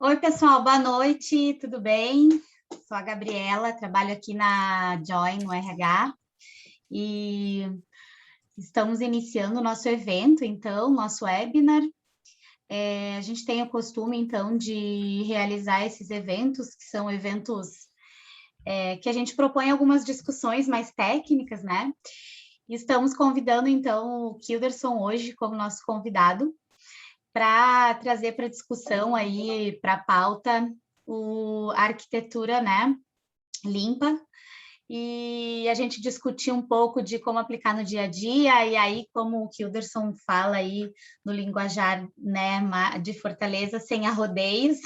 Oi, pessoal, boa noite, tudo bem? Sou a Gabriela, trabalho aqui na Join, no RH, e estamos iniciando o nosso evento, então, nosso webinar. A gente tem o costume, então, de realizar esses eventos, que são eventos que a gente propõe algumas discussões mais técnicas, né? E estamos convidando, então, o Kilderson hoje como nosso convidado, para trazer para discussão aí, para a pauta, a arquitetura, né, limpa, e a gente discutiu um pouco de como aplicar no dia a dia, e aí, como o Kilderson fala aí no linguajar, né, de Fortaleza, sem arrodeios.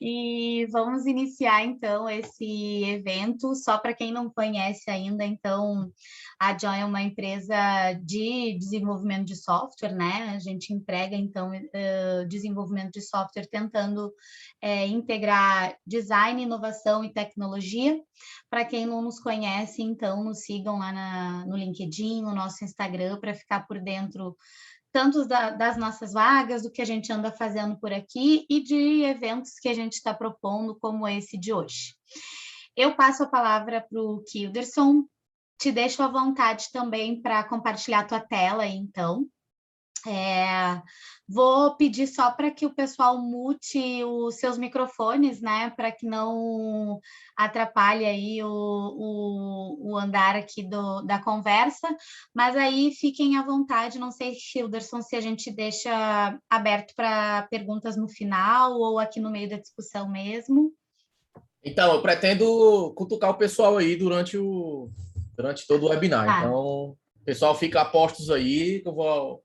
E vamos iniciar, então, esse evento. Só para quem não conhece ainda, então, a Joy é uma empresa de desenvolvimento de software, né? A gente emprega, então, desenvolvimento de software tentando integrar design, inovação e tecnologia. Para quem não nos conhece, então, nos sigam lá no LinkedIn, no nosso Instagram, para ficar por dentro tanto das nossas vagas, do que a gente anda fazendo por aqui e de eventos que a gente está propondo, como esse de hoje. Eu passo a palavra para o Kilderson, te deixo à vontade também para compartilhar a tua tela, então. Vou pedir só para que o pessoal mute os seus microfones, né, para que não atrapalhe aí o andar aqui da conversa, mas aí fiquem à vontade, não sei, Hilderson, se a gente deixa aberto para perguntas no final ou aqui no meio da discussão mesmo. Então, eu pretendo cutucar o pessoal aí durante todo o webinar. Tá. Então, o pessoal fica a postos aí, que eu vou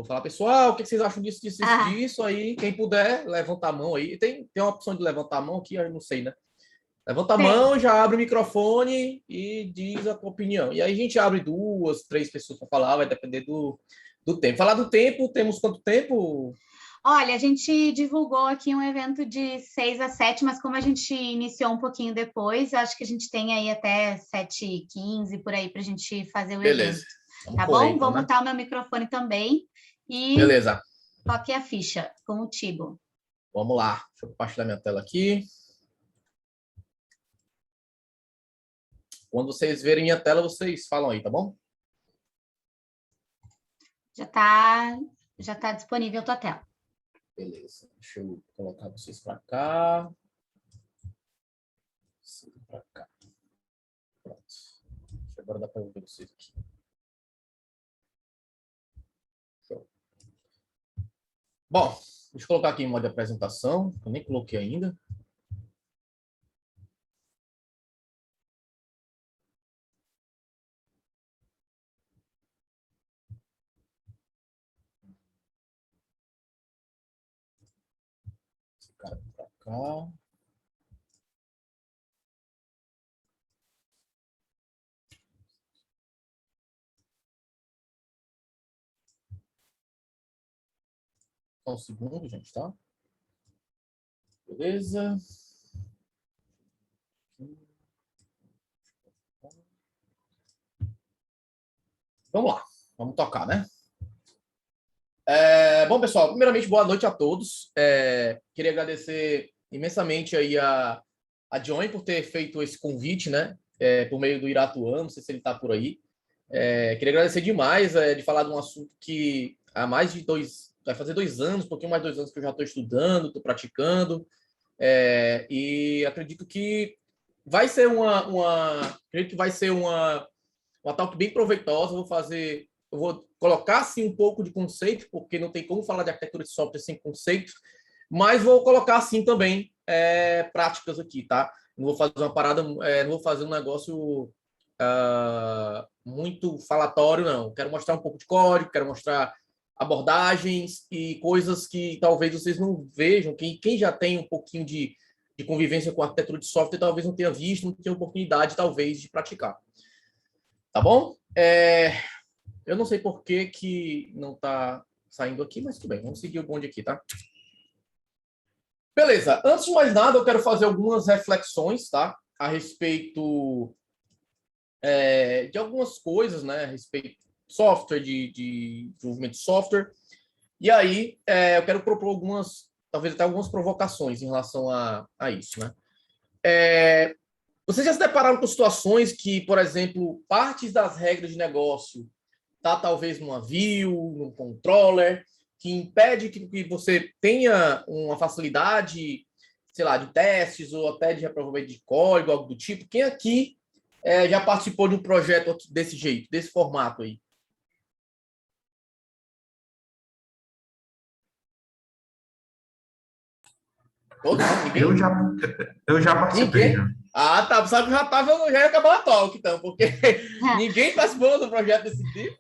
falar, pessoal, o que vocês acham disso, disso, disso? Aí, quem puder, levanta a mão aí. Tem uma opção de levantar a mão aqui, eu não sei, né? Levanta a mão, já abre o microfone e diz a tua opinião. E aí a gente abre 2, 3 pessoas para falar, vai depender do tempo. Falar do tempo, temos quanto tempo? Olha, a gente divulgou aqui um evento de 6 às 7, mas como a gente iniciou um pouquinho depois, acho que a gente tem aí até 7h15 por aí para a gente fazer o Beleza. evento. Vamos Tá correr, bom? então, Vou né? mutar o meu microfone também e Beleza. toque a ficha com o Tibo. Vamos lá. Deixa eu compartilhar minha tela aqui. Quando vocês verem minha tela, vocês falam aí, tá bom? Já tá disponível a tua tela. Beleza. Deixa eu colocar vocês para cá. Para cá. Pronto. Agora dá para ver vocês aqui. Show. Bom, deixa eu colocar aqui em modo de apresentação, que eu nem coloquei ainda. Esse cara para cá. Só um segundo, gente, tá? Beleza. Vamos lá, vamos tocar, né? Bom, pessoal, primeiramente, boa noite a todos. Queria agradecer imensamente aí a Join por ter feito esse convite, né? Por meio do Iratuano, não sei se ele está por aí. Queria agradecer demais de falar de um assunto que há mais de vai fazer 2 anos, um pouquinho mais de 2 anos que eu já estou estudando, estou praticando, e acredito que vai ser acredito que vai ser uma talk bem proveitosa. Eu vou colocar assim um pouco de conceito, porque não tem como falar de arquitetura de software sem conceito, mas vou colocar assim também práticas aqui, tá? Não vou fazer uma parada, não vou fazer um negócio muito falatório, não. Quero mostrar um pouco de código, quero mostrar abordagens e coisas que talvez vocês não vejam. Quem já tem um pouquinho de convivência com arquitetura de software talvez não tenha visto, não tenha oportunidade, talvez, de praticar. Tá bom? Eu não sei por que não está saindo aqui, mas tudo bem. Vamos seguir o bonde aqui, tá? Beleza. Antes de mais nada, eu quero fazer algumas reflexões, tá? A respeito de algumas coisas, né? A respeito de software, de desenvolvimento de software. E aí, eu quero propor algumas talvez até algumas provocações em relação a isso, né? Vocês já se depararam com situações que, por exemplo, partes das regras de negócio tá talvez num avião, num controller, que impede que você tenha uma facilidade, sei lá, de testes ou até de reaproveitamento de código, algo do tipo? Quem aqui já participou de um projeto desse jeito, desse formato aí? Todos? Ninguém? Eu já participei. Ninguém? Já. Ah, tá. Sabe que já ia acabar a talk, então, porque ninguém participou do projeto desse tipo.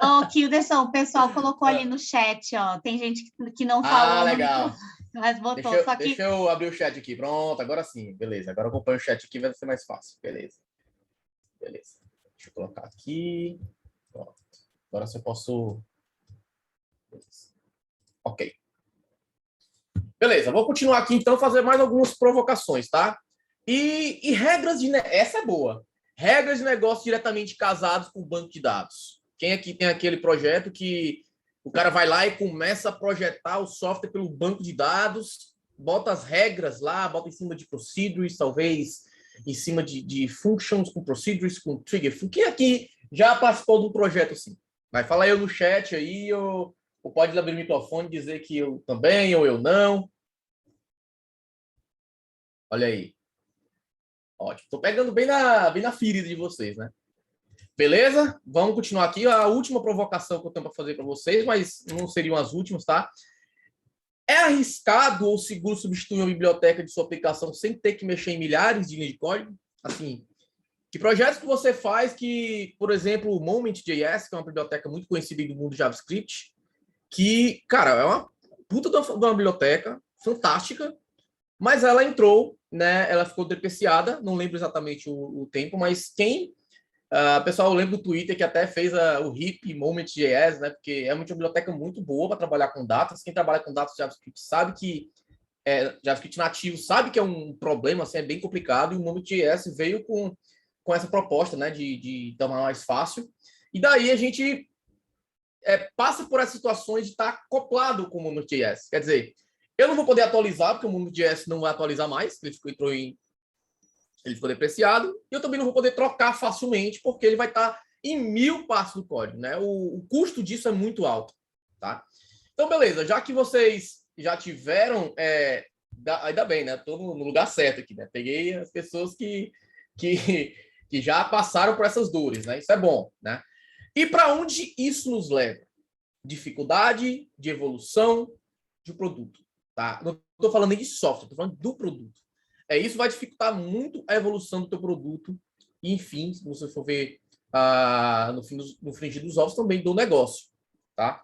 Ô, Kilderson, o pessoal colocou ali no chat, ó. Tem gente que não falou. Legal. Mas botou, só que... Deixa eu abrir o chat aqui. Pronto, agora sim. Beleza. Agora eu acompanho o chat aqui, vai ser mais fácil. Beleza. Deixa eu colocar aqui. Pronto. Agora se eu posso... Beleza. Ok. Beleza, vou continuar aqui então, fazer mais algumas provocações, tá? E regras de... Essa é boa. Regras de negócio diretamente casados com o banco de dados. Quem aqui tem aquele projeto que o cara vai lá e começa a projetar o software pelo banco de dados, bota as regras lá, bota em cima de procedures, talvez em cima de functions com procedures, com trigger. Quem aqui já participou de um projeto assim? Vai falar eu no chat aí, ou pode abrir o microfone e dizer que eu também, ou eu não. Olha aí. Ótimo. Estou pegando bem na ferida de vocês, né? Beleza? Vamos continuar aqui. A última provocação que eu tenho para fazer para vocês, mas não seriam as últimas, tá? É arriscado ou seguro substituir uma biblioteca de sua aplicação sem ter que mexer em milhares de linhas de código? Assim, que projetos que você faz que, por exemplo, o Moment.js, que é uma biblioteca muito conhecida do mundo JavaScript, que, cara, é uma puta de uma biblioteca fantástica, mas ela entrou, né? Ela ficou depreciada, não lembro exatamente o tempo, mas pessoal, eu lembro do Twitter que até fez o RIP Moment.js, né? Porque é uma biblioteca muito boa para trabalhar com datas. Quem trabalha com datas JavaScript sabe que JavaScript nativo sabe que é um problema, assim, é bem complicado, e o Moment.js veio com essa proposta, né? De tornar mais fácil. E daí a gente passa por essas situações de estar acoplado com o Moment.js. Quer dizer, eu não vou poder atualizar, porque o Moment.js não vai atualizar mais, ele ficou depreciado, e eu também não vou poder trocar facilmente, porque ele vai estar em 1000 passos do código, né? O custo disso é muito alto, tá? Então, beleza, já que vocês já tiveram, ainda bem, né? Estou no lugar certo aqui, né? Peguei as pessoas que já passaram por essas dores, né? Isso é bom, né? E para onde isso nos leva? Dificuldade de evolução de produto, tá? Não estou falando nem de software, estou falando do produto. Isso vai dificultar muito a evolução do teu produto e, enfim, se você for ver no frigir dos ovos, também do negócio, tá?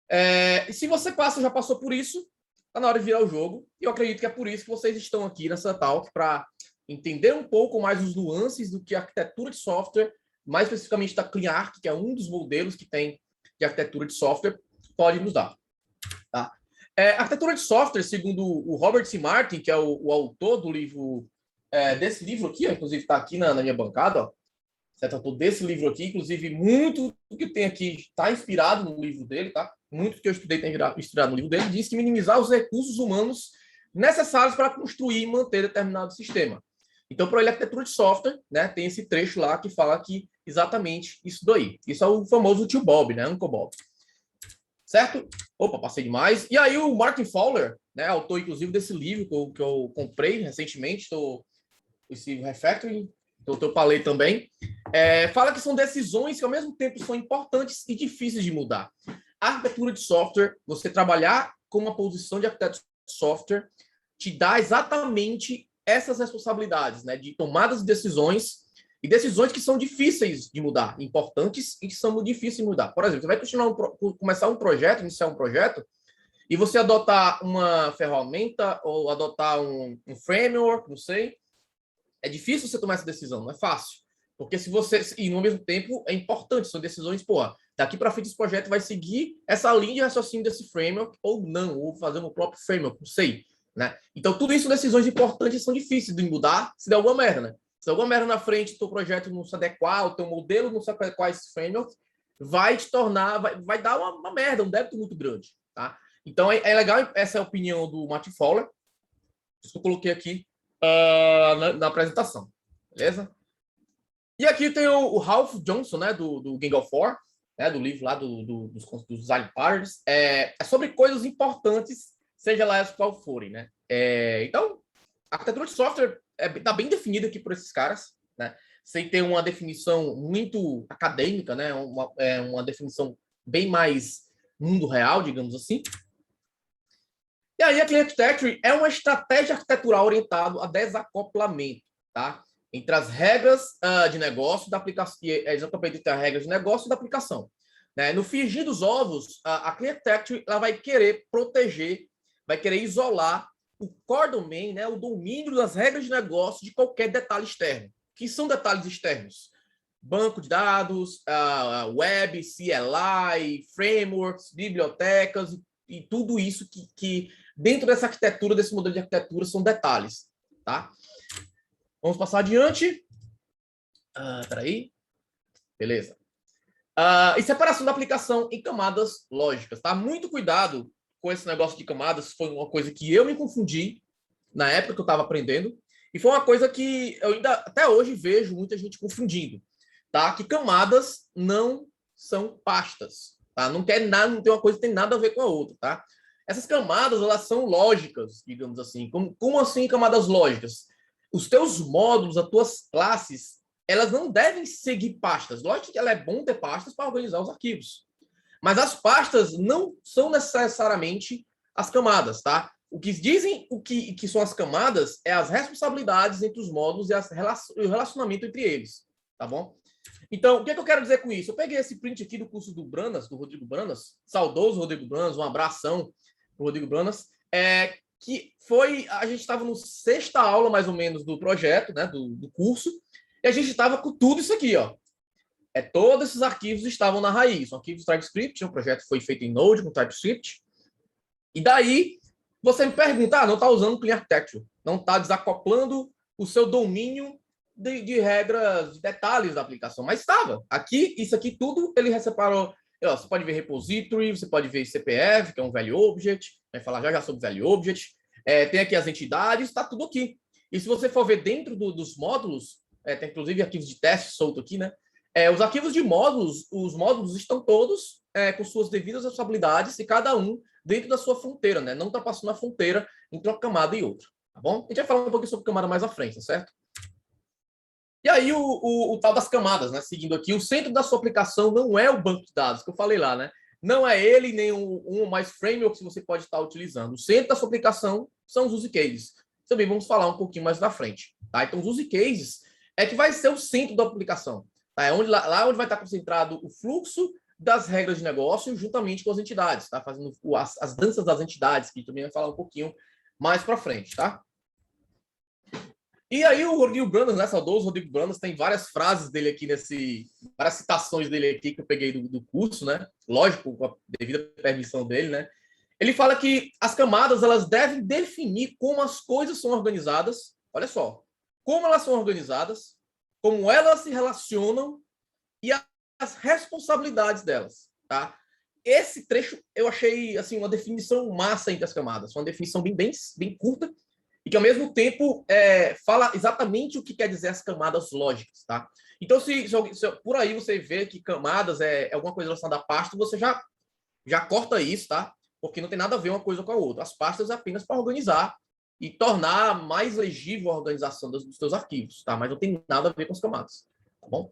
E se você já passou por isso, tá na hora de virar o jogo, e eu acredito que é por isso que vocês estão aqui nessa talk, para entender um pouco mais os nuances do que a arquitetura de software, mais especificamente da CleanArch, que é um dos modelos que tem de arquitetura de software, pode nos dar, tá? A arquitetura de software, segundo o Robert C. Martin, que é o autor do livro, desse livro aqui, inclusive está aqui na minha bancada, ó, certo? Autor desse livro aqui, inclusive muito do que tem aqui está inspirado no livro dele, tá? Muito do que eu estudei está inspirado no livro dele, diz que minimizar os recursos humanos necessários para construir e manter determinado sistema. Então, para ele, a arquitetura de software, né, tem esse trecho lá que fala que exatamente isso daí. Isso é o famoso tio Bob, né? Uncle Bob. Certo? Opa, passei demais. E aí o Martin Fowler, né, autor inclusive desse livro que eu comprei recentemente, esse Refactoring, eu falei também, fala que são decisões que ao mesmo tempo são importantes e difíceis de mudar. A arquitetura de software, você trabalhar com uma posição de arquiteto de software, te dá exatamente essas responsabilidades, né, de tomadas de decisões, e decisões que são difíceis de mudar, importantes e que são difíceis de mudar. Por exemplo, você vai começar um projeto, iniciar um projeto, e você adotar uma ferramenta ou adotar um framework, não sei, é difícil você tomar essa decisão, não é fácil. Porque se você... E, no mesmo tempo, é importante, são decisões, daqui para frente esse projeto vai seguir essa linha de raciocínio desse framework ou não, ou fazer um próprio framework, não sei, né? Então, tudo isso são decisões importantes e são difíceis de mudar se der alguma merda, né? Se der alguma merda na frente, o teu projeto não se adequar, o teu modelo não se adequar a esse framework, vai te tornar... Vai dar uma merda, um débito muito grande, tá? Então, é legal essa é a opinião do Matt Fowler, isso que eu coloquei aqui na apresentação, beleza? E aqui tem o Ralph Johnson, né, do Gang of Four, né, do livro lá dos Design Patterns, é sobre coisas importantes, seja lá as qual forem, né? Então, a arquitetura de software está bem definida aqui por esses caras, né? Sem ter uma definição muito acadêmica, né? Uma definição bem mais mundo real, digamos assim. E aí, a Clean Architecture é uma estratégia arquitetural orientada a desacoplamento, tá? Entre as regras de negócio da aplicação, exatamente entre as regras de negócio e da aplicação. Né? No frigir dos ovos, a Clean Architecture ela vai querer proteger, vai querer isolar o core domain, né, o domínio das regras de negócio de qualquer detalhe externo. Que são detalhes externos? Banco de dados, web, CLI, frameworks, bibliotecas e tudo isso que dentro dessa arquitetura, desse modelo de arquitetura, são detalhes. Tá? Vamos passar adiante. Peraí. Beleza. E separação da aplicação em camadas lógicas. Tá? Muito cuidado com esse negócio de camadas, foi uma coisa que eu me confundi na época que eu estava aprendendo, e foi uma coisa que eu ainda até hoje vejo muita gente confundindo, tá? Que camadas não são pastas, tá? Não tem uma coisa que tem nada a ver com a outra, tá? Essas camadas, elas são lógicas, digamos assim. Como assim camadas lógicas? Os teus módulos, as tuas classes, elas não devem seguir pastas. Lógico que ela é bom ter pastas para organizar os arquivos. Mas as pastas não são necessariamente as camadas, tá? O que dizem o que são as camadas é as responsabilidades entre os módulos e o relacionamento entre eles, tá bom? Então, o que eu quero dizer com isso? Eu peguei esse print aqui do curso do Branas, do Rodrigo Branas, saudoso Rodrigo Branas, um abração pro Rodrigo Branas, que foi, a gente estava no 6ª aula, mais ou menos, do projeto, né, do curso, e a gente estava com tudo isso aqui, ó. Todos esses arquivos estavam na raiz. São arquivos TypeScript, o projeto foi feito em Node com TypeScript. E daí, você me pergunta, não está usando Clean Architecture, não está desacoplando o seu domínio de regras, de detalhes da aplicação. Mas estava. Aqui, isso aqui tudo, ele separou. Você pode ver repository, você pode ver CPF, que é um value object, vai falar já sobre value object. Tem aqui as entidades, está tudo aqui. E se você for ver dentro dos módulos, tem inclusive arquivos de teste solto aqui, né? Os arquivos de módulos, os módulos estão todos com suas devidas responsabilidades e cada um dentro da sua fronteira, né? Não ultrapassando a fronteira entre uma camada e outra, tá bom? A gente vai falar um pouquinho sobre camada mais à frente, tá certo? E aí o tal das camadas, né? Seguindo aqui, o centro da sua aplicação não é o banco de dados, que eu falei lá, né? Não é ele nem um ou mais frameworks que você pode estar utilizando. O centro da sua aplicação são os use cases. Também vamos falar um pouquinho mais na frente, tá? Então, os use cases é que vai ser o centro da aplicação. Tá? Lá onde vai estar concentrado o fluxo das regras de negócio juntamente com as entidades, tá? Fazendo as danças das entidades, que também vai falar um pouquinho mais para frente, tá? E aí o Rodrigo Branas, né, saudoso Rodrigo Branas, tem várias frases dele aqui várias citações dele aqui que eu peguei do curso, né? Lógico, com a devida permissão dele, né? Ele fala que as camadas, elas devem definir como as coisas são organizadas, olha só, como elas são organizadas, como elas se relacionam e as responsabilidades delas, tá? Esse trecho eu achei assim uma definição massa entre as camadas, uma definição bem curta e que ao mesmo tempo fala exatamente o que quer dizer as camadas lógicas, tá? Então se por aí você vê que camadas é alguma coisa relacionada à pasta, você já corta isso, tá? Porque não tem nada a ver uma coisa com a outra. As pastas é apenas para organizar e tornar mais legível a organização dos seus arquivos, tá? Mas não tem nada a ver com as camadas, tá bom?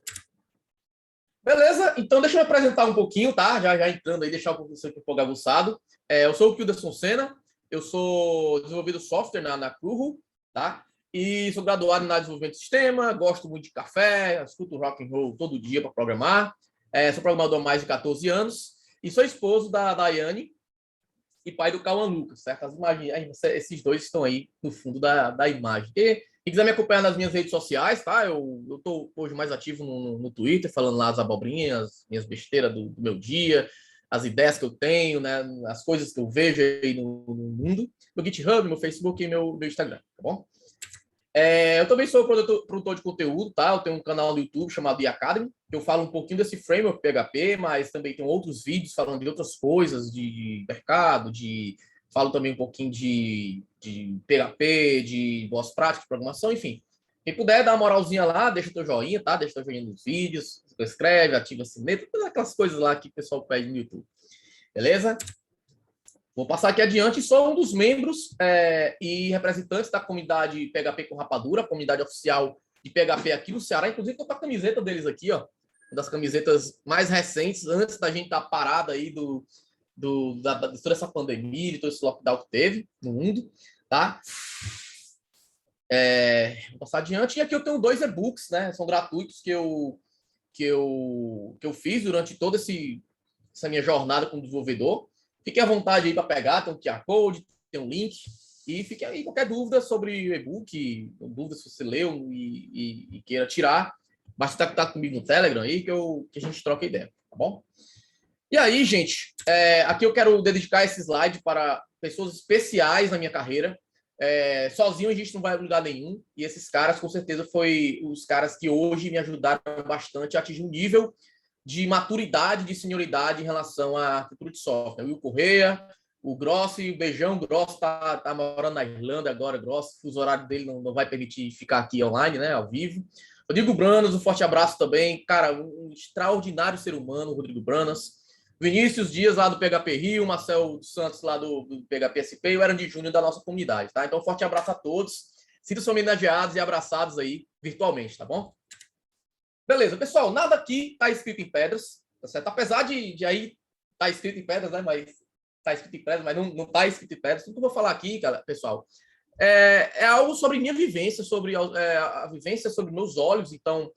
Beleza, então deixa eu me apresentar um pouquinho, tá? Já entrando aí, deixar um pouco aguçado. Eu sou o Kilderson Senna, eu sou desenvolvedor de software na Cruhu, tá? E sou graduado na desenvolvimento de sistema, gosto muito de café, escuto rock and roll todo dia para programar. Sou programador há mais de 14 anos e sou esposo da Daiane e pai do Cauã Lucas, certo? As imagens, esses dois estão aí no fundo da imagem. E quem quiser me acompanhar nas minhas redes sociais, tá? Eu estou hoje mais ativo no Twitter, falando lá as abobrinhas, minhas besteiras do meu dia, as ideias que eu tenho, né? As coisas que eu vejo aí no mundo. Meu GitHub, meu Facebook e meu Instagram, tá bom? Eu também sou produtor de conteúdo, tá? Eu tenho um canal no YouTube chamado eAcademy, que eu falo um pouquinho desse framework PHP, mas também tem outros vídeos falando de outras coisas, de mercado, falo também um pouquinho de PHP, de boas práticas de programação, enfim. Quem puder dar uma moralzinha lá, deixa teu joinha, tá? Deixa teu joinha nos vídeos, se inscreve, ativa o sininho, todas aquelas coisas lá que o pessoal pede no YouTube. Beleza? Vou passar aqui adiante, sou um dos membros e representantes da comunidade PHP com Rapadura, a comunidade oficial de PHP aqui no Ceará. Inclusive, estou com a camiseta deles aqui, ó, uma das camisetas mais recentes, antes da gente estar parada aí de toda essa pandemia, de todo esse lockdown que teve no mundo, tá? Vou passar adiante. E aqui eu tenho 2 e-books, né? São gratuitos que eu fiz durante toda essa minha jornada como desenvolvedor. Fique à vontade aí para pegar, tem um QR Code, tem um link. E fique aí qualquer dúvida sobre o e-book, dúvida se você leu e queira tirar, basta estar comigo no Telegram aí que a gente troca ideia, tá bom? E aí, gente, aqui eu quero dedicar esse slide para pessoas especiais na minha carreira. Sozinho a gente não vai a lugar nenhum. E esses caras, com certeza, foi os caras que hoje me ajudaram bastante a atingir um nível de maturidade, de senioridade em relação à arquitetura de software. O Will Correia, o Grossi, o Beijão, o Grossi está morando na Irlanda agora, Grossi, o horário dele não vai permitir ficar aqui online, né, ao vivo. Rodrigo Branas, um forte abraço também. Cara, um extraordinário ser humano, Rodrigo Branas. Vinícius Dias, lá do PHP Rio, Marcel Santos, lá do PHP SP, e o Erandi Júnior, da nossa comunidade, tá? Então, forte abraço a todos. Sintam-se homenageados e abraçados aí virtualmente, tá bom? Beleza, pessoal, nada aqui está escrito em pedras, tá certo? Apesar de aí tá escrito em pedras, né? Mas tá escrito em pedras, mas não tá escrito em pedras. Tudo que eu vou falar aqui, cara, pessoal, é algo sobre minha vivência, sobre a vivência sobre meus olhos. Então,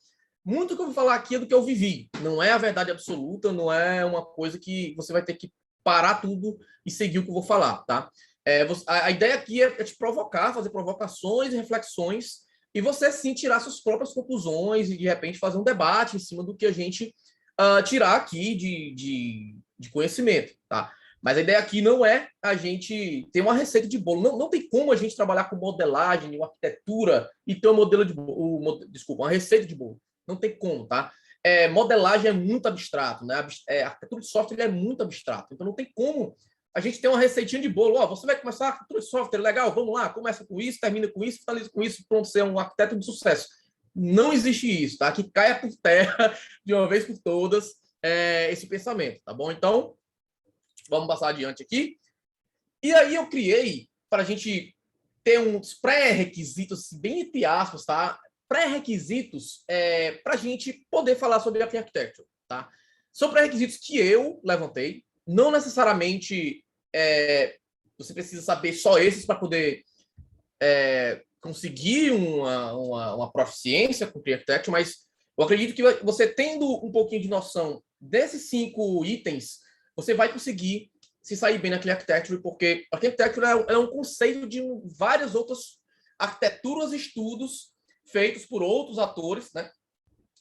muito que eu vou falar aqui é do que eu vivi. Não é a verdade absoluta, não é uma coisa que você vai ter que parar tudo e seguir o que eu vou falar, tá? A ideia aqui é te provocar, fazer provocações e reflexões, e você sim tirar suas próprias conclusões e de repente fazer um debate em cima do que a gente tirar aqui de conhecimento, tá? Mas a ideia aqui não é a gente ter uma receita de bolo. Não tem como a gente trabalhar com modelagem, uma arquitetura e ter um modelo de bolo, uma receita de bolo. Não tem como, tá? Modelagem é muito abstrato, né? A arquitetura de software é muito abstrato. Então não tem como a gente ter uma receitinha de bolo. Você vai começar a arquitetura de software, legal, vamos lá, começa com isso, termina com isso, finaliza com isso, pronto, ser um arquiteto de sucesso. Não existe isso, tá? Que caia por terra de uma vez por todas esse pensamento, tá bom? Então, vamos passar adiante aqui. E aí eu criei para a gente ter uns pré-requisitos, bem entre aspas, tá? Pré-requisitos para a gente poder falar sobre Open Architecture, tá? São pré-requisitos que eu levantei, não necessariamente você precisa saber só esses para poder conseguir uma proficiência com Open Architecture, mas eu acredito que você tendo um pouquinho de noção desses 5 itens, você vai conseguir se sair bem na Architecture, porque a Architecture é um conceito de várias outras arquiteturas e estudos feitos por outros atores, né?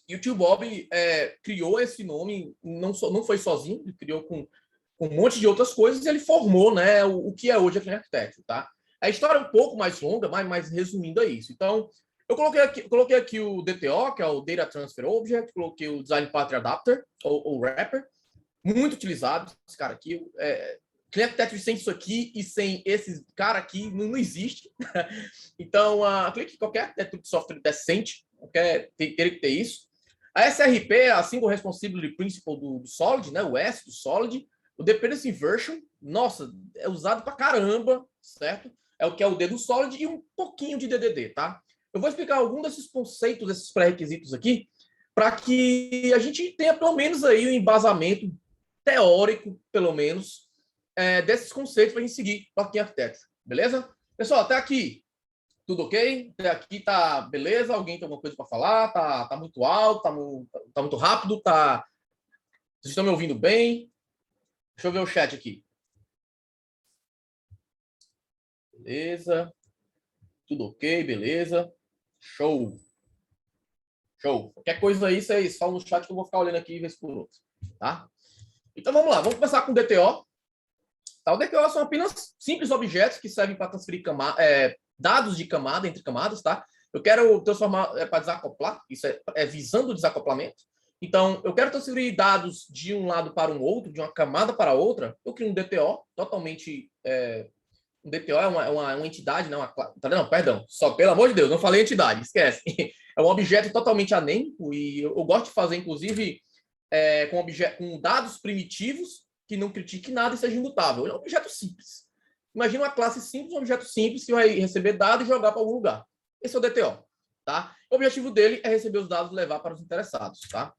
E o tio Bob criou esse nome, não foi sozinho, ele criou com um monte de outras coisas, e ele formou, né, o que é hoje a Architecture, tá? A história é um pouco mais longa, mas resumindo é isso. Então, eu coloquei aqui o DTO, que é o Data Transfer Object, coloquei o Design Path Adapter, ou Wrapper, muito utilizado, esse cara aqui. Architecture sem isso aqui e sem esse cara aqui não existe. Então, acredito que qualquer arquitetura de software decente teria que ter isso. A SRP é a Single Responsibility Principle do Solid, né? O S do Solid. O Dependency Inversion, nossa, é usado pra caramba, certo? É o que é o D do Solid e um pouquinho de DDD, tá? Eu vou explicar algum desses conceitos, desses pré-requisitos aqui, para que a gente tenha pelo menos aí um embasamento teórico, pelo menos, desses conceitos para a gente seguir o Arquitetura Architecture, beleza? Pessoal, até aqui, tudo ok? Até aqui tá beleza? Alguém tem alguma coisa para falar? Tá muito alto? Tá muito rápido? Vocês estão me ouvindo bem? Deixa eu ver o chat aqui. Beleza. Tudo ok, beleza. Show. Qualquer coisa aí, vocês falam no chat que eu vou ficar olhando aqui e ver se por outro, tá? Então vamos lá, vamos começar com o DTO. Tá, o DTO são apenas simples objetos que servem para transferir dados de camada entre camadas, tá? Eu quero transformar para desacoplar, isso é visando o desacoplamento. Então, eu quero transferir dados de um lado para um outro, de uma camada para outra. Eu crio um DTO, totalmente... um DTO é uma entidade, não, não, perdão, só pelo amor de Deus, não falei entidade, esquece. É um objeto totalmente anêmico e eu gosto de fazer, inclusive, com dados primitivos que não critique nada e seja imutável. Ele é um objeto simples. Imagina uma classe simples, um objeto simples que vai receber dados e jogar para algum lugar. Esse é o DTO, tá? O objetivo dele é receber os dados e levar para os interessados, tá?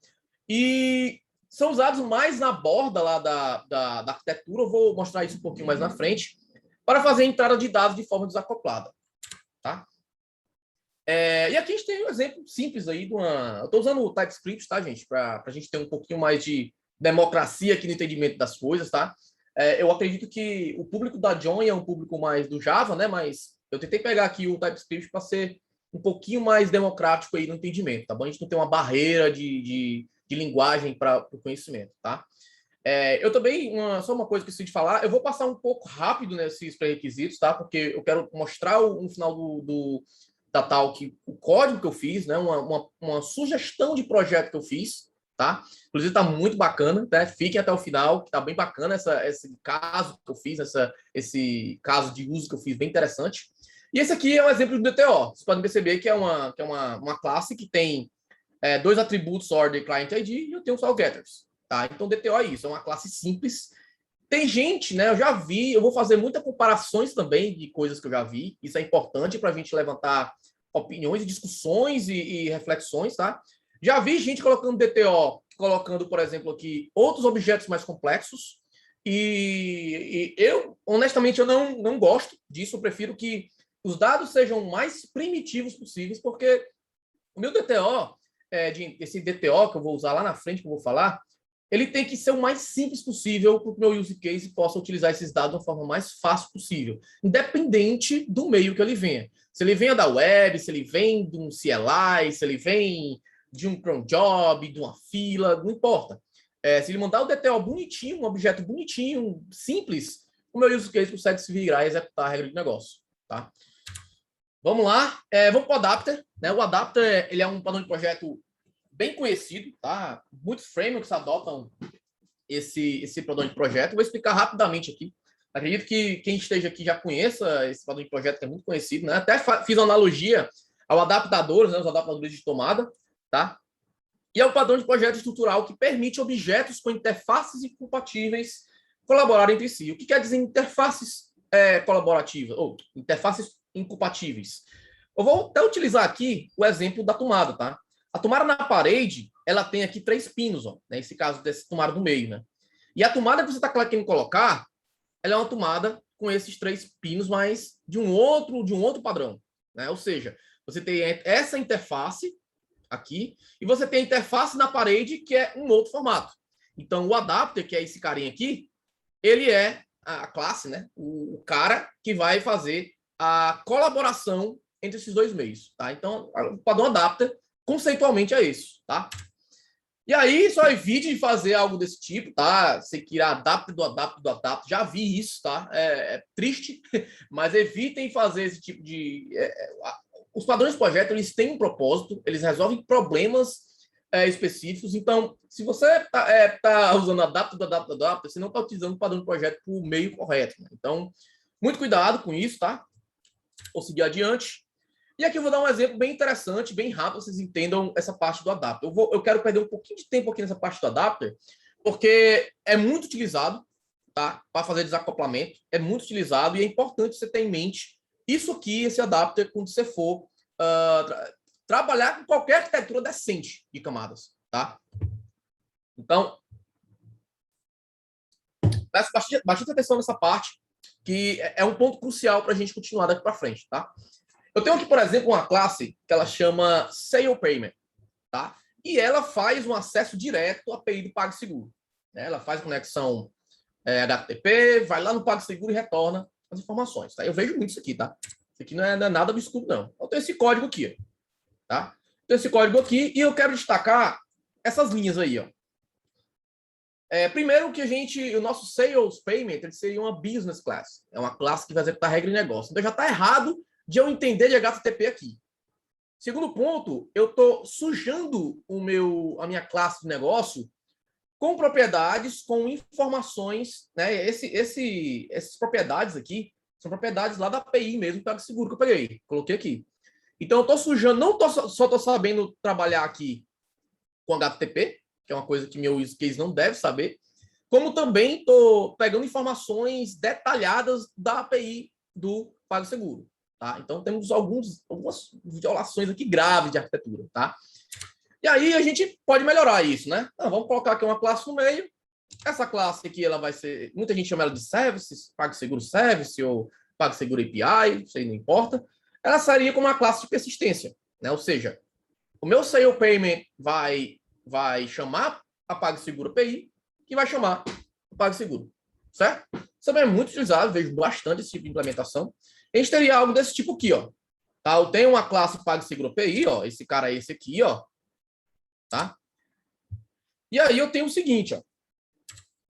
E são usados mais na borda lá da arquitetura, eu vou mostrar isso um pouquinho mais na frente, para fazer a entrada de dados de forma desacoplada, tá? E aqui a gente tem um exemplo simples aí de uma... Eu estou usando o TypeScript, tá, gente? Para a gente ter um pouquinho mais de democracia aqui no entendimento das coisas, tá? Eu acredito que o público da Join é um público mais do Java, né? Mas eu tentei pegar aqui o TypeScript para ser um pouquinho mais democrático aí no entendimento, tá bom? A gente não tem uma barreira de linguagem para o conhecimento, tá? Eu também, só uma coisa que eu esqueci de falar, eu vou passar um pouco rápido nesses pré-requisitos, tá? Porque eu quero mostrar no final da talk o código que eu fiz, né? Uma sugestão de projeto que eu fiz, tá? Inclusive está muito bacana, né? Fiquem até o final, que tá bem bacana esse caso que eu fiz, esse caso de uso que eu fiz, bem interessante. E esse aqui é um exemplo do DTO. Vocês podem perceber que é uma classe que tem dois atributos, order, client ID, e eu tenho só o getters, tá? Então, DTO é isso, é uma classe simples. Tem gente, né? Eu já vi, eu vou fazer muitas comparações também de coisas que eu já vi. Isso é importante para a gente levantar opiniões, discussões e reflexões, tá? Já vi gente colocando DTO, colocando, por exemplo, aqui outros objetos mais complexos. E eu, honestamente, eu não gosto disso. Eu prefiro que os dados sejam mais primitivos possíveis, porque o meu DTO, esse DTO que eu vou usar lá na frente, que eu vou falar, ele tem que ser o mais simples possível para que o meu use case possa utilizar esses dados da forma mais fácil possível, independente do meio que ele venha. Se ele venha da web, se ele vem de um CLI, se ele vem de um cron job, de uma fila, não importa. Se ele mandar o DTO bonitinho, um objeto bonitinho, simples, o meu use case consegue se virar e executar a regra de negócio, tá? Vamos lá, vamos para o Adapter, né? O Adapter, ele é um padrão de projeto bem conhecido, tá? Muitos frameworks adotam esse padrão de projeto. Vou explicar rapidamente aqui. Acredito que quem esteja aqui já conheça esse padrão de projeto, que é muito conhecido, né? Até fiz uma analogia ao adaptadores, né? Os adaptadores de tomada, tá? E é um padrão de projeto estrutural que permite objetos com interfaces incompatíveis colaborarem entre si. O que quer dizer interfaces colaborativas ou interfaces incompatíveis? Eu vou até utilizar aqui o exemplo da tomada, tá? A tomada na parede, ela tem aqui 3 pinos, ó, né? Nesse caso dessa tomada do meio, né? E a tomada que você está querendo colocar, ela é uma tomada com esses 3 pinos, mas de um outro padrão, né? Ou seja, você tem essa interface aqui e você tem a interface na parede, que é um outro formato. Então, o adapter, que é esse carinha aqui, ele é a classe, né? O cara que vai fazer a colaboração entre esses dois meios, tá? Então, o padrão adapter conceitualmente é isso, tá? E aí, só evite de fazer algo desse tipo, tá? Você queira adapter do adapter, já vi isso, tá? É triste, mas evitem fazer esse tipo de... Os padrões de projeto, eles têm um propósito, eles resolvem problemas específicos, então, se você tá usando adapter do adapter, você não está utilizando o padrão de projeto para o meio correto, né? Então, muito cuidado com isso, tá? Vou seguir adiante. E aqui eu vou dar um exemplo bem interessante, bem rápido, vocês entendam essa parte do adapter. Eu quero perder um pouquinho de tempo aqui nessa parte do adapter, porque é muito utilizado, tá? Para fazer desacoplamento, é muito utilizado e é importante você ter em mente isso aqui, esse adapter, quando você for trabalhar com qualquer arquitetura decente de camadas, tá? Então, preste bastante atenção nessa parte, que é um ponto crucial para a gente continuar daqui para frente, tá? Eu tenho aqui, por exemplo, uma classe que ela chama SalePayment, tá? E ela faz um acesso direto à API do PagSeguro, né? Ela faz conexão HTTP, vai lá no PagSeguro e retorna as informações, tá? Eu vejo muito isso aqui, tá? Isso aqui não é nada obscuro, não. Eu tenho esse código aqui, tá? Tenho esse código aqui e eu quero destacar essas linhas aí, ó. Primeiro que o nosso Sales Payment, ele seria uma business class. É uma classe que vai executar regra de negócio. Então já está errado de eu entender de HTTP aqui. Segundo ponto, eu estou sujando a minha classe de negócio com propriedades, com informações, né? Essas propriedades aqui são propriedades lá da API mesmo, do PagSeguro que eu peguei, coloquei aqui. Então, eu estou sujando, só estou sabendo trabalhar aqui com HTTP, que é uma coisa que meu use case não deve saber, como também estou pegando informações detalhadas da API do PagSeguro. Tá? Então, temos algumas violações aqui graves de arquitetura. Tá? E aí, a gente pode melhorar isso. Né? Então, vamos colocar aqui uma classe no meio. Essa classe aqui, ela vai ser... Muita gente chama ela de Services, PagSeguro Service ou PagSeguro API, isso aí não importa. Ela seria como uma classe de persistência. Né? Ou seja, o meu Sale Payment vai chamar a PagSeguro API que vai chamar o PagSeguro, certo? Isso também é muito utilizado, vejo bastante esse tipo de implementação. A gente teria algo desse tipo aqui, ó. Tá? Eu tenho uma classe PagSeguro API, ó. Esse cara é esse aqui, ó. Tá? E aí eu tenho o seguinte, ó.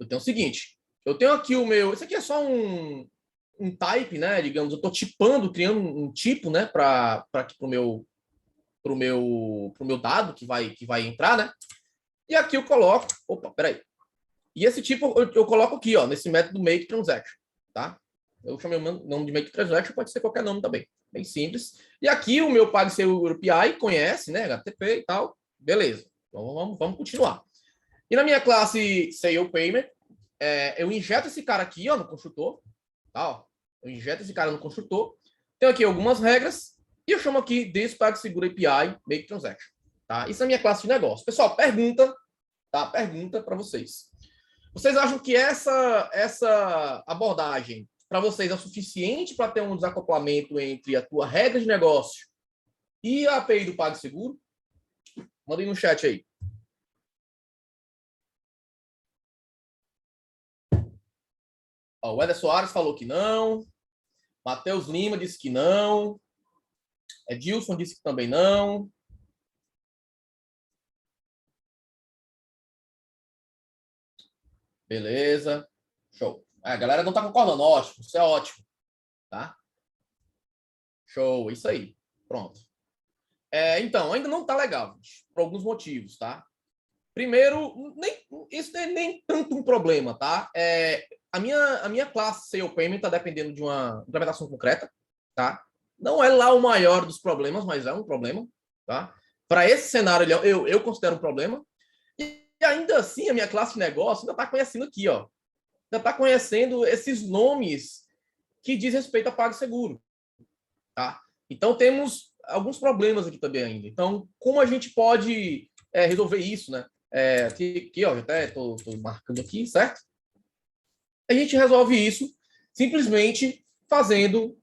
Eu tenho aqui o meu... Esse aqui é só um type, né? Digamos, eu estou tipando, criando um tipo, né? Para o meu dado que vai entrar, né? E aqui eu coloco... Opa, peraí. E esse tipo eu coloco aqui, ó, nesse método make transaction, tá? Eu chamei o nome de make transaction, pode ser qualquer nome também, bem simples. E aqui o meu PagSeguro API conhece, né, HTTP e tal, beleza. Então vamos continuar. E na minha classe Sale Payment, eu injeto esse cara aqui, ó, no construtor, tá? Ó, eu injeto esse cara no construtor. Tenho aqui algumas regras e eu chamo aqui desse PagSeguro API make transaction, tá? Isso é a minha classe de negócio. Pessoal, pergunta, tá? Pergunta para vocês. Vocês acham que essa abordagem para vocês é suficiente para ter um desacoplamento entre a tua regra de negócio e a API do PagSeguro? Mandem no chat aí. Ó, o Eder Soares falou que não. Matheus Lima disse que não. Edilson disse que também não. Beleza. Show. A galera não tá concordando. Ótimo. Isso é ótimo. Tá? Show. Isso aí. Pronto. Então, ainda não tá legal, gente, por alguns motivos, tá? Primeiro, isso não é nem tanto um problema, tá? A minha classe Sale Payment tá dependendo de uma implementação concreta, tá? Não é lá o maior dos problemas, mas é um problema, tá? Para esse cenário, eu considero um problema. E ainda assim, a minha classe de negócio ainda está conhecendo aqui, ó. Ainda está conhecendo esses nomes que diz respeito a PagSeguro, tá? Então, temos alguns problemas aqui também ainda. Então, como a gente pode resolver isso, né? Aqui, ó, já até estou marcando aqui, certo? A gente resolve isso simplesmente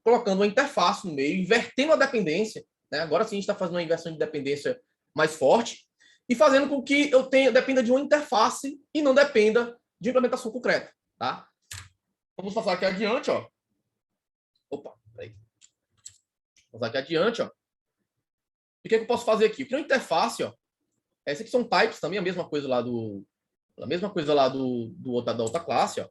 colocando uma interface no meio, invertendo a dependência, né? Agora sim a gente está fazendo uma inversão de dependência mais forte e fazendo com que eu dependa de uma interface e não dependa de implementação concreta, tá? Vamos passar aqui adiante, ó. Opa, peraí. Vamos aqui adiante, ó. E o que eu posso fazer aqui? Eu crio uma interface, ó. Esses aqui são types também, a mesma coisa lá da outra classe, ó.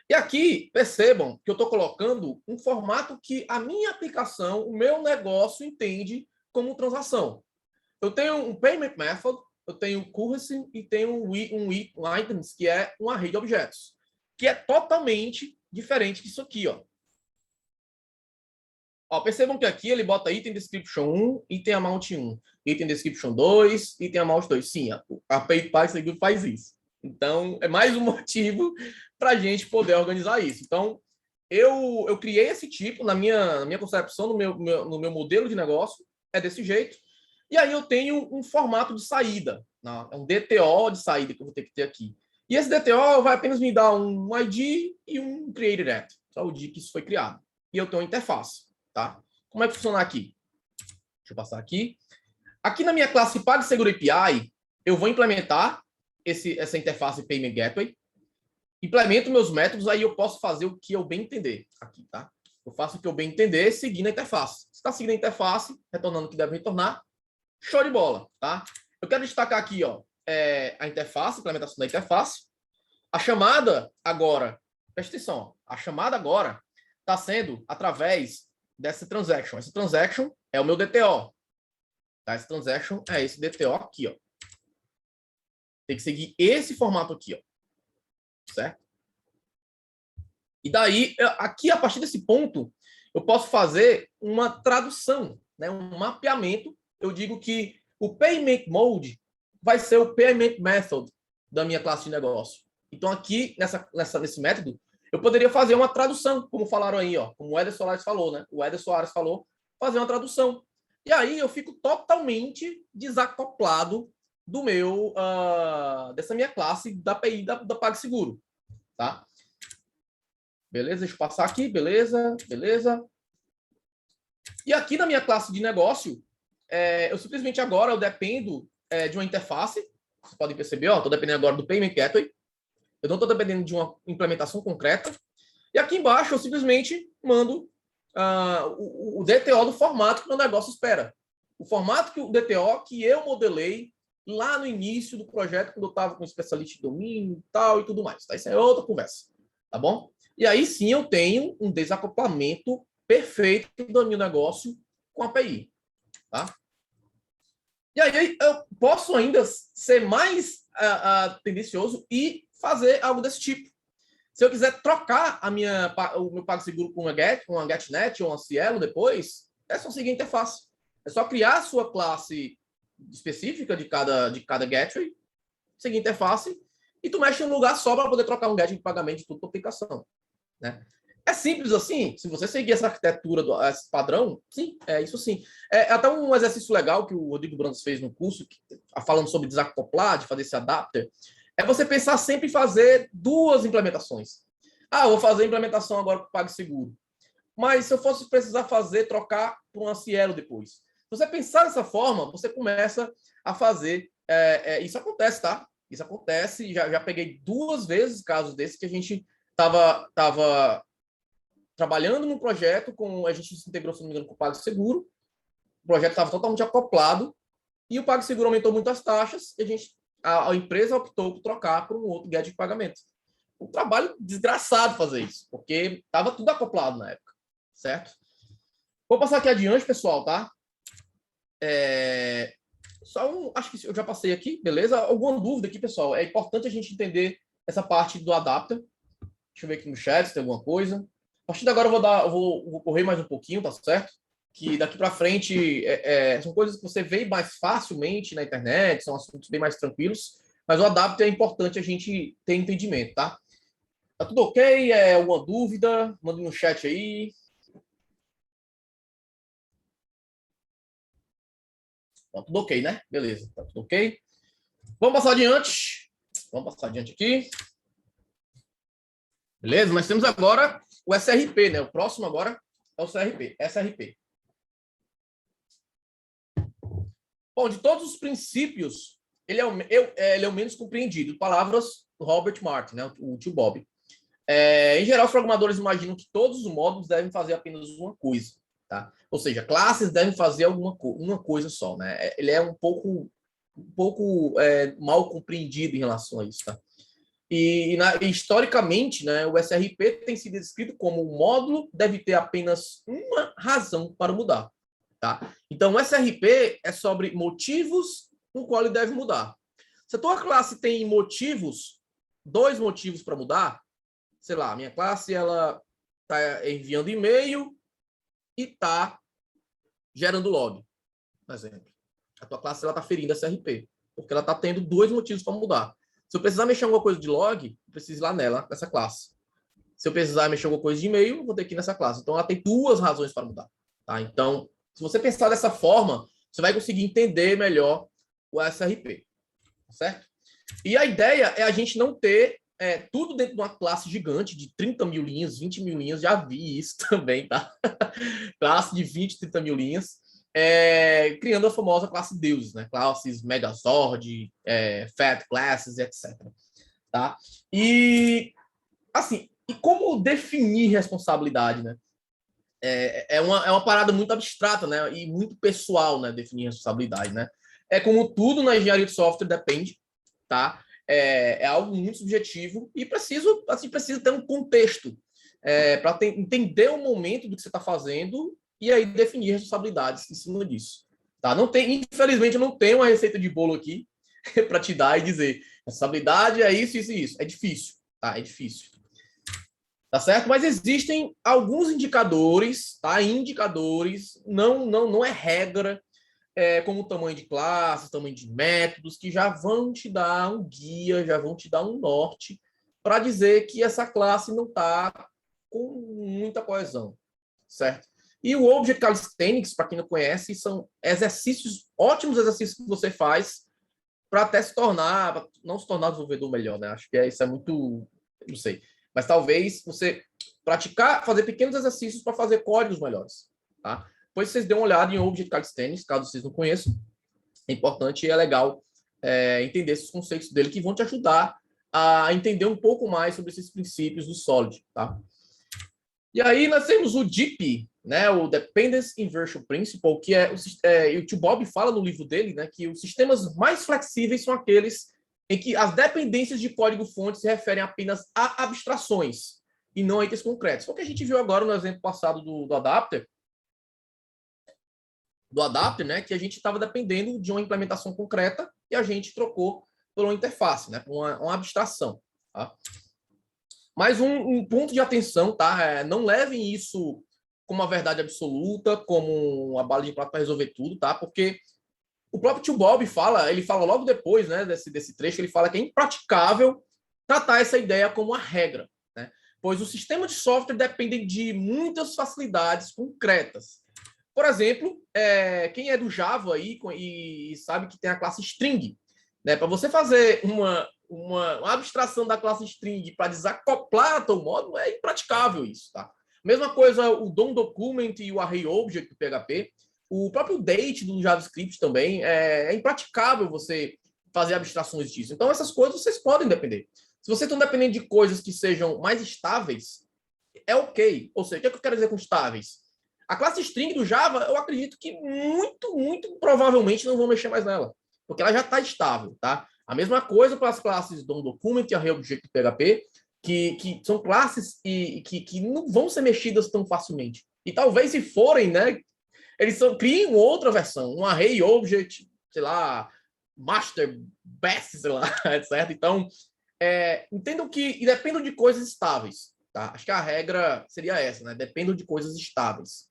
E aqui, percebam que eu estou colocando um formato que a minha aplicação, o meu negócio entende como transação. Eu tenho um payment method, eu tenho currency e tenho um items, que é um array de objetos, que é totalmente diferente disso aqui, ó. Ó, percebam que aqui ele bota item description 1, item amount 1, item description 2, item amount 2. Sim, a API PagSeguro faz isso. Então, é mais um motivo para a gente poder organizar isso. Então, eu criei esse tipo na minha concepção, no meu modelo de negócio, é desse jeito. E aí eu tenho um formato de saída, né? É um DTO de saída que eu vou ter que ter aqui. E esse DTO vai apenas me dar um ID e um created at, só o dia que isso foi criado. E eu tenho uma interface, tá? Como é que funciona aqui? Deixa eu passar aqui. Aqui na minha classe PagSeguro API, eu vou implementar essa interface Payment Gateway, implemento meus métodos, aí eu posso fazer o que eu bem entender aqui, tá? Eu faço o que eu bem entender seguindo a interface. Se está seguindo a interface, retornando o que deve retornar, show de bola, tá? Eu quero destacar aqui, ó, a interface, implementação da interface. A chamada agora, presta atenção, ó, a chamada agora está sendo através dessa transaction. Essa transaction é o meu DTO. Tá? Esse transaction é esse DTO aqui, ó. Tem que seguir esse formato aqui, ó. Certo? E daí, aqui, a partir desse ponto, eu posso fazer uma tradução, né? Um mapeamento. Eu digo que o payment mode vai ser o payment method da minha classe de negócio. Então, aqui, nesse método, eu poderia fazer uma tradução, como falaram aí, ó, como o Éder Soares falou, né? O Éder Soares falou, fazer uma tradução. E aí eu fico totalmente desacoplado do meu, dessa minha classe da API da PagSeguro, tá? Beleza, deixa eu passar aqui, beleza, beleza. E aqui na minha classe de negócio, eu simplesmente agora eu dependo de uma interface. Vocês podem perceber, ó, estou dependendo agora do Payment Gateway. Eu não estou dependendo de uma implementação concreta. E aqui embaixo eu simplesmente mando o DTO do formato que o meu negócio espera. O formato que o DTO que eu modelei lá no início do projeto, quando eu estava com especialista em domínio e tal e tudo mais. Tá? Isso é outra conversa, tá bom? E aí sim eu tenho um desacoplamento perfeito do meu negócio com a API, tá? E aí eu posso ainda ser mais tendencioso e fazer algo desse tipo. Se eu quiser trocar o meu PagSeguro com uma GetNet ou uma Cielo depois, é só seguir a interface. É só criar a sua classe específica de cada gateway, seguir a interface, e tu mexe em um lugar só para poder trocar um gateway de pagamento de tudo por aplicação, né? É simples assim. Se você seguir essa arquitetura, esse padrão, sim, é isso sim. É até um exercício legal que o Rodrigo Brandes fez no curso, falando sobre desacoplar, de fazer esse adapter, é você pensar sempre em fazer duas implementações. Eu vou fazer a implementação agora com o PagSeguro. Mas se eu fosse precisar trocar por uma Cielo depois. Se você pensar dessa forma, você começa a fazer... isso acontece, tá? Isso acontece. Já peguei 2 vezes casos desses que a gente estava trabalhando num projeto, a gente se integrou, se não me engano, com o PagSeguro. O projeto estava totalmente acoplado e o PagSeguro aumentou muito as taxas e a empresa optou por trocar por um outro gadget de pagamento. Um trabalho desgraçado fazer isso, porque estava tudo acoplado na época, certo? Vou passar aqui adiante, pessoal, tá? Acho que eu já passei aqui, beleza? Alguma dúvida aqui, pessoal? É importante a gente entender essa parte do adapter. Deixa eu ver aqui no chat se tem alguma coisa. A partir de agora eu vou correr mais um pouquinho, tá certo? Que daqui para frente são coisas que você vê mais facilmente na internet, são assuntos bem mais tranquilos, mas o adapter é importante a gente ter entendimento, tá? Tá tudo ok? Alguma dúvida? Mande no chat aí. Tá tudo ok, né? Beleza, tá tudo ok. Vamos passar adiante. Vamos passar adiante aqui. Beleza? Nós temos agora o SRP, né? O próximo agora é o SRP. Bom, de todos os princípios, ele é o menos compreendido. Palavras do Robert Martin, né? O tio Bob. Em geral, os programadores imaginam que todos os módulos devem fazer apenas uma coisa, tá? Ou seja, classes devem fazer uma coisa só, né? Ele é um pouco mal compreendido em relação a isso, tá? E historicamente, né, o SRP tem sido descrito como um módulo deve ter apenas uma razão para mudar, tá? Então, o SRP é sobre motivos no qual ele deve mudar. Se a tua classe tem 2 motivos para mudar, sei lá, a minha classe ela está enviando e-mail e está gerando log, por exemplo. A tua classe está ferindo SRP, porque ela está tendo 2 motivos para mudar. Se eu precisar mexer em alguma coisa de log, eu preciso ir lá nessa classe. Se eu precisar mexer em alguma coisa de e-mail, eu vou ter que ir nessa classe. Então, ela tem 2 razões para mudar. Tá? Então, se você pensar dessa forma, você vai conseguir entender melhor o SRP. Certo? E a ideia é a gente não ter tudo dentro de uma classe gigante de 30 mil linhas, 20 mil linhas. Já vi isso também, tá? Classe de 20, 30 mil linhas. Criando a famosa classe deuses, né? Classes Megazord, Fat Classes, etc. Tá? E, assim, como definir responsabilidade, né? É uma parada muito abstrata, né? E muito pessoal, né? Definir responsabilidade, né? Como tudo na engenharia de software depende, tá? É algo muito subjetivo e precisa ter um contexto para entender o momento do que você está fazendo e aí definir responsabilidades em cima disso. Tá? Não tem, infelizmente, eu não tenho uma receita de bolo aqui para te dar e dizer responsabilidade é isso, isso e isso. É difícil, tá? É difícil. Tá certo? Mas existem alguns indicadores, tá? Indicadores, não é regra, como o tamanho de classes, tamanho de métodos, que já vão te dar um guia, já vão te dar um norte para dizer que essa classe não está com muita coesão, certo? E o Object Calisthenics, para quem não conhece, são exercícios, ótimos exercícios que você faz para até se tornar, não se tornar desenvolvedor melhor, né? Acho que isso é muito, não sei. Mas talvez você praticar, fazer pequenos exercícios para fazer códigos melhores, tá? Depois vocês dêem uma olhada em Object Calisthenics, caso vocês não conheçam. É importante e é legal entender esses conceitos dele que vão te ajudar a entender um pouco mais sobre esses princípios do Solid, tá? E aí nós temos o DIP, né, o Dependence Inversion Principle, que o Tio Bob fala no livro dele, né, que os sistemas mais flexíveis são aqueles em que as dependências de código-fonte se referem apenas a abstrações e não a itens concretos. Foi o que a gente viu agora no exemplo passado do adapter, né, que a gente estava dependendo de uma implementação concreta e a gente trocou por uma interface, né, uma abstração. Tá? Mas um ponto de atenção, tá? Não levem isso como uma verdade absoluta, como uma bala de prata para resolver tudo, tá? Porque o próprio Tio Bob ele fala logo depois, né, desse trecho, ele fala que é impraticável tratar essa ideia como uma regra, né? Pois o sistema de software depende de muitas facilidades concretas. Por exemplo, quem é do Java aí e sabe que tem a classe string, né? Para você fazer uma abstração da classe string para desacoplar teu módulo, é impraticável isso, tá? Mesma coisa o DOM document e o array object do PHP. O próprio date do JavaScript também é impraticável você fazer abstrações disso. Então, essas coisas vocês podem depender. Se vocês estão dependendo de coisas que sejam mais estáveis, é ok. Ou seja, o que eu quero dizer com estáveis? A classe string do Java, eu acredito que muito provavelmente não vão mexer mais nela, porque ela já está estável, tá? A mesma coisa para as classes DOM document e array object do PHP, que são classes que não vão ser mexidas tão facilmente. E talvez, se forem, né, eles criem outra versão, um array object, sei lá, master, best, sei lá, etc. Então, entendam que dependam de coisas estáveis, tá? Acho que a regra seria essa, né? Dependam de coisas estáveis,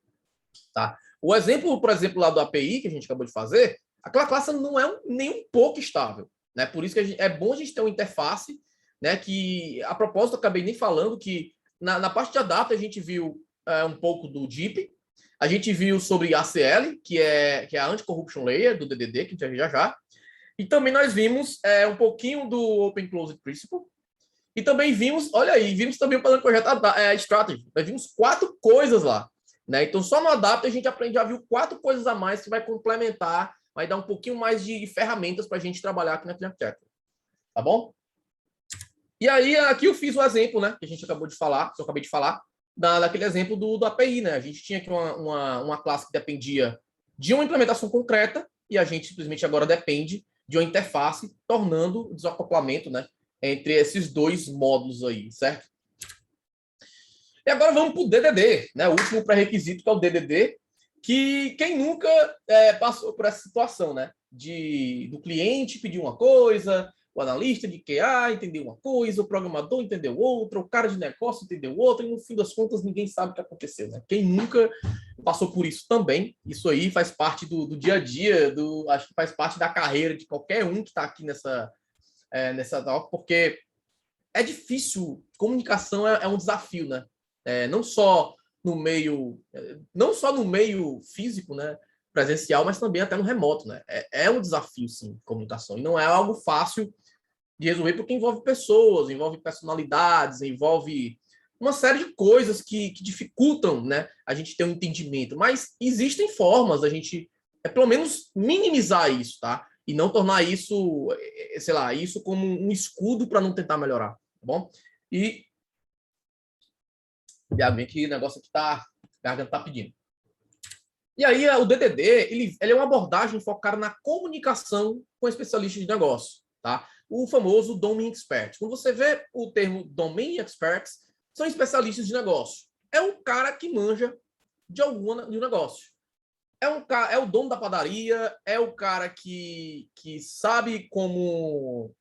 tá? O exemplo, por exemplo, lá do API, que a gente acabou de fazer, aquela classe não é nem um pouco estável, né? Por isso que é bom a gente ter uma interface, né? Que, a propósito, eu acabei nem falando que na parte de adapter a gente viu um pouco do DIP, a gente viu sobre ACL, que é a Anti-Corruption Layer do DDD, que a gente vai ver já. E também nós vimos um pouquinho do Open Closed Principle. E também vimos, olha aí, vimos também o plano de projeto Strategy. Nós vimos 4 coisas lá, né? Então, só no Adapter a gente já viu 4 coisas a mais que vai complementar, vai dar um pouquinho mais de ferramentas para a gente trabalhar aqui na Clean Architecture. Tá bom? E aí, aqui eu fiz o exemplo, né? Que a gente acabou de falar, que eu acabei de falar, daquele exemplo do API, né? A gente tinha aqui uma classe que dependia de uma implementação concreta e a gente simplesmente agora depende de uma interface, tornando o desacoplamento, né, entre esses dois módulos aí, certo? E agora vamos para o DDD, né? O último pré-requisito, que é o DDD, que quem nunca passou por essa situação, né? Do cliente pedir uma coisa, o analista de QA entendeu uma coisa, o programador entendeu outra, o cara de negócio entendeu outra, e no fim das contas ninguém sabe o que aconteceu, né? Quem nunca passou por isso também, isso aí faz parte do dia a dia, acho que faz parte da carreira de qualquer um que está aqui nessa talk, porque é difícil, comunicação é um desafio, né? Não só no meio físico, né, presencial, mas também até no remoto, né? É um desafio, sim, comunicação, e não é algo fácil de resolver, porque envolve pessoas, envolve personalidades, envolve uma série de coisas que dificultam, né, a gente ter um entendimento. Mas existem formas da gente, pelo menos, minimizar isso, tá? E não tornar isso, sei lá, isso como um escudo para não tentar melhorar, tá bom? E obviamente o negócio aqui a garganta tá pedindo. E aí o DDD, ele é uma abordagem focada na comunicação com especialistas de negócio, tá? O famoso Domain Expert. Quando você vê o termo Domain Experts, são especialistas de negócio. É um cara que manja de um negócio. é o dono da padaria, é o cara que sabe como,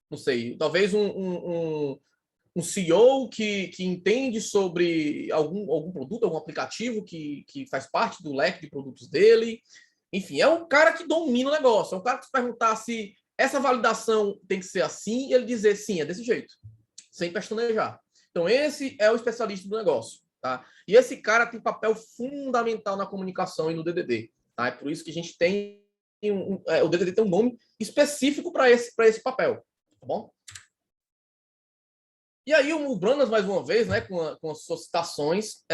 não sei, talvez um CEO que entende sobre algum produto, algum aplicativo que faz parte do leque de produtos dele. Enfim, é um cara que domina o negócio. É um cara que se perguntar se essa validação tem que ser assim, ele dizer sim, é desse jeito, sem pestanejar. Então, esse é o especialista do negócio. Tá? E esse cara tem papel fundamental na comunicação e no DDD. Tá? É por isso que a gente tem o DDD tem um nome específico para esse papel. Tá bom? E aí o Branas, mais uma vez, né, com as suas citações,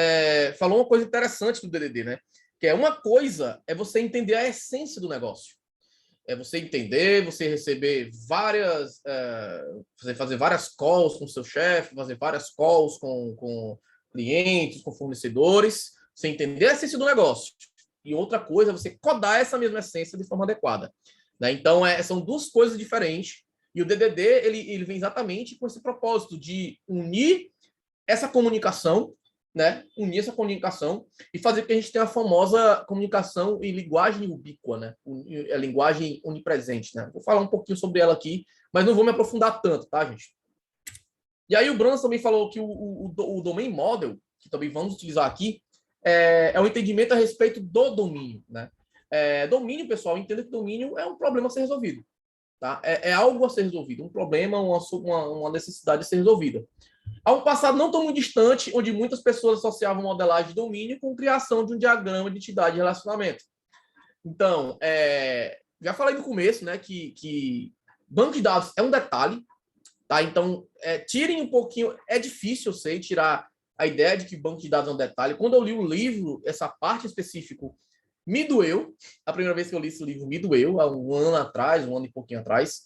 falou uma coisa interessante do DDD, né? Que é uma coisa é você entender a essência do negócio. É você entender, você receber fazer várias calls com o seu chefe, fazer várias calls com clientes, com fornecedores, você entender a essência do negócio. E outra coisa é você codar essa mesma essência de forma adequada. Né? Então, são duas coisas diferentes. E o DDD, ele vem exatamente com esse propósito de unir essa comunicação, né? Unir essa comunicação e fazer com que a gente tenha a famosa comunicação em linguagem ubíqua, né? A linguagem onipresente, né? Vou falar um pouquinho sobre ela aqui, mas não vou me aprofundar tanto, tá, gente? E aí o Brans também falou que o domain model, que também vamos utilizar aqui, é um entendimento a respeito do domínio, né? Domínio, pessoal, entenda que domínio é um problema a ser resolvido. Tá? É algo a ser resolvido, um problema, uma necessidade a ser resolvida. Há um passado não tão muito distante, onde muitas pessoas associavam modelagem de domínio com criação de um diagrama de entidade de relacionamento. Então, já falei no começo, né, que banco de dados é um detalhe, tá? Então, tirem um pouquinho, é difícil, eu sei, tirar a ideia de que banco de dados é um detalhe. Quando eu li o livro, essa parte específica me doeu. A primeira vez que eu li esse livro me doeu, há um ano atrás, um ano e pouquinho atrás.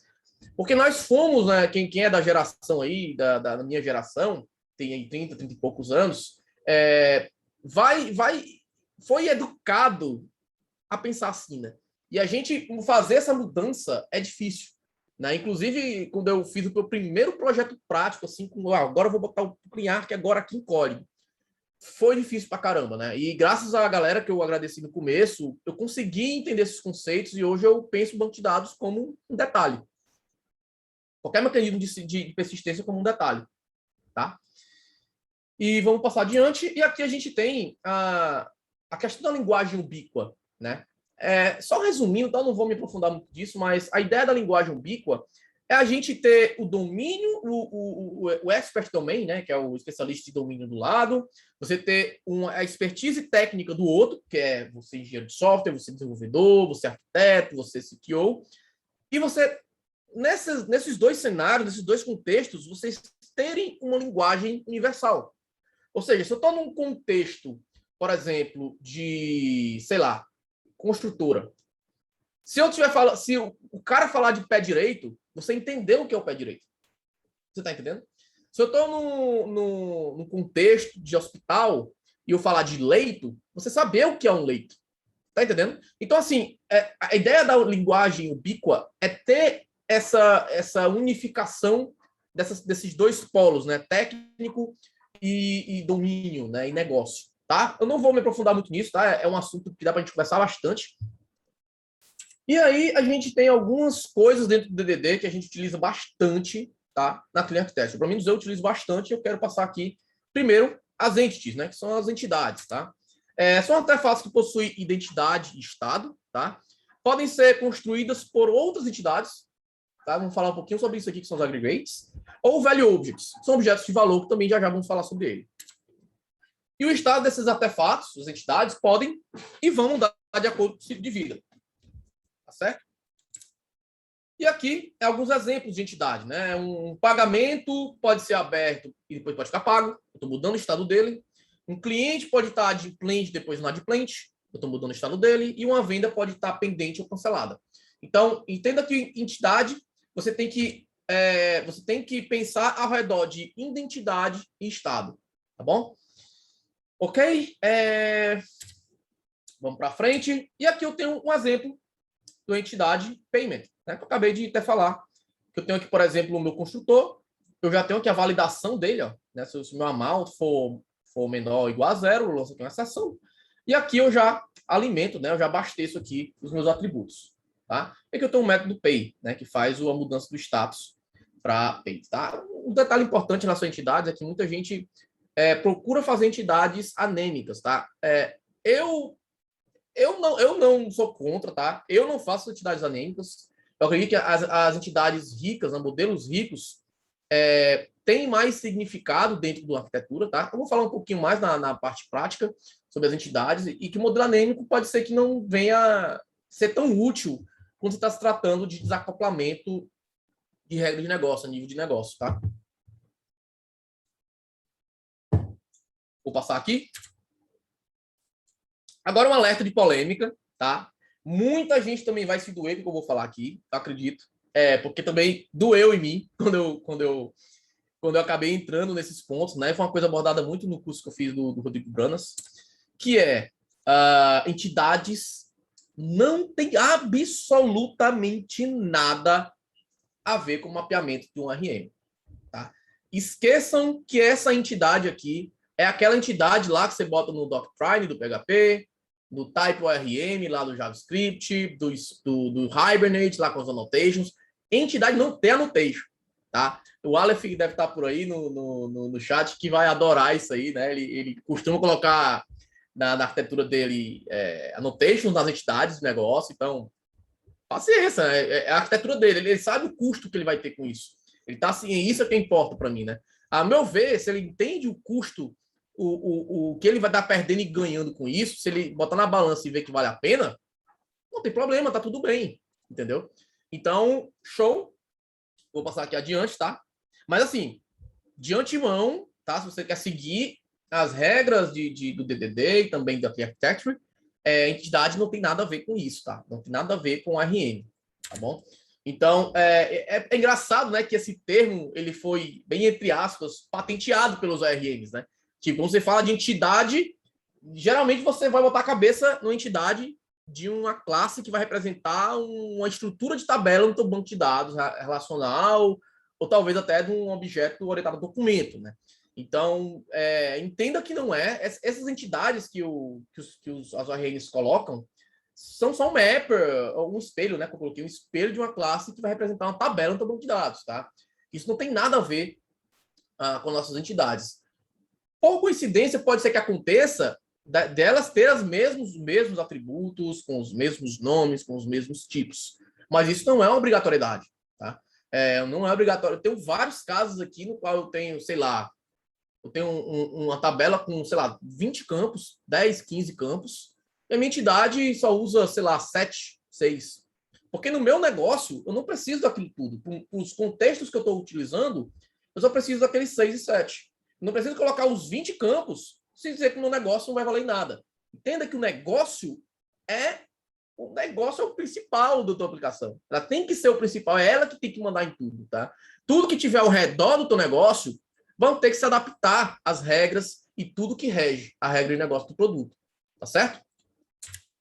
Porque nós fomos, né, quem é da geração aí, da minha geração, tem aí 30 e poucos anos, foi educado a pensar assim, né? E a gente fazer essa mudança é difícil. Né? Inclusive, quando eu fiz o meu primeiro projeto prático, assim, agora eu vou botar o Clean Arc agora aqui em Core. Foi difícil pra caramba, né? E graças à galera que eu agradeci no começo, eu consegui entender esses conceitos e hoje eu penso o banco de dados como um detalhe. Qualquer mecanismo de persistência como um detalhe, tá? E vamos passar adiante. E aqui a gente tem a questão da linguagem ubíqua, né? Só resumindo, então não vou me aprofundar muito disso, mas a ideia da linguagem ubíqua é a gente ter o domínio, o expert domain, né, que é o especialista de domínio do lado, você ter a expertise técnica do outro, que é você engenheiro de software, você desenvolvedor, você arquiteto, você CTO, e você, nesses dois cenários, nesses dois contextos, vocês terem uma linguagem universal. Ou seja, se eu estou num contexto, por exemplo, de, sei lá, construtora, se o cara falar de pé direito, você entendeu o que é o pé direito. Você está entendendo? Se eu estou num contexto de hospital e eu falar de leito, você saber o que é um leito. Tá entendendo? Então, assim, a ideia da linguagem ubíqua é ter essa unificação desses dois polos, né? Técnico e domínio, né? E negócio, tá? Eu não vou me aprofundar muito nisso, tá? É um assunto que dá para a gente conversar bastante. E aí a gente tem algumas coisas dentro do DDD que a gente utiliza bastante, tá? Na Clean Architecture. Pelo menos eu utilizo bastante e eu quero passar aqui, primeiro, as entities, né? Que são as entidades, tá? São artefatos que possuem identidade e estado, tá? Podem ser construídas por outras entidades, tá? Vamos falar um pouquinho sobre isso aqui, que são os aggregates. Ou value objects, são objetos de valor, que também já vamos falar sobre ele. E o estado desses artefatos, as entidades, podem e vão mudar de acordo com o ciclo de vida. Tá certo? E aqui alguns exemplos de entidade, né? Um pagamento pode ser aberto e depois pode ficar pago. Eu estou mudando o estado dele. Um cliente pode estar adimplente, depois inadimplente. Eu estou mudando o estado dele. E uma venda pode estar pendente ou cancelada. Então, entenda que entidade, você tem que pensar ao redor de identidade e estado. Tá bom? Ok? Vamos para frente. E aqui eu tenho um exemplo da entidade payment, né? Que eu acabei de até falar. Eu tenho aqui, por exemplo, o meu construtor. Eu já tenho aqui a validação dele, ó, né? Se o meu amount for menor ou igual a zero, eu lanço aqui uma exceção. E aqui eu já alimento, né? Eu já abasteço aqui os meus atributos, tá? É que eu tenho um método pay, né? Que faz a mudança do status para pay, tá? Um detalhe importante na sua entidade é que muita gente procura fazer entidades anêmicas, tá? Eu não sou contra, tá? Eu não faço entidades anêmicas. Eu acredito que as entidades ricas, né, modelos ricos, têm mais significado dentro da arquitetura, tá? Eu vou falar um pouquinho mais na parte prática sobre as entidades e que o modelo anêmico pode ser que não venha ser tão útil quando você está se tratando de desacoplamento de regra de negócio, a nível de negócio, tá? Vou passar aqui. Agora um alerta de polêmica, tá? Muita gente também vai se doer com o que eu vou falar aqui, eu acredito. Porque também doeu em mim quando eu acabei entrando nesses pontos, né? Foi uma coisa abordada muito no curso que eu fiz do Rodrigo Branas, que entidades não tem absolutamente nada a ver com o mapeamento de um RM, tá? Esqueçam que essa entidade aqui é aquela entidade lá que você bota no Doctrine do PHP, do Type ORM lá do JavaScript, do Hibernate lá com as annotations. Entidade não tem annotation, tá? O Aleph deve estar por aí no chat que vai adorar isso aí, né? Ele costuma colocar na arquitetura dele annotations nas entidades do negócio, então paciência, é a arquitetura dele, ele sabe o custo que ele vai ter com isso. Ele tá assim, isso é que importa para mim, né? A meu ver, se ele entende o custo, o que ele vai estar perdendo e ganhando com isso, se ele botar na balança e ver que vale a pena, não tem problema, tá tudo bem, entendeu? Então, show. Vou passar aqui adiante, tá? Mas assim, de antemão, tá? Se você quer seguir as regras do DDD e também da Architecture, entidade não tem nada a ver com isso, tá? Não tem nada a ver com RM, tá bom? Então, é engraçado, né, que esse termo, ele foi, bem entre aspas, patenteado pelos ORMs, né? Tipo, quando você fala de entidade, geralmente você vai botar a cabeça numa entidade de uma classe que vai representar uma estrutura de tabela no teu banco de dados relacional, ou talvez até de um objeto orientado a documento, né? Então, entenda que não é. Essas entidades que as ORMs colocam são só um mapper, um espelho, né? Que eu coloquei um espelho de uma classe que vai representar uma tabela no teu banco de dados, tá? Isso não tem nada a ver com nossas entidades. Por coincidência, pode ser que aconteça delas ter os mesmos atributos, com os mesmos nomes, com os mesmos tipos. Mas isso não é uma obrigatoriedade, tá? Não é obrigatório. Eu tenho vários casos aqui no qual eu tenho, sei lá, uma tabela com, sei lá, 20 campos, 10, 15 campos, e a minha entidade só usa, sei lá, 7, 6. Porque no meu negócio, eu não preciso daquilo tudo. Para os contextos que eu estou utilizando, eu só preciso daqueles 6 e 7. Não preciso colocar os 20 campos se dizer que o meu negócio não vai valer nada. Entenda que o negócio é o principal da tua aplicação. Ela tem que ser o principal, é ela que tem que mandar em tudo, tá? Tudo que tiver ao redor do teu negócio vão ter que se adaptar às regras e tudo que rege a regra de negócio do produto. Tá certo?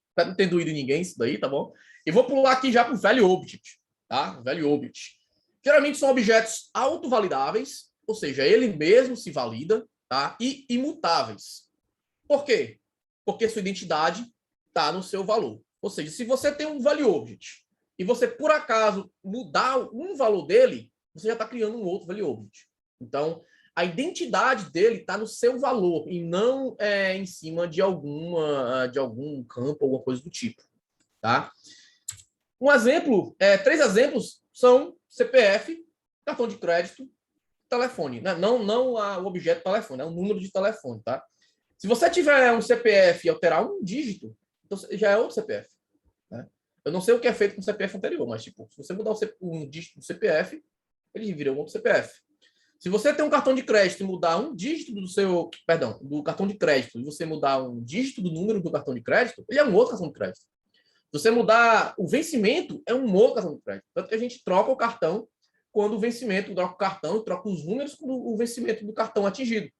Espero não ter doído ninguém isso daí, tá bom? E vou pular aqui já para o Value Object, tá? Value Object. Geralmente são objetos autovalidáveis, ou seja, ele mesmo se valida, tá? E imutáveis. Por quê? Porque sua identidade está no seu valor. Ou seja, se você tem um Value Object e você, por acaso, mudar um valor dele, você já está criando um outro Value Object. Então, a identidade dele está no seu valor e não em cima de algum campo, alguma coisa do tipo, tá? Um exemplo, 3 exemplos são CPF, cartão de crédito, telefone, né? Não o objeto telefone, é o número de telefone, tá? Se você tiver um CPF e alterar um dígito, então já é outro CPF, né? Eu não sei o que é feito com o CPF anterior, mas tipo, se você mudar um dígito do CPF, ele vira um outro CPF. Se você tem um cartão de crédito e mudar um dígito do cartão de crédito, e você mudar um dígito do número do cartão de crédito, ele é um outro cartão de crédito. Se você mudar o vencimento, é um outro cartão de crédito. Tanto que a gente troca o cartão quando o vencimento, troca o cartão e troca os números quando o vencimento do cartão é atingido,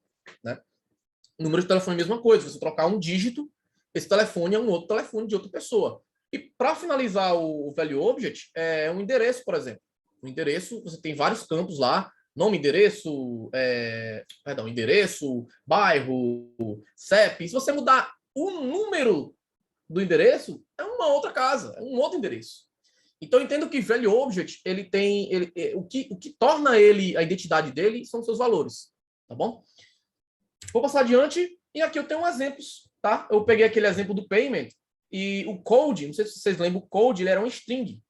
né? Número de telefone é a mesma coisa. Se você trocar um dígito, esse telefone é um outro telefone de outra pessoa. E para finalizar o Value Object, é um endereço, por exemplo. O endereço, você tem vários campos lá, nome, endereço, bairro, CEP. Se você mudar o número do endereço é uma outra casa, é um outro endereço. Então, eu entendo que Value Object, o que torna ele, a identidade dele, são seus valores, tá bom? Vou passar adiante, e aqui eu tenho exemplos, tá? Eu peguei aquele exemplo do payment, e o code, não sei se vocês lembram, o code, ele era um string,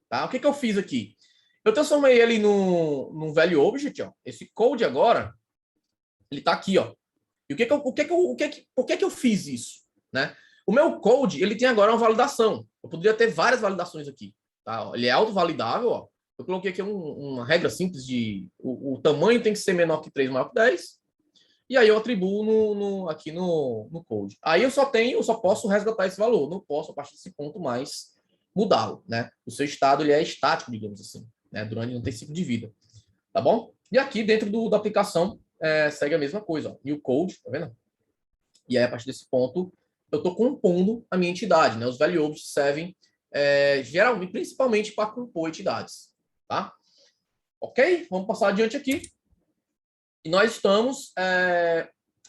tá? O que eu fiz aqui? Eu transformei ele num Value Object, ó. Esse code agora, ele tá aqui, ó. E por que eu fiz isso, né? O meu code, ele tem agora uma validação. Eu poderia ter várias validações aqui, tá? Ele é autovalidável, ó. Eu coloquei aqui uma regra simples de o tamanho tem que ser menor que 3, maior que 10. E aí eu atribuo aqui no code. Aí eu só posso resgatar esse valor. Não posso, a partir desse ponto, mais mudá-lo, né? O seu estado, ele é estático, digamos assim, né? Não tem ciclo de vida, tá bom? E aqui, dentro da aplicação, segue a mesma coisa, ó. New code, tá vendo? E aí, a partir desse ponto, eu estou compondo a minha entidade, né? Os value objects servem, geralmente, principalmente para compor entidades, tá? Ok? Vamos passar adiante aqui. E nós estamos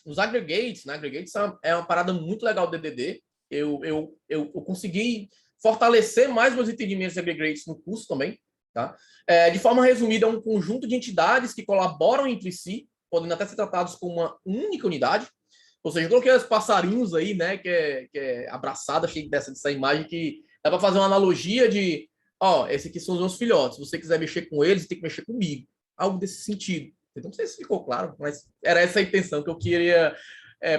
nos aggregates, né? Aggregates é uma parada muito legal do DDD. Eu consegui fortalecer mais meus entendimentos de aggregates no curso também, tá? De forma resumida, é um conjunto de entidades que colaboram entre si, podendo até ser tratados como uma única unidade. Ou seja, eu coloquei os passarinhos aí, né? Que é abraçado, achei dessa imagem que dá para fazer uma analogia de, ó, esse aqui são os meus filhotes. Se você quiser mexer com eles, tem que mexer comigo. Algo desse sentido. Não sei se ficou claro, mas era essa a intenção que eu queria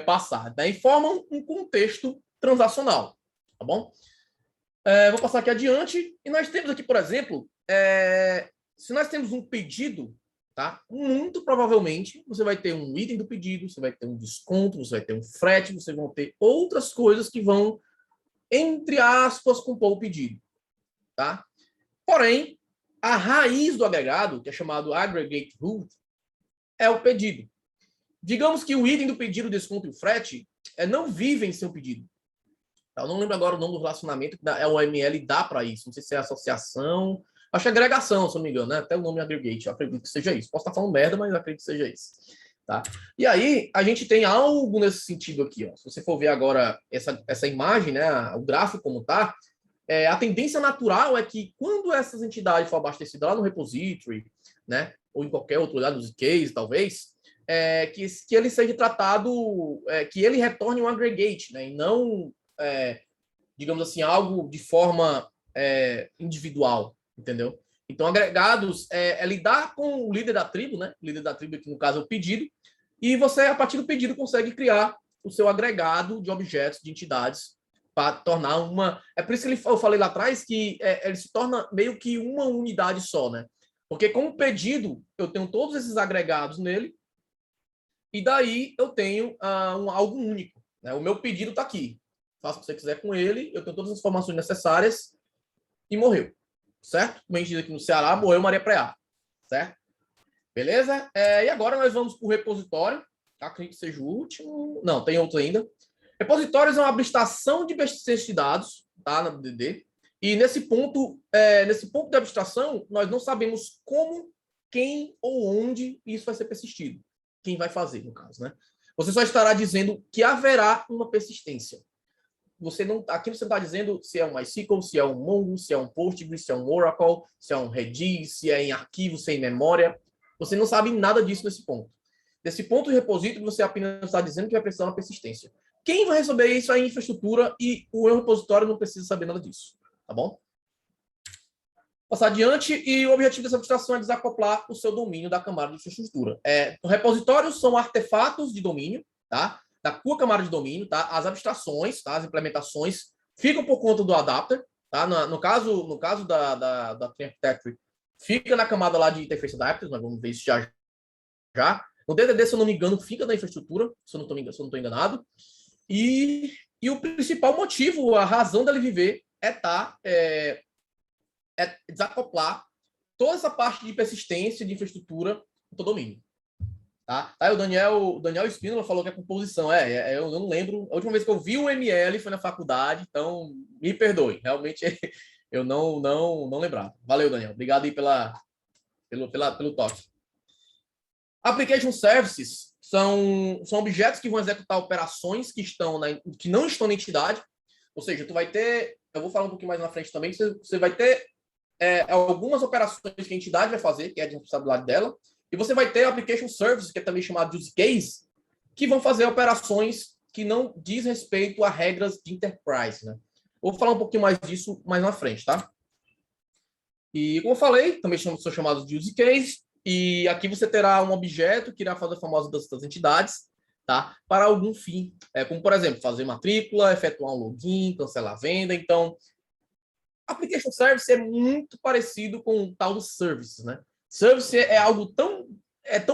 passar. Daí forma um contexto transacional, tá bom? Vou passar aqui adiante. E nós temos aqui, por exemplo, se nós temos um pedido, tá? Muito provavelmente você vai ter um item do pedido, você vai ter um desconto, você vai ter um frete, você vai ter outras coisas que vão, entre aspas, compor o pedido, tá? Porém, a raiz do agregado, que é chamado aggregate root, é o pedido. Digamos que o item do pedido, o desconto e o frete não vivem sem o pedido. Eu não lembro agora o nome do relacionamento que a OML dá para isso. Não sei se é associação. Acho que é agregação, se não me engano, né? Até o nome aggregate. Eu acredito que seja isso. Posso estar falando merda, mas eu acredito que seja isso. Tá? E aí, a gente tem algo nesse sentido aqui. Ó. Se você for ver agora essa imagem, né? O gráfico como está, a tendência natural é que quando essas entidades for abastecidas lá no repository, né? Ou em qualquer outro lugar, nos case, talvez, que ele seja tratado, que ele retorne um aggregate, né? E não, digamos assim, algo de forma individual, entendeu? Então, agregados é lidar com o líder da tribo, né? O líder da tribo, que no caso é o pedido, e você, a partir do pedido, consegue criar o seu agregado de objetos, de entidades, para tornar uma... É por isso que eu falei lá atrás que ele se torna meio que uma unidade só, né? Porque com o pedido, eu tenho todos esses agregados nele, e daí eu tenho algo único, né? O meu pedido está aqui. Faça o que você quiser com ele, eu tenho todas as informações necessárias e morreu. Certo? Como a gente diz aqui no Ceará, morreu Maria Preá. Certo? Beleza? E agora nós vamos para o repositório. Acredito que seja o último. Não, tem outro ainda. Repositórios é uma abstração de de dados, tá? Na DDD. E nesse ponto de abstração, nós não sabemos como, quem ou onde isso vai ser persistido. Quem vai fazer, no caso, né? Você só estará dizendo que haverá uma persistência. Aqui você está dizendo se é um MySQL, se é um Mongo, se é um Postgres, se é um Oracle, se é um Redis, se é em arquivo, se é em memória. Você não sabe nada disso nesse ponto. Nesse ponto de repositório, você apenas está dizendo que vai precisar de uma persistência. Quem vai receber isso é a infraestrutura e o repositório não precisa saber nada disso. Tá bom? Passar adiante, e o objetivo dessa abstração é desacoplar o seu domínio da camada de infraestrutura. Repositórios são artefatos de domínio, tá? Da tua camada de domínio, tá? As abstrações, tá? As implementações ficam por conta do adapter, tá? No caso da Tree Architecture, fica na camada lá de interface adapters, nós vamos ver isso já. No DDD, se eu não me engano, fica na infraestrutura, se eu não estou enganado. E o principal motivo, a razão dele viver é desacoplar toda essa parte de persistência de infraestrutura do domínio. Tá? Aí o Daniel Espínola falou que é composição. Eu não lembro. A última vez que eu vi o ML foi na faculdade, então me perdoe. Realmente eu não lembrava. Valeu, Daniel. Obrigado aí pelo toque. Application Services são objetos que vão executar operações que não estão na entidade. Ou seja, tu vai ter, eu vou falar um pouquinho mais na frente também, você vai ter algumas operações que a entidade vai fazer, que é de responsabilidade dela, e você vai ter application services, que é também chamado de use case, que vão fazer operações que não diz respeito a regras de enterprise, né? Vou falar um pouquinho mais disso mais na frente, tá? E como eu falei, também são chamados de use case, e aqui você terá um objeto que irá fazer a famosa das entidades, tá? Para algum fim, como por exemplo, fazer matrícula, efetuar um login, cancelar a venda. Então, application service é muito parecido com o tal do service, né? Service é algo tão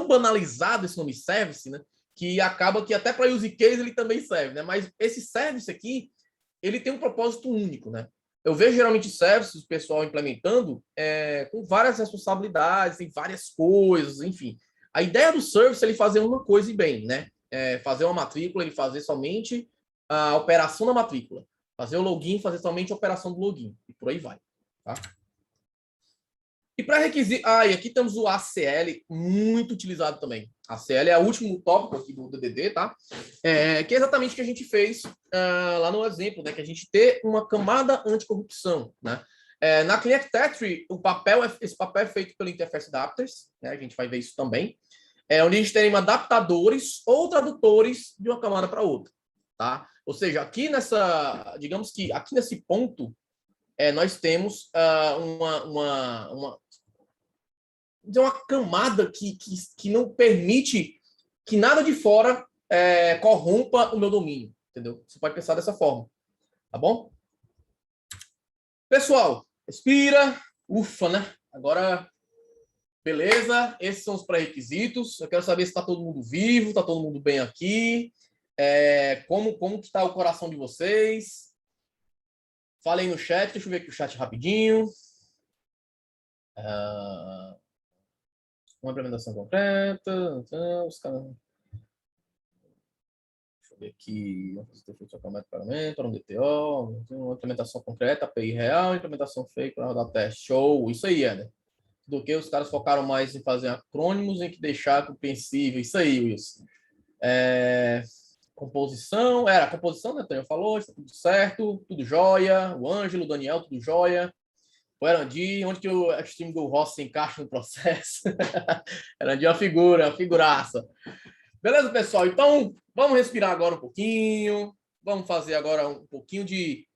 banalizado, esse nome service, né? Que acaba que até para use case ele também serve, né? Mas esse service aqui, ele tem um propósito único, né? Eu vejo geralmente services, o pessoal implementando com várias responsabilidades, tem várias coisas, enfim. A ideia do service é ele fazer uma coisa e bem, né? Fazer uma matrícula, ele fazer somente a operação da matrícula. Fazer o login, fazer somente a operação do login. E por aí vai. Tá? E para requisito... e aqui temos o ACL, muito utilizado também. ACL é o último tópico aqui do DDD, tá? Que é exatamente o que a gente fez lá no exemplo, né? Que a gente ter uma camada anticorrupção, né? Na Clean Architecture, esse papel é feito pelo Interface Adapters, né? A gente vai ver isso também. Onde a gente tem adaptadores ou tradutores de uma camada para outra, tá? Ou seja, aqui digamos que aqui nesse ponto, nós temos uma camada que não permite que nada de fora corrompa o meu domínio, entendeu? Você pode pensar dessa forma, tá bom? Pessoal, respira, ufa, né? Agora, beleza, esses são os pré-requisitos. Eu quero saber se está todo mundo vivo, está todo mundo bem aqui. Como que está o coração de vocês? Falem no chat, deixa eu ver aqui o chat rapidinho. Uma implementação concreta. Os caras... Deixa eu ver aqui. Para um DTO. Uma implementação concreta, API real, implementação fake para rodar teste. Show! Isso aí, Éder. Do que os caras focaram mais em fazer acrônimos em que deixar compreensível. Isso aí, Wilson. Composição. A composição, né? Antônio falou, está tudo certo, tudo jóia. O Ângelo, o Daniel, tudo jóia. O Erandi, onde que o time do Rossi se encaixa no processo? Erandi é uma figuraça. Beleza, pessoal? Então, vamos respirar agora um pouquinho. Vamos fazer agora um pouquinho de...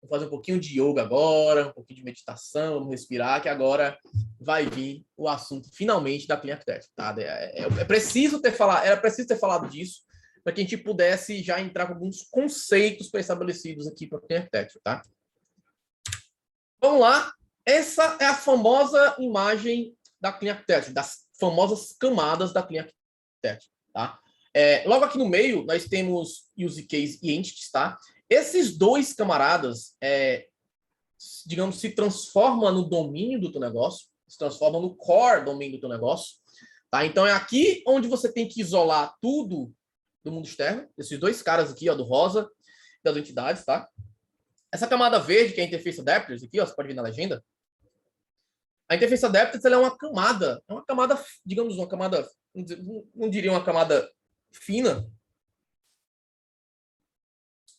Vamos fazer um pouquinho de yoga agora, um pouquinho de meditação, vamos respirar, que agora vai vir o assunto, finalmente, da Clean Architecture, tá? Era preciso ter falado disso, para que a gente pudesse já entrar com alguns conceitos pré-estabelecidos aqui para a Clean Architecture, tá? Vamos lá. Essa é a famosa imagem da Clean Architecture, das famosas camadas da Clean Architecture, tá? Logo aqui no meio, nós temos Use Case e Entities, tá? Esses dois camaradas, digamos, se transformam no domínio do teu negócio, se transformam no core domínio do teu negócio, tá? Então, é aqui onde você tem que isolar tudo do mundo externo, esses dois caras aqui, ó, do rosa, das entidades, tá? Essa camada verde, que é a Interface Adapters, aqui, ó, você pode ver na legenda. A Interface Adapters, ela é uma camada, digamos, uma camada, não diria uma camada fina,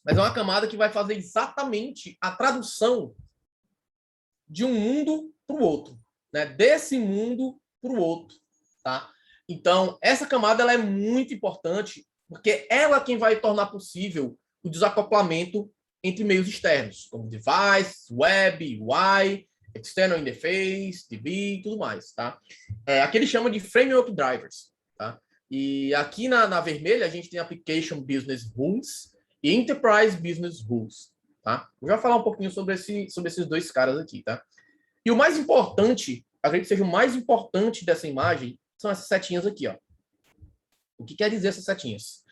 mas é uma camada que vai fazer exatamente a tradução de um mundo para o outro, né? Desse mundo para o outro, tá? Então, essa camada ela é muito importante, porque ela é quem vai tornar possível o desacoplamento entre meios externos, como device, web, UI, external interface, DB e tudo mais, tá? Aqui ele chama de framework drivers, tá? E aqui na vermelha a gente tem application business rules e enterprise business rules, tá? Eu já vou falar um pouquinho sobre esses dois caras aqui, tá? E o mais importante, acredito que seja o mais importante dessa imagem, são essas setinhas aqui, ó. O que quer dizer essas setinhas?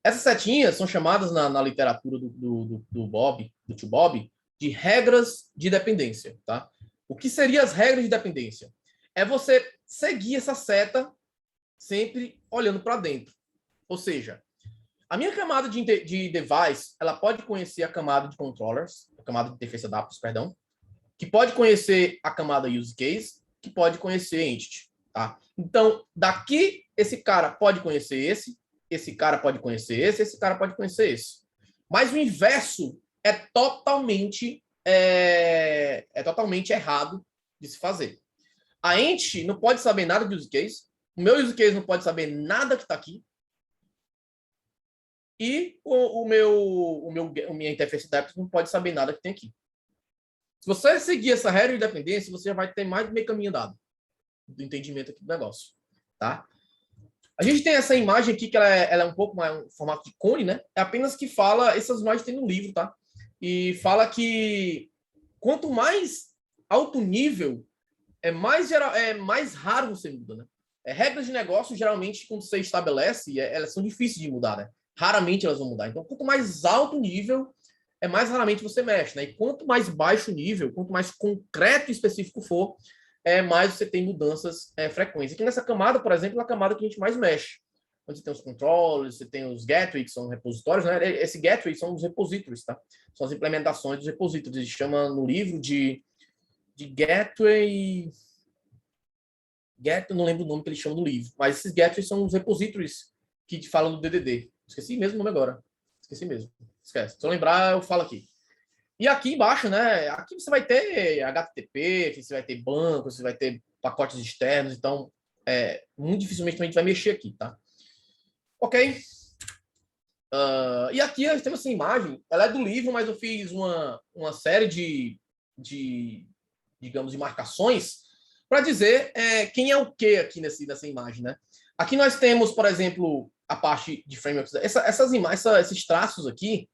Essas setinhas são chamadas na literatura do tio Bob, de regras de dependência, tá? O que seriam as regras de dependência? É você seguir essa seta sempre olhando para dentro. Ou seja, a minha camada de device, ela pode conhecer a camada de controllers, a camada de interface adapters, perdão, que pode conhecer a camada use case, que pode conhecer entity, Tá? Então, daqui, esse cara pode conhecer esse cara pode conhecer esse cara pode conhecer esse. Mas o inverso é totalmente errado de se fazer. A ente não pode saber nada do use case, o meu use case não pode saber nada que está aqui, e a minha interface adapter não pode saber nada que tem aqui. Se você seguir essa regra de dependência, você já vai ter mais de meio caminho dado do entendimento aqui do negócio, tá? A gente tem essa imagem aqui, que ela é um pouco mais um formato de cone, né? É apenas que fala, essas imagens tem no livro, tá? E fala que quanto mais alto nível, é mais raro você muda, né? Regras de negócio, geralmente, quando você estabelece, elas são difíceis de mudar, né? Raramente elas vão mudar. Então, quanto mais alto nível, mais raramente você mexe, né? E quanto mais baixo nível, quanto mais concreto e específico for, mais você tem mudanças frequentes. Aqui nessa camada, por exemplo, é a camada que a gente mais mexe. Onde você tem os controllers, você tem os gateways, que são repositórios, né? Esse gateway são os repositories, tá? São as implementações dos repositórios. Eles chamam no livro de gateway... eu não lembro o nome que eles chamam no livro, mas esses gateways são os repositories que falam do DDD. Esqueci mesmo o nome agora. Esqueci mesmo. Esquece. Se eu lembrar, eu falo aqui. E aqui embaixo, né? Aqui você vai ter HTTP, você vai ter banco, você vai ter pacotes externos. Então, muito dificilmente a gente vai mexer aqui, tá? Ok. E aqui nós temos essa imagem. Ela é do livro, mas eu fiz uma série digamos, de marcações para dizer quem é o que aqui nessa imagem, né? Aqui nós temos, por exemplo, a parte de frameworks. Essas imagens, esses traços aqui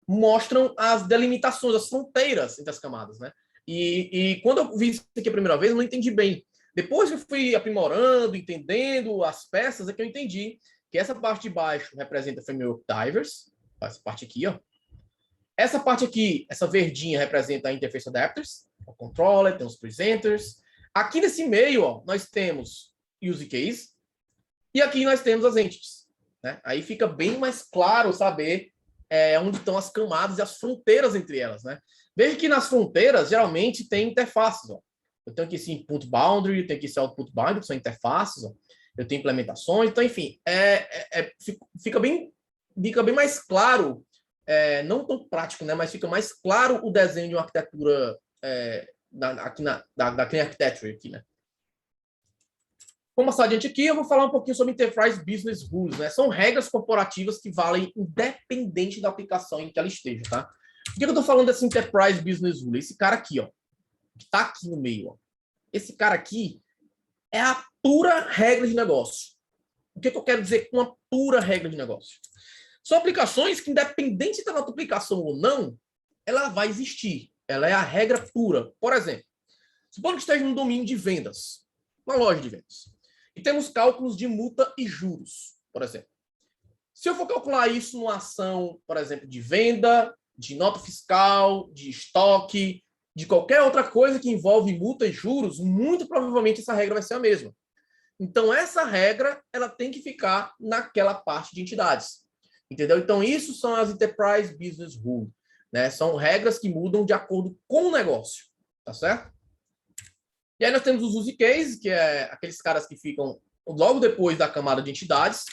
mostram as delimitações, as fronteiras entre as camadas, né? E quando eu vi isso aqui a primeira vez, eu não entendi bem. Depois que eu fui aprimorando, entendendo as peças, é que eu entendi que essa parte de baixo representa framework drivers, essa parte aqui, ó. Essa parte aqui, essa verdinha, representa a interface adapters, o controller, tem os presenters. Aqui nesse meio, ó, nós temos use case, e aqui nós temos as entities, né? Aí fica bem mais claro saber onde estão as camadas e as fronteiras entre elas, né? Veja que nas fronteiras, geralmente, tem interfaces, ó. Eu tenho aqui esse input boundary, eu tenho aqui esse output boundary, que são interfaces, ó. Eu tenho implementações, então, enfim, fica bem mais claro, não tão prático, né? Mas fica mais claro o desenho de uma arquitetura aqui da Clean Architecture, aqui, né? Vamos passar adiante aqui, eu vou falar um pouquinho sobre Enterprise Business Rules, né? São regras corporativas que valem independente da aplicação em que ela esteja, tá? Por que eu estou falando desse Enterprise Business Rule? Esse cara aqui, ó, que está aqui no meio, ó. Esse cara aqui é a pura regra de negócio. O que eu quero dizer com a pura regra de negócio? São aplicações que, independente se está na aplicação ou não, ela vai existir. Ela é a regra pura. Por exemplo, supondo que esteja no domínio de vendas, uma loja de vendas, e temos cálculos de multa e juros, por exemplo. Se eu for calcular isso numa ação, por exemplo, de venda, de nota fiscal, de estoque, de qualquer outra coisa que envolve multa e juros, muito provavelmente essa regra vai ser a mesma. Então, essa regra ela tem que ficar naquela parte de entidades. Entendeu? Então, isso são as Enterprise Business Rules, né? São regras que mudam de acordo com o negócio. Tá certo? E aí nós temos os use cases, que é aqueles caras que ficam logo depois da camada de entidades,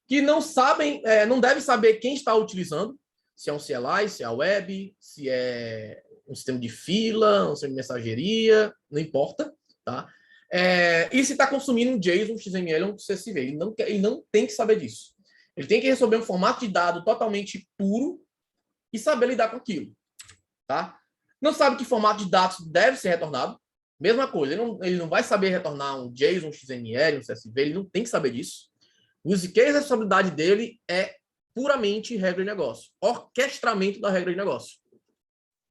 que não sabem, não devem saber quem está utilizando, se é um CLI, se é a web, se é um sistema de fila, um sistema de mensageria, não importa, tá? E se está consumindo um JSON, um XML, um CSV. Ele não tem que saber disso. Ele tem que receber um formato de dado totalmente puro e saber lidar com aquilo, tá? Não sabe que formato de dados deve ser retornado. Mesma coisa, ele não vai saber retornar um JSON, um XML, um CSV, ele não tem que saber disso. O use case, a responsabilidade dele é puramente regra de negócio, orquestramento da regra de negócio.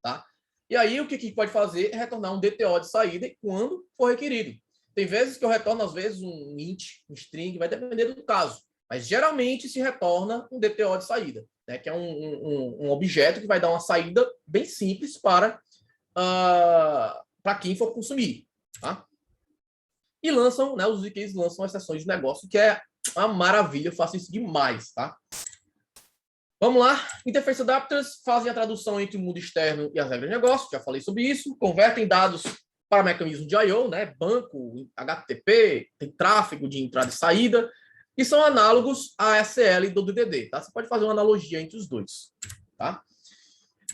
Tá? E aí, o que pode fazer é retornar um DTO de saída quando for requerido. Tem vezes que eu retorno, às vezes, um int, um string, vai depender do caso. Mas, geralmente, se retorna um DTO de saída, né? Que é um objeto que vai dar uma saída bem simples para quem for consumir, tá? E lançam, né, os use cases lançam as sessões de negócio, que é uma maravilha, eu faço isso demais, tá? Vamos lá. Interface adapters fazem a tradução entre o mundo externo e as regras de negócio, já falei sobre isso, convertem dados para mecanismo de I/O, né? Banco, HTTP, tem tráfego de entrada e saída, e são análogos à SL do DDD, tá? Você pode fazer uma analogia entre os dois, tá?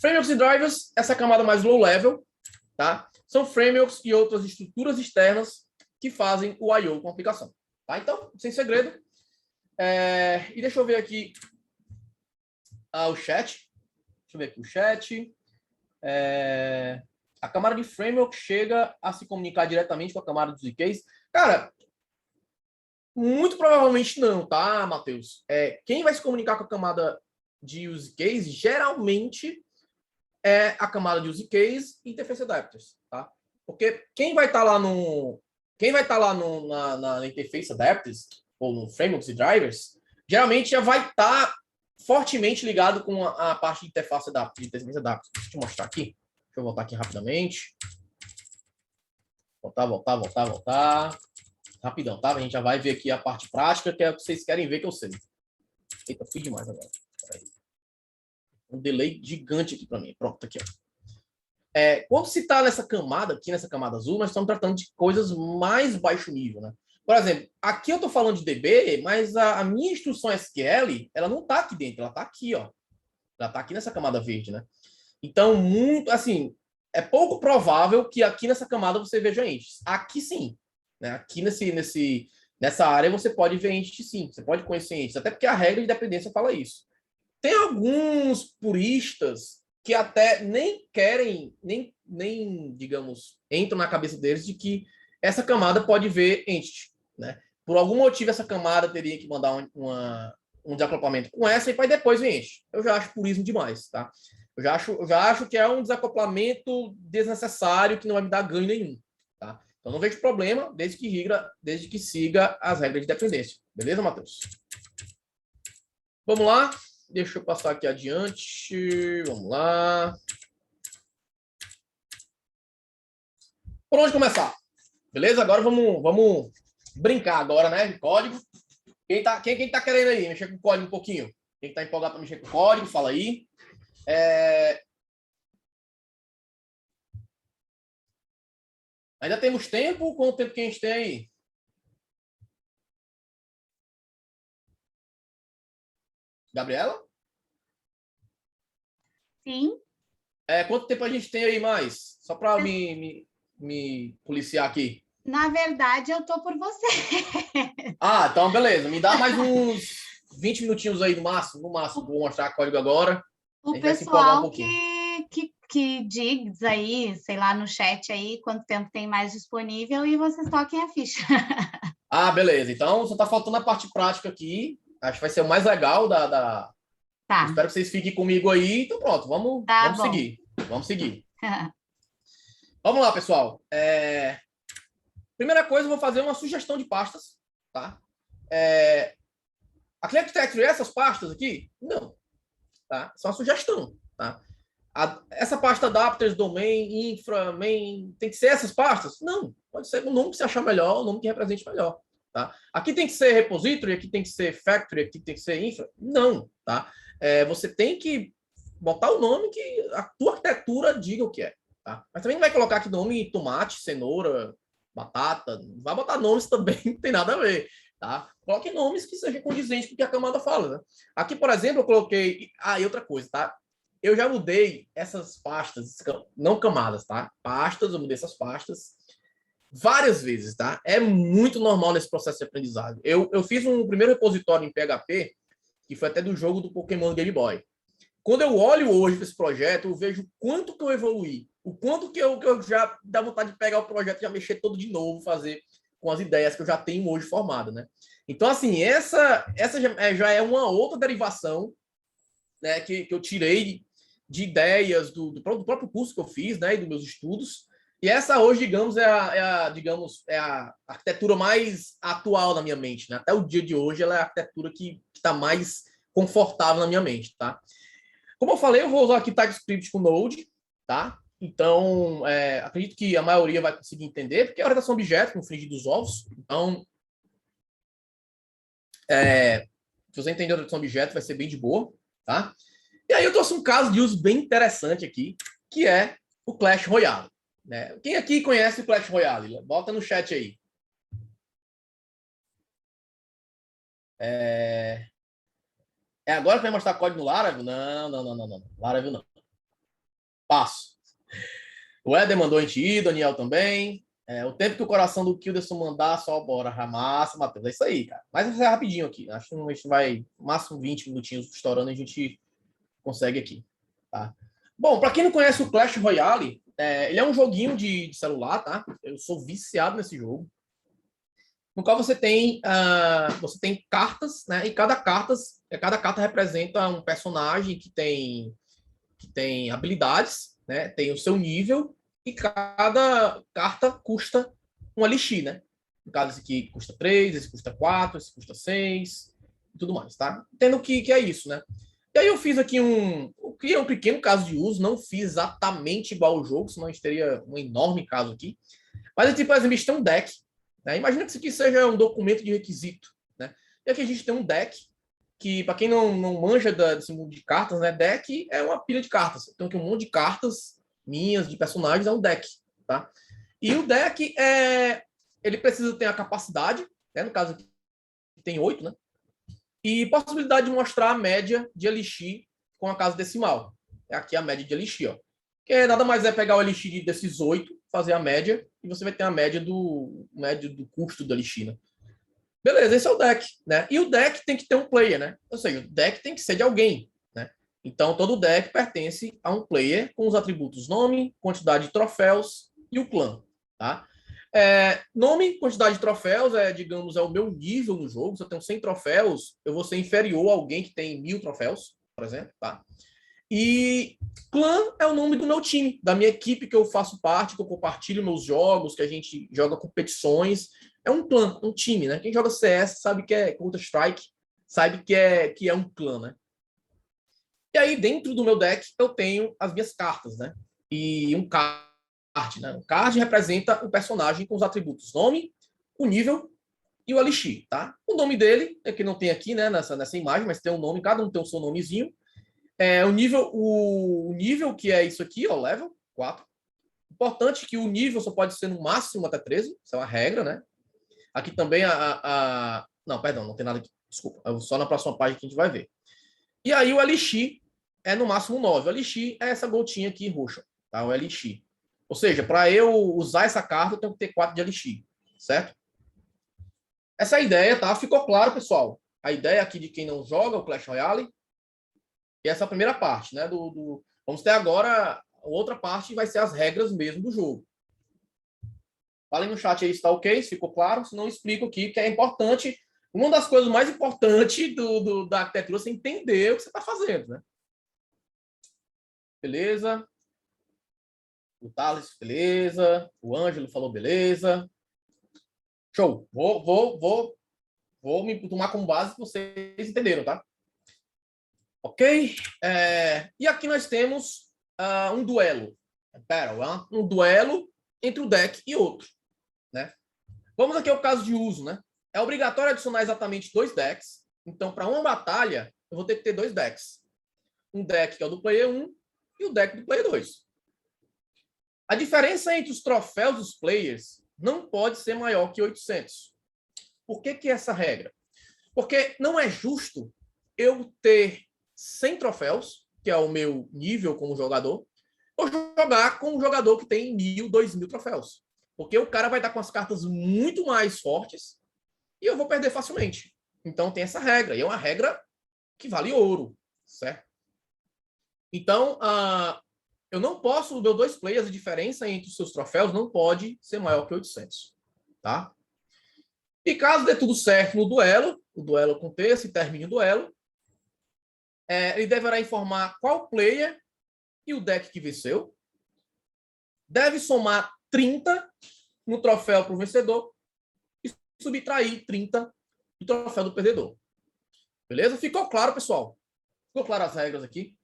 Frameworks e drivers, essa é a camada mais low level, tá? São frameworks e outras estruturas externas que fazem o I/O com a aplicação, tá? Então, sem segredo. E deixa eu ver aqui o chat. Deixa eu ver aqui o chat. A camada de framework chega a se comunicar diretamente com a camada dos IKs. Cara, muito provavelmente não, tá, Matheus? Quem vai se comunicar com a camada de use case geralmente é a camada de use case e interface adapters, tá? Porque quem vai estar lá na interface adapters ou no frameworks e drivers, geralmente já vai estar fortemente ligado com a parte de interface adapters, de interface adapters. Deixa eu te mostrar aqui. Deixa eu voltar aqui rapidamente. Voltar. Rapidão, tá? A gente já vai ver aqui a parte prática, que é o que vocês querem ver que eu sei. Eita, fui demais agora. Um delay gigante aqui para mim. Pronto, aqui, ó. Quando se está nessa camada aqui, nessa camada azul, nós estamos tratando de coisas mais baixo nível, né? Por exemplo, aqui eu estou falando de DB, mas a minha instrução SQL, ela não está aqui dentro, ela está aqui, ó. Ela está aqui nessa camada verde, né? Então, muito, assim, é pouco provável que aqui nessa camada você veja entes. Aqui sim, né? Aqui nessa área você pode ver entes sim, você pode conhecer entes, até porque a regra de dependência fala isso. Tem alguns puristas que até nem querem, nem digamos, entram na cabeça deles de que essa camada pode ver entity, né? Por algum motivo, essa camada teria que mandar um desacoplamento com essa e vai depois ver entity. Eu já acho purismo demais, tá? Eu já acho que é um desacoplamento desnecessário que não vai me dar ganho nenhum, tá? Então, não vejo problema desde que siga as regras de dependência. Beleza, Matheus? Vamos lá. Deixa eu passar aqui adiante. Vamos lá. Por onde começar? Beleza? Agora vamos brincar agora, né? De código. Quem tá querendo aí mexer com o código um pouquinho? Quem tá empolgado para mexer com o código, fala aí. Ainda temos tempo? Quanto tempo que a gente tem aí? Gabriela? Sim. Quanto tempo a gente tem aí mais? Só para me policiar aqui. Na verdade, eu tô por você. Então beleza. Me dá mais uns 20 minutinhos aí no máximo. Vou mostrar o código agora. O pessoal que diz aí, sei lá, no chat aí, quanto tempo tem mais disponível e vocês toquem a ficha. Beleza. Então, só tá faltando a parte prática aqui. Acho que vai ser o mais legal da... Tá. Espero que vocês fiquem comigo aí. Então, pronto. Vamos seguir. Vamos seguir. Vamos lá, pessoal. Primeira coisa, eu vou fazer uma sugestão de pastas, tá? A Clear Architecture é essas pastas aqui? Não. Tá? Só uma sugestão, tá? Essa pasta adapters, domain, infra, main, tem que ser essas pastas? Não. Pode ser o nome que você achar melhor, o nome que represente melhor, tá? Aqui tem que ser repository, aqui tem que ser factory, aqui tem que ser infra? Não, tá? Você tem que botar o nome que a tua arquitetura diga o que é, tá? Mas também não vai colocar aqui nome tomate, cenoura, batata, não vai botar nomes também, não tem nada a ver, tá? Coloque nomes que sejam condizentes com o que a camada fala, né? Aqui, por exemplo, eu coloquei... e outra coisa, tá? Eu já mudei essas pastas, não camadas, tá? Pastas, eu mudei essas pastas várias vezes, tá? É muito normal nesse processo de aprendizagem. Eu fiz um primeiro repositório em PHP, que foi até do jogo do Pokémon Game Boy. Quando eu olho hoje para esse projeto, eu vejo o quanto que eu evoluí, o quanto que eu já dá vontade de pegar o projeto e já mexer todo de novo, fazer com as ideias que eu já tenho hoje formada, né? Então, assim, essa já é uma outra derivação, né, que eu tirei de ideias do próprio curso que eu fiz, né, e dos meus estudos. E essa hoje, digamos, é a arquitetura mais atual na minha mente, né? Até o dia de hoje, ela é a arquitetura que está mais confortável na minha mente, tá? Como eu falei, eu vou usar aqui TypeScript com Node, tá? Então, acredito que a maioria vai conseguir entender, porque é orientação objeto, com frigir dos ovos. Então, se você entender a orientação objeto, vai ser bem de boa, tá? E aí eu trouxe um caso de uso bem interessante aqui, que é o Clash Royale, né? Quem aqui conhece o Clash Royale? Bota no chat aí. É agora que vai mostrar código no Laravel? Não. Laravel não. Passo. O Éder mandou a gente ir, Daniel também. O tempo que o coração do Kilderson mandar, só bora. Massa, Matheus. É isso aí, cara. Mas vai ser rapidinho aqui. Acho que a gente vai, máximo 20 minutinhos estourando, a gente consegue aqui. Tá? Bom, para quem não conhece o Clash Royale, ele é um joguinho de celular, tá? Eu sou viciado nesse jogo. No qual você tem cartas, né? E cada carta representa um personagem que tem habilidades, né? Tem o seu nível e cada carta custa um elixir, né? No caso, esse aqui custa 3, esse custa 4, esse custa 6 e tudo mais, tá? Entendo que é isso, né? E aí eu fiz aqui um pequeno caso de uso, não fiz exatamente igual ao jogo, senão a gente teria um enorme caso aqui. Mas aqui, por exemplo, a gente tem um deck, né? Imagina que isso aqui seja um documento de requisito, né? E aqui a gente tem um deck que, para quem não manja desse mundo de cartas, né? Deck é uma pilha de cartas. Então, aqui um monte de cartas minhas, de personagens, é um deck, tá? E o deck, ele precisa ter a capacidade, né? No caso aqui, tem 8, né? E possibilidade de mostrar a média de elixir com a casa decimal. Aqui a média de elixir, ó. Que nada mais é pegar o elixir desses 8, fazer a média, e você vai ter a média do custo do elixir, né? Beleza, esse é o deck, né? E o deck tem que ter um player, né? Ou seja, o deck tem que ser de alguém, né? Então, todo deck pertence a um player com os atributos nome, quantidade de troféus e o clã, tá? Nome, quantidade de troféus, digamos, é o meu nível no jogo. Se eu tenho 100 troféus, eu vou ser inferior a alguém que tem 1000 troféus, por exemplo, tá? E clã é o nome do meu time, da minha equipe que eu faço parte, que eu compartilho meus jogos, que a gente joga competições. É um clã, um time, né? Quem joga CS sabe que é Counter-Strike, sabe que é um clã, né? E aí, dentro do meu deck, eu tenho as minhas cartas, né? E um card, né? Um card representa o personagem com os atributos nome, o nível e o elixir, tá? O nome dele, que não tem aqui, né, nessa imagem, mas tem um nome, cada um tem o seu nomezinho. O nível, que é isso aqui, ó, level 4. Importante que o nível só pode ser no máximo até 13, isso é uma regra, né? Aqui também Não, perdão, não tem nada aqui. Desculpa, só na próxima página que a gente vai ver. E aí o elixir é no máximo 9. O elixir é essa gotinha aqui roxa, tá? O elixir. Ou seja, para eu usar essa carta, eu tenho que ter 4 de elixir, certo? Essa é a ideia, tá? Ficou claro, pessoal? A ideia aqui de quem não joga o Clash Royale. E essa é a primeira parte, né? Vamos ter agora a outra parte, vai ser as regras mesmo do jogo. Falem no chat aí se está ok, se ficou claro. Se não, explico aqui, que é importante. Uma das coisas mais importantes da arquitetura é você entender o que você está fazendo, né? Beleza. O Thales, beleza. O Ângelo falou beleza. Show. Vou me tomar como base que vocês entenderam, tá? Ok? E aqui nós temos um duelo. Um duelo entre o deck e outro, né? Vamos aqui ao caso de uso, né? É obrigatório adicionar exatamente 2 decks. Então, para uma batalha, eu vou ter que ter 2 decks. Um deck que é o do player 1 e o deck do player 2. A diferença entre os troféus dos players não pode ser maior que 800. Por que é essa regra? Porque não é justo eu ter 100 troféus, que é o meu nível como jogador, ou jogar com um jogador que tem 1000, 2000 troféus. Porque o cara vai estar com as cartas muito mais fortes e eu vou perder facilmente. Então tem essa regra, e é uma regra que vale ouro, certo? Então, eu não posso, meus 2 players, a diferença entre os seus troféus não pode ser maior que 800, tá? E caso dê tudo certo no duelo, o duelo aconteça e termine o duelo, ele deverá informar qual player e o deck que venceu. Deve somar 30 no troféu para o vencedor e subtrair 30 do troféu do perdedor. Beleza? Ficou claro, pessoal? Ficou claro as regras aqui?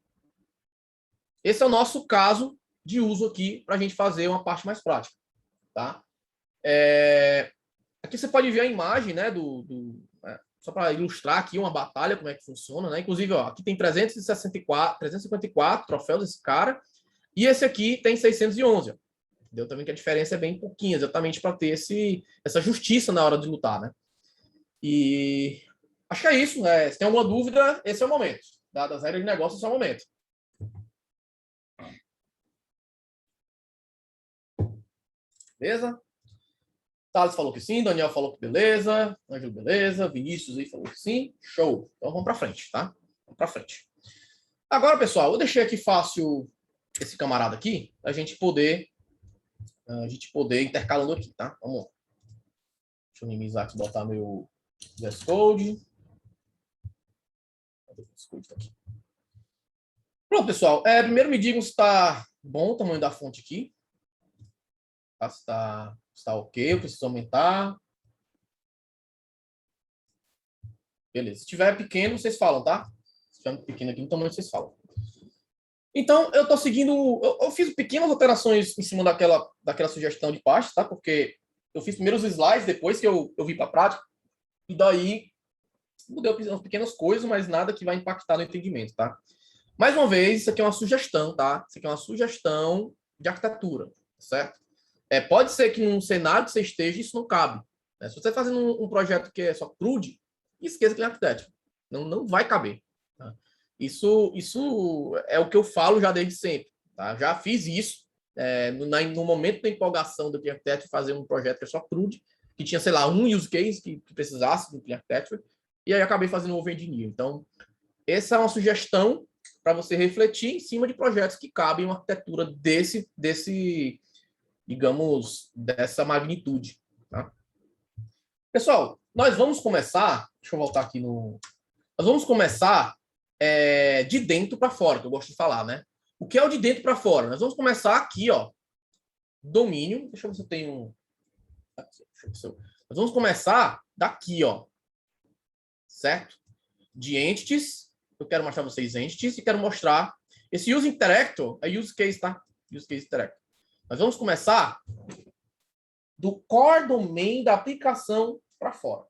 Esse é o nosso caso de uso aqui para a gente fazer uma parte mais prática, tá? Aqui você pode ver a imagem, né, só para ilustrar aqui uma batalha, como é que funciona, né? Inclusive, ó, aqui tem 354 troféus esse cara, e esse aqui tem 611. Ó. Entendeu? Também que a diferença é bem pouquinha, exatamente para ter essa justiça na hora de lutar, né? E acho que é isso, né? Se tem alguma dúvida, esse é o momento. Dadas as regras de negócio, esse é o momento. Beleza? Thales falou que sim, Daniel falou que beleza, Ângelo beleza, Vinícius aí falou que sim, show. Então vamos para frente, tá? Vamos para frente. Agora, pessoal, eu deixei aqui fácil esse camarada aqui, a gente poder intercalando aqui, tá? Vamos lá. Deixa eu minimizar aqui, botar meu VS Code. Pronto, pessoal. Primeiro me digam se está bom o tamanho da fonte aqui. Tá? Se está ok, eu preciso aumentar. Beleza. Se tiver pequeno, vocês falam, tá? Se tiver pequeno aqui no tamanho, vocês falam. Então, eu estou seguindo... Eu fiz pequenas alterações em cima daquela sugestão de pasta, tá? Porque eu fiz primeiro os slides, depois que eu vi para a prática. E daí, mudei umas pequenas coisas, mas nada que vai impactar no entendimento, tá? Mais uma vez, isso aqui é uma sugestão, tá? Isso aqui é uma sugestão de arquitetura, certo? Pode ser que num cenário que você esteja, isso não cabe. Né? Se você está fazendo um projeto que é só CRUD, esqueça que ele é arquiteto. Não vai caber. Tá? Isso é o que eu falo já desde sempre. Tá? Já fiz isso no momento da empolgação do Clean Architecture, fazer um projeto que é só CRUD, que tinha, sei lá, um use case que precisasse do Clean Architecture, e aí acabei fazendo o OpenEngineer. Então, essa é uma sugestão para você refletir em cima de projetos que cabem uma arquitetura digamos, dessa magnitude. Tá? Pessoal, nós vamos começar... Deixa eu voltar aqui no... Nós vamos começar de dentro para fora, que eu gosto de falar, né? O que é o de dentro para fora? Nós vamos começar aqui, ó. Domínio. Deixa eu ver se eu tenho... Nós vamos começar daqui, ó. Certo? De entities. Eu quero mostrar para vocês entities e quero mostrar... Esse use interactor é use case, tá? Use case interactor. Nós vamos começar do core domain da aplicação para fora.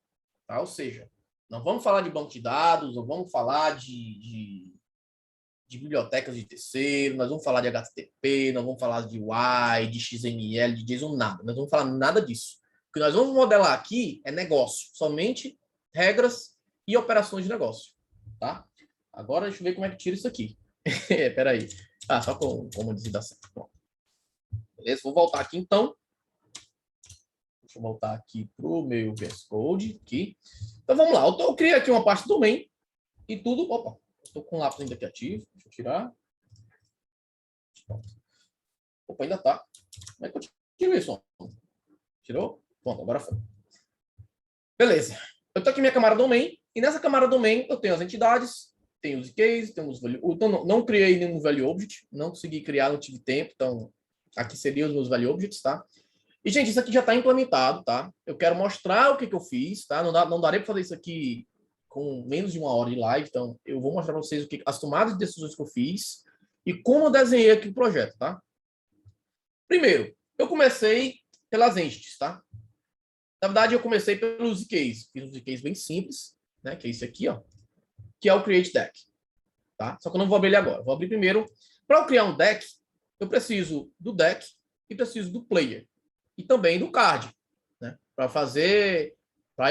Tá? Ou seja, não vamos falar de banco de dados, não vamos falar de bibliotecas de terceiro, nós vamos falar de HTTP, nós vamos falar de UI, de XML, de JSON, nada. Nós vamos falar nada disso. O que nós vamos modelar aqui é negócio, somente regras e operações de negócio. Tá? Agora deixa eu ver como é que tira isso aqui. Espera aí. Só como dizer dá certo. Bom. Beleza? Vou voltar aqui, então. Deixa eu voltar aqui para o meu VS Code. Aqui. Então, vamos lá. Eu criei aqui uma parte do domain e tudo... Opa, estou com o lápis ainda aqui ativo. Deixa eu tirar. Opa, ainda está. Como é que eu tiro isso? Tirou? Pronto, agora foi. Beleza. Eu estou aqui na minha camada domain e nessa camada domain eu tenho as entidades, tenho os cases, tenho os value... Então, não criei nenhum value object, não consegui criar, não tive tempo, então... Aqui seriam os meus value objects, tá? E, gente, isso aqui já está implementado, tá? Eu quero mostrar o que eu fiz, tá? Não darei para fazer isso aqui com menos de 1 hora de live, então eu vou mostrar para vocês as tomadas de decisões que eu fiz e como eu desenhei aqui o projeto, tá? Primeiro, eu comecei pelas entities, tá? Na verdade, eu comecei pelo use case. Fiz um use case bem simples, né? Que é esse aqui, ó. Que é o Create Deck, tá? Só que eu não vou abrir ele agora. Vou abrir primeiro. Para eu criar um deck, eu preciso do deck e preciso do player. E também do card. Né? Para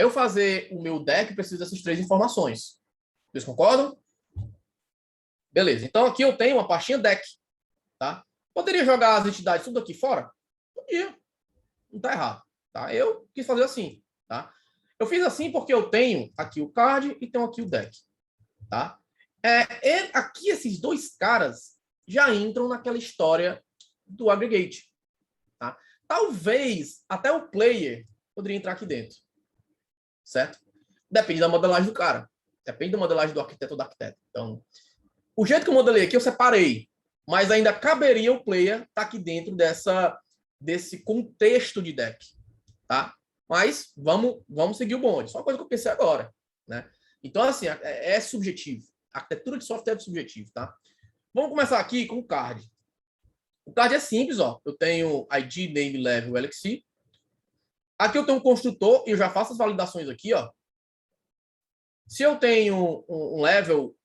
eu fazer o meu deck, eu preciso dessas 3 informações. Vocês concordam? Beleza. Então, aqui eu tenho uma pastinha deck. Tá? Poderia jogar as entidades tudo aqui fora? Podia. Não está errado. Tá? Eu quis fazer assim. Tá? Eu fiz assim porque eu tenho aqui o card e tenho aqui o deck. Tá? Aqui, esses 2 caras já entram naquela história do aggregate. Tá? Talvez até o player poderia entrar aqui dentro. Certo? Depende da modelagem do cara. Depende da modelagem do arquiteto ou da arquiteta. Então, o jeito que eu modelei aqui, eu separei. Mas ainda caberia o player estar aqui dentro desse contexto de deck. Tá? Mas vamos seguir o bonde. Só uma coisa que eu pensei agora. Né? Então, assim, é subjetivo. A arquitetura de software é subjetivo. Tá? Vamos começar aqui com o card. O card é simples, ó. Eu tenho ID, name, level, LXC. Aqui eu tenho um construtor e eu já faço as validações aqui, ó. Se eu tenho um level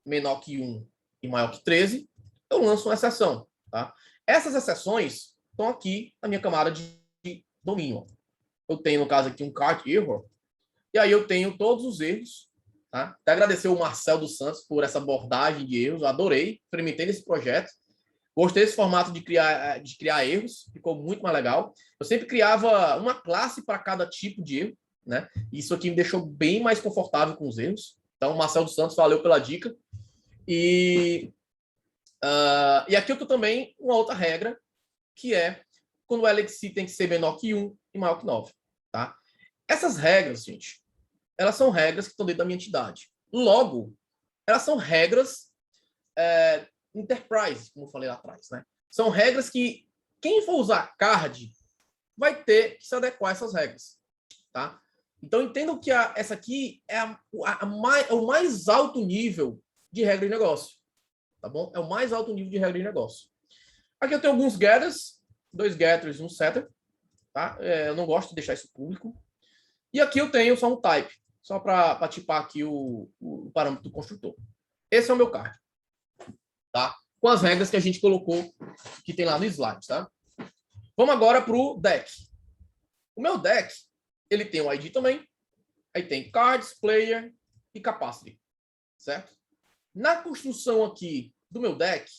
menor que 1 e maior que 13, eu lanço uma exceção, tá? Essas exceções estão aqui na minha camada de domínio. Eu tenho, no caso aqui, um card error, e aí eu tenho todos os erros. Tá? Até agradecer o Marcel dos Santos por essa abordagem de erros, eu adorei, experimentei nesse projeto. Gostei desse formato de criar erros, ficou muito mais legal. Eu sempre criava uma classe para cada tipo de erro, né? Isso aqui me deixou bem mais confortável com os erros. Então, Marcelo dos Santos, valeu pela dica. E aqui eu tenho também uma outra regra, que é quando o LXI tem que ser menor que 1 e maior que 9. Tá? Essas regras, gente, elas são regras que estão dentro da minha entidade. Logo, elas são regras enterprise, como eu falei lá atrás, né? São regras que quem for usar card vai ter que se adequar a essas regras, tá? Então, entendam que essa aqui é o mais alto nível de regra de negócio, tá bom? É o mais alto nível de regra de negócio. Aqui eu tenho alguns getters, 2 getters e um setter, tá? Eu não gosto de deixar isso público. E aqui eu tenho só um type, só para tipar aqui o parâmetro do construtor. Esse é o meu card. Tá? Com as regras que a gente colocou, que tem lá no slide, tá? Vamos agora para o deck. O meu deck, ele tem o ID também, aí tem cards, player e capacity, certo? Na construção aqui do meu deck,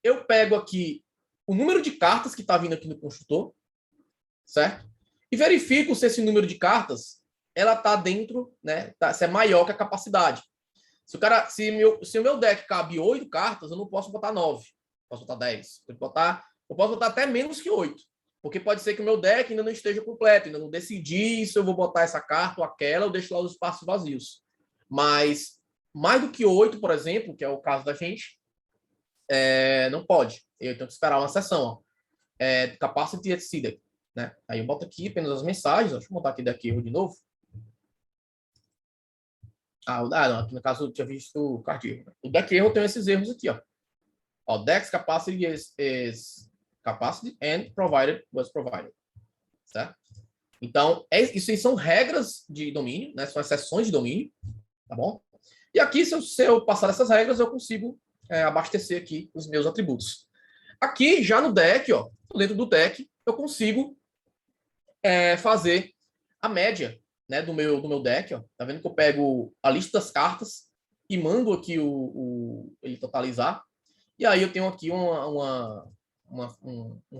eu pego aqui o número de cartas que está vindo aqui no construtor, certo? E verifico se esse número de cartas, ela está dentro, né? Se é maior que a capacidade. Se o meu deck cabe 8 cartas, eu não posso botar 9. Posso botar 10. Eu posso botar até menos que 8. Porque pode ser que o meu deck ainda não esteja completo. Ainda não decidi se eu vou botar essa carta ou aquela, ou deixo lá os espaços vazios. Mas mais do que 8, por exemplo, que é o caso da gente, não pode. Eu tenho que esperar uma sessão. Capacity exceeded. Né? Aí eu boto aqui apenas as mensagens. Deixa eu botar aqui deck erro de novo. Não, aqui no caso eu tinha visto o card erro. O deck erro tem esses erros aqui, ó. Dex capacity is capacity and provided was provided. Certo? Então, isso aí são regras de domínio, né? São exceções de domínio, tá bom? E aqui, se eu passar essas regras, eu consigo abastecer aqui os meus atributos. Aqui, já no deck, ó, dentro do deck, eu consigo fazer a média, né, do meu deck, ó. Tá vendo que eu pego a lista das cartas e mando aqui ele totalizar. E aí eu tenho aqui um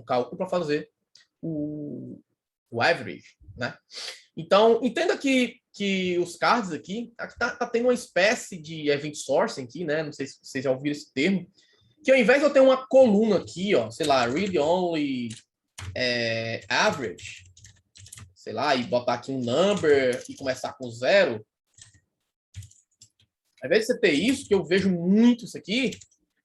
cálculo para fazer o average, né? Então, entenda que os cards aqui tá tendo uma espécie de event sourcing aqui, né? Não sei se vocês já ouviram esse termo, que ao invés de eu ter uma coluna aqui, ó, sei lá, read only average, sei lá, e botar aqui um number e começar com 0. Ao invés de você ter isso, que eu vejo muito isso aqui,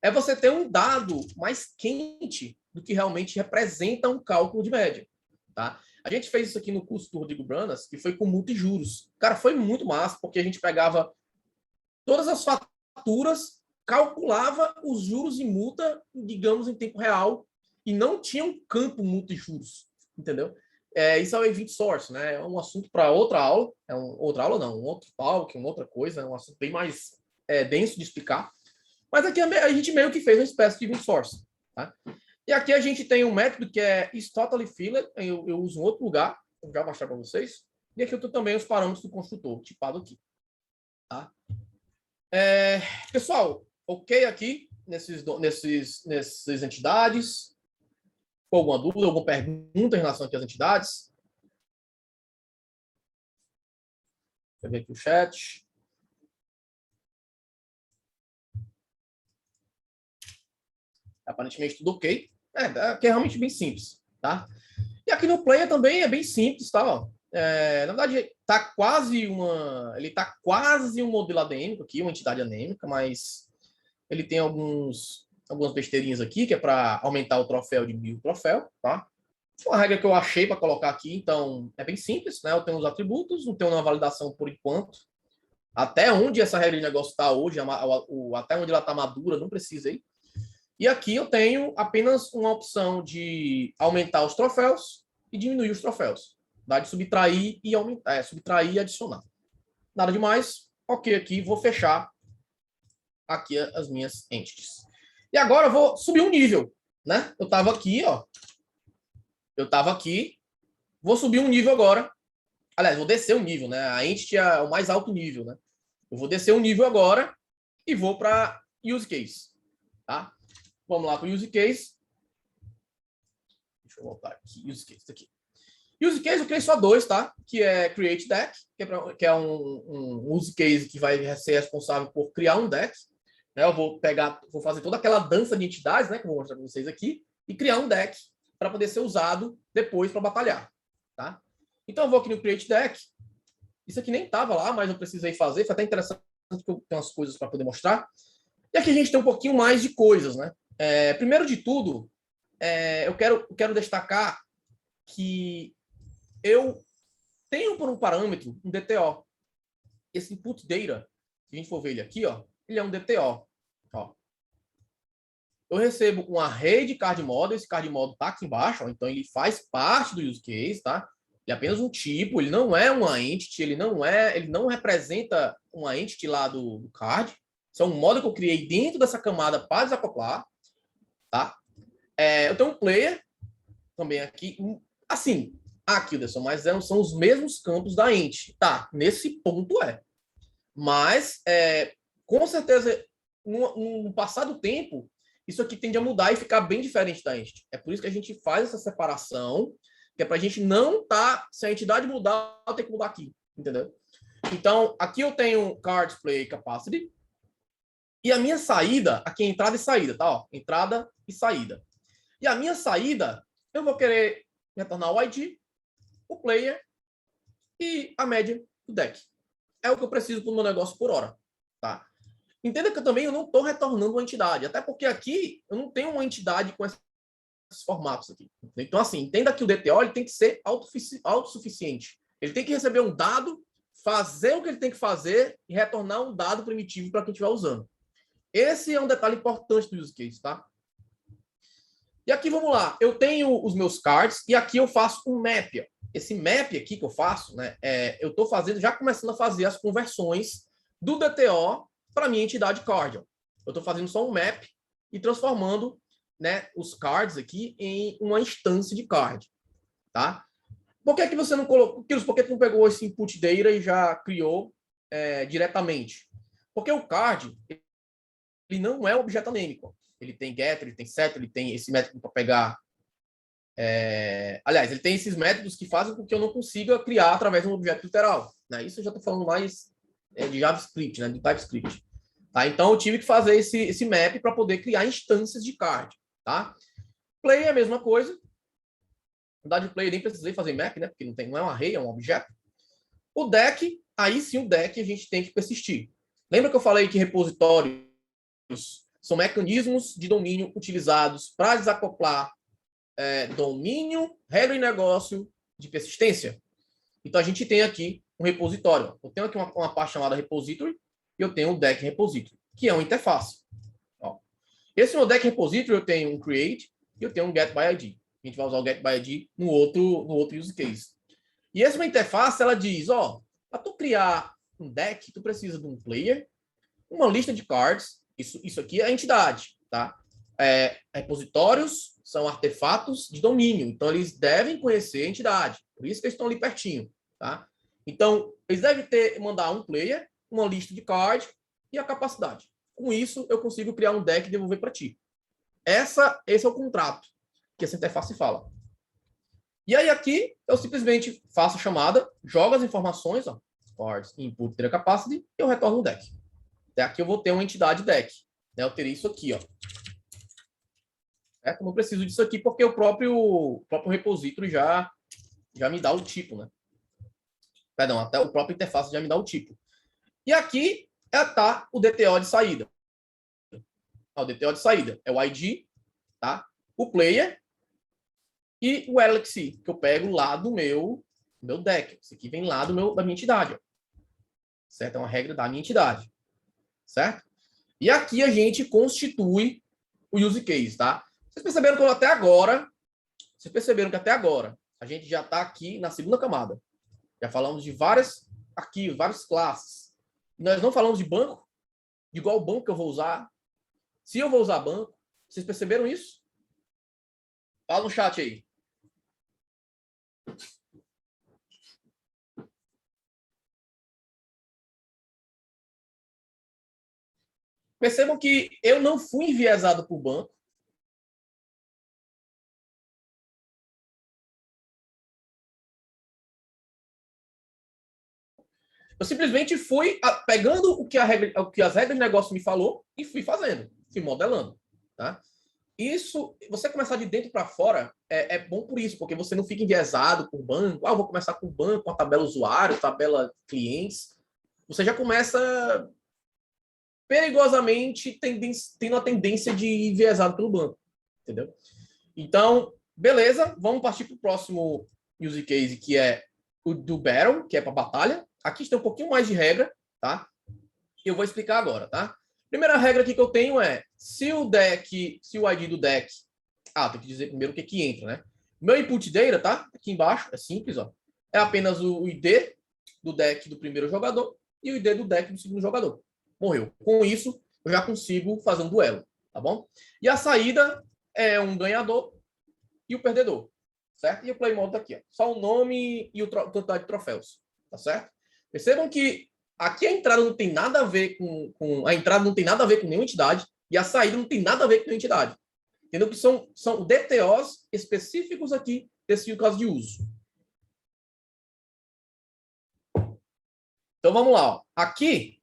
é você ter um dado mais quente do que realmente representa um cálculo de média, tá? A gente fez isso aqui no curso do Rodrigo Branas, que foi com multa e juros. Cara, foi muito massa, porque a gente pegava todas as faturas, calculava os juros e multa, digamos, em tempo real, e não tinha um campo multa e juros, entendeu? Isso é o event source, né? É um assunto para outra aula. Um outro talk, uma outra coisa, é um assunto bem mais denso de explicar. Mas aqui a gente meio que fez uma espécie de event source, tá? E aqui a gente tem um método que é isTotallyFiller, eu uso em outro lugar, vou já mostrar para vocês. E aqui eu tenho também os parâmetros do construtor, tipado aqui. Tá? Pessoal, ok aqui nessas entidades? Com alguma dúvida, alguma pergunta em relação aqui às entidades? Deixa eu ver aqui o chat. Aparentemente tudo ok. Aqui é realmente bem simples, tá? E aqui no Player também é bem simples, tá? Ó. Na verdade, ele tá quase um modelo anêmico aqui, uma entidade anêmica, mas ele tem algumas besteirinhas aqui, que é para aumentar o troféu de 1000 troféu, tá? Foi uma regra que eu achei para colocar aqui, então é bem simples, né? Eu tenho os atributos, não tenho uma validação por enquanto. Até onde essa regra de negócio está hoje, até onde ela está madura, não precisei. E aqui eu tenho apenas uma opção de aumentar os troféus e diminuir os troféus. Dá de subtrair e aumentar, subtrair e adicionar. Nada demais. Ok, aqui vou fechar aqui as minhas entities. E agora eu vou subir um nível, né? Eu estava aqui, ó, eu estava aqui, vou subir um nível agora. Aliás, vou descer um nível, né? A entity é o mais alto nível, né? Eu vou descer um nível agora e vou para use case, tá? Vamos lá para o use case. Deixa eu voltar aqui, use case, aqui. Use case eu criei só 2, tá? Que é create deck, que é um use case que vai ser responsável por criar um deck. Né? Eu vou fazer toda aquela dança de entidades, né? Que eu vou mostrar para vocês aqui, e criar um deck para poder ser usado depois para batalhar, tá? Então eu vou aqui no create deck. Isso aqui nem estava lá, mas eu precisei fazer. Foi até interessante porque eu tenho umas coisas para poder mostrar. E aqui a gente tem um pouquinho mais de coisas, né? Primeiro de tudo, eu quero destacar que eu tenho por um parâmetro um DTO. Esse input data, se a gente for ver ele aqui, ó, ele é um DTO. Ó. Eu recebo um array de card model, esse card model está aqui embaixo, ó, então ele faz parte do use case, tá? Ele é apenas um tipo, ele não é uma entity, ele não representa uma entity lá do card. Isso é um model que eu criei dentro dessa camada para desacoplar, tá? Eu tenho um player também aqui, assim, aqui, Wilson, mas são os mesmos campos da entity. Tá, nesse ponto é. Mas, com certeza, no passar do tempo, isso aqui tende a mudar e ficar bem diferente da entity. É por isso que a gente faz essa separação, que é para a gente não se a entidade mudar, eu tenho que mudar aqui, entendeu? Então, aqui eu tenho cards play capacity, e a minha saída, aqui é entrada e saída, tá? Ó, entrada e saída. E a minha saída, eu vou querer retornar o ID, o player e a média do deck. É o que eu preciso para o meu negócio por hora, tá? Entenda que eu não estou retornando uma entidade, até porque aqui eu não tenho uma entidade com esses formatos aqui. Então, assim, entenda que o DTO ele tem que ser autossuficiente. Ele tem que receber um dado, fazer o que ele tem que fazer e retornar um dado primitivo para quem estiver usando. Esse é um detalhe importante do use case, tá? E aqui, vamos lá. Eu tenho os meus cards e aqui eu faço um map. Esse map aqui que eu faço, né? Eu estou já começando a fazer as conversões do DTO para a minha entidade Cardial. Eu estou fazendo só um map e transformando, né, os cards aqui em uma instância de card, tá? Por que você não colocou? Por que não pegou esse input data e já criou diretamente? Porque o card ele não é objeto anêmico. Ele tem getter, ele tem setter, ele tem esse método para pegar. Aliás, ele tem esses métodos que fazem com que eu não consiga criar através de um objeto literal. Né? Isso eu já estou falando mais de JavaScript, né? De TypeScript. Tá? Então, eu tive que fazer esse map para poder criar instâncias de card. Tá? Play é a mesma coisa. Na verdade, o play eu nem precisei fazer map, né? Porque não é um array, é um objeto. O deck, aí sim o deck a gente tem que persistir. Lembra que eu falei que repositórios são mecanismos de domínio utilizados para desacoplar domínio, regra e negócio de persistência? Então, a gente tem aqui um repositório. Eu tenho aqui uma parte chamada repository e eu tenho o deck repository, que é uma interface. Ó. Esse meu deck repository, eu tenho um create e eu tenho um get by ID. A gente vai usar o get by ID no outro use case. E essa interface, ela diz, para tu criar um deck, tu precisa de um player, uma lista de cards, isso aqui é a entidade, tá? Repositórios são artefatos de domínio, então eles devem conhecer a entidade, por isso que eles estão ali pertinho, tá? Então, eles devem mandar um player, uma lista de cards e a capacidade. Com isso, eu consigo criar um deck e devolver para ti. Esse é o contrato que essa interface fala. E aí aqui, eu simplesmente faço a chamada, jogo as informações, cards, input, data capacity, e eu retorno um deck. Até aqui eu vou ter uma entidade deck. Né? Eu teria isso aqui, ó. Eu não preciso disso aqui porque o próprio repository já me dá o tipo, né? Perdão, até o próprio interface já me dá o tipo. E aqui tá o DTO de saída. O DTO de saída é o ID, tá? O player e o LXC, que eu pego lá do meu deck. Isso aqui vem lá da minha entidade. Ó. Certo? É uma regra da minha entidade. Certo? E aqui a gente constitui o use case, tá? Vocês perceberam que até agora, a gente já está aqui na segunda camada. Já falamos de vários arquivos, várias classes. Nós não falamos de banco, de qual banco que eu vou usar. Se eu vou usar banco, vocês perceberam isso? Fala no chat aí. Percebam que eu não fui enviesado por banco. Eu simplesmente fui pegando o que as regras de negócio me falou e fui fazendo, fui modelando, tá? Isso, você começar de dentro para fora é bom por isso, porque você não fica enviesado por banco. Ah, eu vou começar com o banco, com a tabela usuário, tabela clientes. Você já começa perigosamente tendo a tendência de ir enviesado pelo banco, entendeu? Então, beleza, vamos partir para o próximo use case, que é o do Battle, que é para batalha. Aqui tem um pouquinho mais de regra, tá? Eu vou explicar agora, tá? Primeira regra aqui que eu tenho é, se o ID do deck... Ah, tem que dizer primeiro o que entra, né? Meu input data, tá? Aqui embaixo, é simples, ó. É apenas o ID do deck do primeiro jogador e o ID do deck do segundo jogador. Morreu. Com isso, eu já consigo fazer um duelo, tá bom? E a saída é um ganhador e o perdedor, certo? E o play mode aqui, ó. Só o nome e o quantidade de troféus, tá certo? Percebam que aqui a entrada não tem nada a ver com a entrada não tem nada a ver com nenhuma entidade e a saída não tem nada a ver com nenhuma entidade. Entendeu? Que são DTOs específicos aqui desse caso de uso. Então vamos lá. Ó. Aqui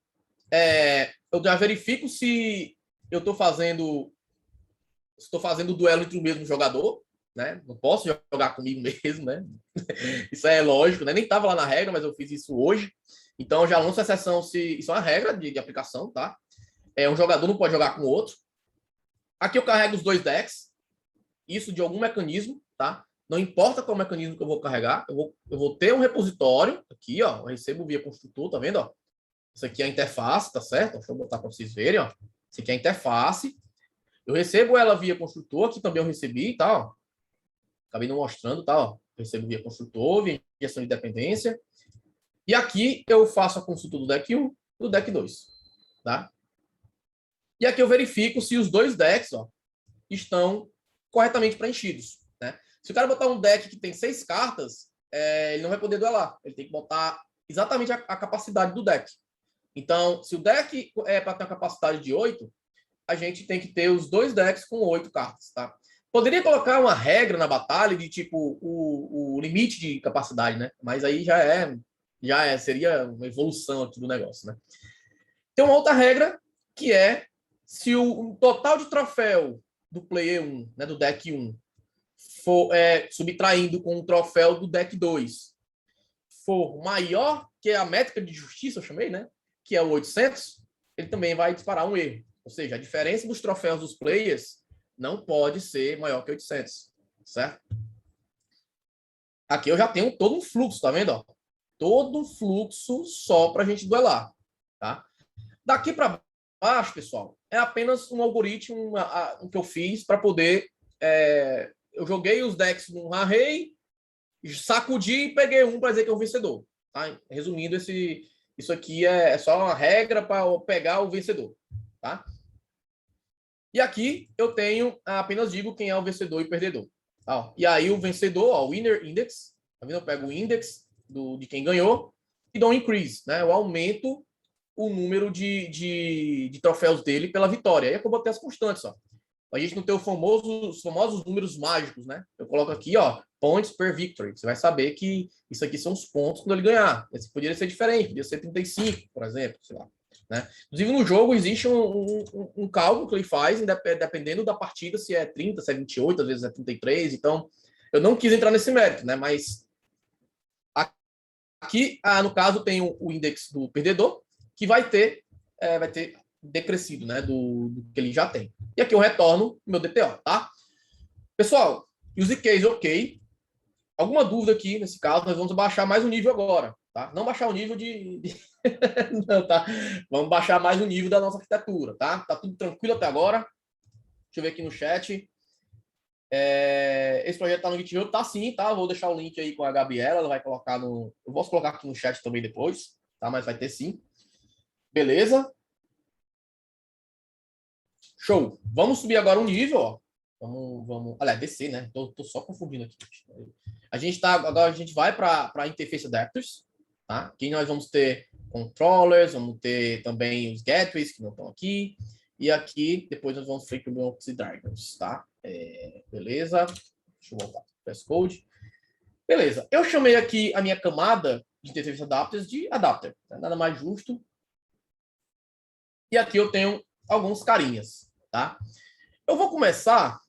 eu já verifico se eu estou fazendo duelo entre o mesmo jogador, né? Não posso jogar comigo mesmo, né? Isso é lógico, né? Nem estava lá na regra, mas eu fiz isso hoje. Então eu já lanço a exceção se isso é uma regra de aplicação, tá? Um jogador não pode jogar com o outro. Aqui eu carrego os dois decks. Isso de algum mecanismo, tá? Não importa qual mecanismo que eu vou carregar, eu vou ter um repositório aqui, ó. Eu recebo via construtor, tá vendo? Ó? Isso aqui é a interface, tá certo? Deixa eu botar para vocês verem, ó. Isso aqui é a interface. Eu recebo ela via construtor, aqui também eu recebi, tá? Ó. Acabei não mostrando, tá? Ó. Eu recebo via construtor, via injeção de dependência. E aqui eu faço a consulta do deck 1 e do deck 2, tá? E aqui eu verifico se os dois decks, ó, estão corretamente preenchidos, né? Se o cara botar um deck que tem 6 cartas, ele não vai poder duelar. Ele tem que botar exatamente a capacidade do deck. Então, se o deck é para ter uma capacidade de 8, a gente tem que ter os dois decks com 8 cartas, tá? Poderia colocar uma regra na batalha de tipo o limite de capacidade, né? Mas aí seria uma evolução aqui do negócio, né? Tem uma outra regra que é se o total de troféu do player 1, né, do deck 1, for subtraindo com o troféu do deck 2, for maior que a métrica de justiça, eu chamei, né? Que é o 800, ele também vai disparar um erro. Ou seja, a diferença dos troféus dos players não pode ser maior que 800, certo? Aqui eu já tenho todo um fluxo, tá vendo? Ó? Todo um fluxo só para a gente duelar, tá? Daqui para baixo, pessoal, é apenas um algoritmo que eu fiz para poder... eu joguei os decks no array, sacudi e peguei um para dizer que é o vencedor. Tá? Resumindo, isso aqui é só uma regra para pegar o vencedor. Tá? E aqui eu apenas digo quem é o vencedor e o perdedor. Tá? E aí o vencedor, ó, o winner index, tá vendo? Eu pego o index de quem ganhou e dou um increase, né? Eu aumento o número de troféus dele pela vitória. Aí é que eu botei as constantes, ó. A gente não tem os famosos números mágicos, né? Eu coloco aqui, ó, points per victory. Você vai saber que isso aqui são os pontos quando ele ganhar. Esse poderia ser diferente, poderia ser 35, por exemplo, sei lá. Né? Inclusive, no jogo existe um cálculo que ele faz, dependendo da partida, se é 30, se é 28, às vezes é 33. Então, eu não quis entrar nesse mérito, né? Mas aqui, no caso, tem o index do perdedor, que vai ter decrescido, né? Do que ele já tem. E aqui eu retorno meu DTO, tá? Pessoal, use case ok. Alguma dúvida aqui nesse caso, nós vamos baixar mais um nível agora, tá? Não baixar o nível não, tá? Vamos baixar mais o nível da nossa arquitetura, tá? Tá tudo tranquilo até agora. Deixa eu ver aqui no chat. Esse projeto tá no GitHub, tá sim, tá? Vou deixar o link aí com a Gabriela, ela vai colocar no... Eu posso colocar aqui no chat também depois, tá? Mas vai ter sim. Beleza? Show. Vamos subir agora um nível, ó. Vamos. Aliás, DC, né? Tô só confundindo aqui. Agora a gente vai para Interface Adapters, tá? Aqui nós vamos ter controllers, vamos ter também os gateways que não estão aqui. E aqui, depois nós vamos para Blocks e Drivers, tá? Beleza. Deixa eu voltar para o code. Beleza. Eu chamei aqui a minha camada de Interface Adapters de Adapter. Né? Nada mais justo. E aqui eu tenho alguns carinhas, tá? Eu vou começar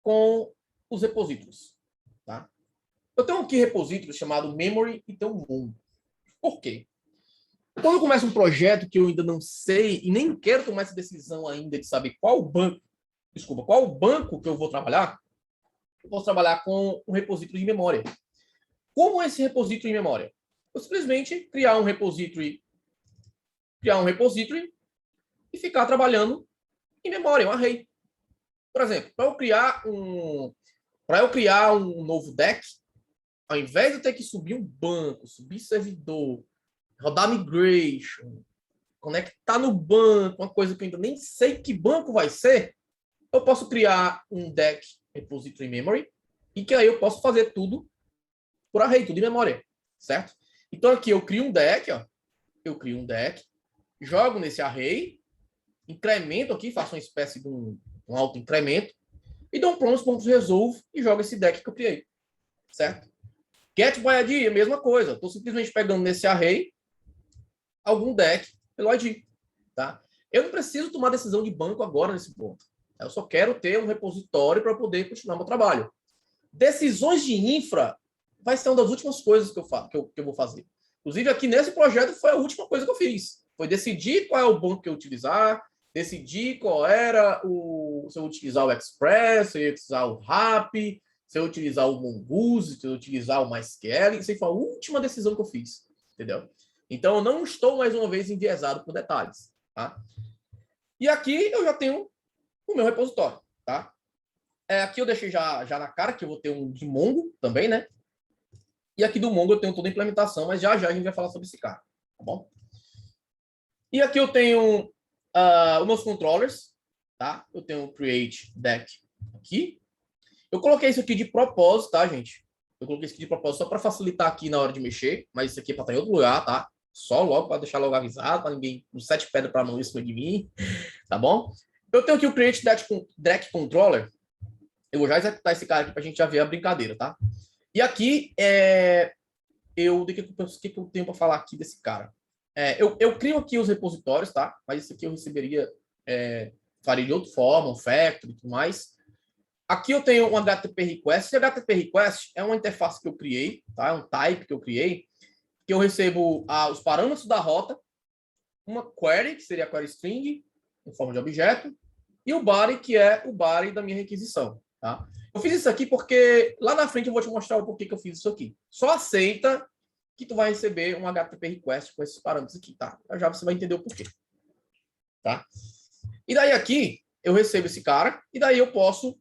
com os repositórios, tá? Eu tenho aqui repositório chamado Memory e tem um Moon. Por quê? Quando eu começo um projeto que eu ainda não sei e nem quero tomar essa decisão ainda de saber qual banco que eu vou trabalhar, eu posso trabalhar com um repositório de memória. Como é esse repositório de memória? Eu simplesmente criar um repositório e ficar trabalhando em memória, um array. Por exemplo, para eu criar um novo deck, ao invés de eu ter que subir um banco, subir servidor, rodar migration, conectar no banco, uma coisa que eu ainda nem sei que banco vai ser, eu posso criar um deck repository memory e que aí eu posso fazer tudo por array, tudo em memória, certo? Então aqui eu crio um deck, jogo nesse array, incremento aqui, faço uma espécie de um auto-incremento e dou um prompts.resolve e jogo esse deck que eu criei, certo? Get by ID é a mesma coisa. Estou simplesmente pegando nesse array algum deck pelo ID, tá? Eu não preciso tomar decisão de banco agora nesse ponto. Eu só quero ter um repositório para poder continuar meu trabalho. Decisões de infra vai ser uma das últimas coisas que eu vou fazer. Inclusive, aqui nesse projeto foi a última coisa que eu fiz. Foi decidir qual é o banco que eu utilizar, decidir qual era se eu utilizar o Express, se eu utilizar o RAP, se eu utilizar o Mongoose, se eu utilizar o MySQL. Isso aí foi a última decisão que eu fiz, entendeu? Então, eu não estou, mais uma vez, enviesado por detalhes, tá? E aqui eu já tenho o meu repositório, tá? Aqui eu deixei já na cara que eu vou ter um de Mongo também, né? E aqui do Mongo eu tenho toda a implementação, mas já a gente vai falar sobre esse cara, tá bom? E aqui eu tenho os meus controllers, tá? Eu tenho o Create Deck aqui. Eu coloquei isso aqui de propósito, tá, gente? Eu coloquei isso aqui de propósito só para facilitar aqui na hora de mexer, mas isso aqui é para estar em outro lugar, tá? Só logo para deixar logo avisado, para ninguém, uns 7 pedras para mão em cima de mim, tá bom? Eu tenho aqui o Create Deck Controller. Eu vou já executar esse cara aqui para a gente já ver a brincadeira, tá? E aqui, o que eu tenho para falar aqui desse cara? Eu crio aqui os repositórios, tá? Mas isso aqui eu receberia, faria de outra forma, um factory e tudo mais. Aqui eu tenho um HTTP request. Esse HTTP request é uma interface que eu criei, tá? É um type que eu criei, que eu recebo os parâmetros da rota, uma query, que seria a query string, em forma de objeto, e o body, que é o body da minha requisição, tá? Eu fiz isso aqui porque lá na frente eu vou te mostrar o porquê que eu fiz isso aqui. Só aceita que tu vai receber um HTTP request com esses parâmetros aqui, tá? Já você vai entender o porquê, tá? E daí aqui eu recebo esse cara, e daí eu posso,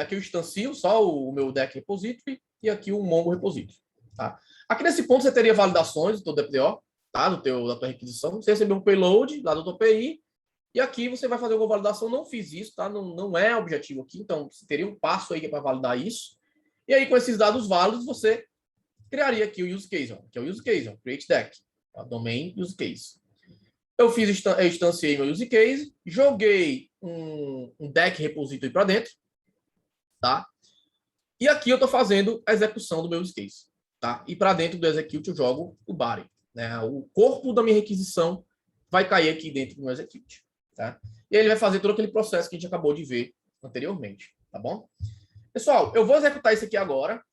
aqui eu instancio só o meu deck repository e aqui o Mongo repository, tá? Aqui nesse ponto você teria validações do teu DPO, tá? Da tua requisição. Você recebeu um payload lá do teu API, e aqui você vai fazer uma validação. Não fiz isso, tá? Não é objetivo aqui, então você teria um passo aí para validar isso. E aí, com esses dados válidos, você criaria aqui o use case, ó, que é o use case, ó, create deck, tá? Domain use case. Eu instanciei meu use case, joguei um deck repository para dentro, tá? E aqui eu estou fazendo a execução do meu use case, tá? E para dentro do execute eu jogo o body, né? O corpo da minha requisição vai cair aqui dentro do meu execute, tá? E ele vai fazer todo aquele processo que a gente acabou de ver anteriormente, tá bom? Pessoal, eu vou executar isso aqui agora,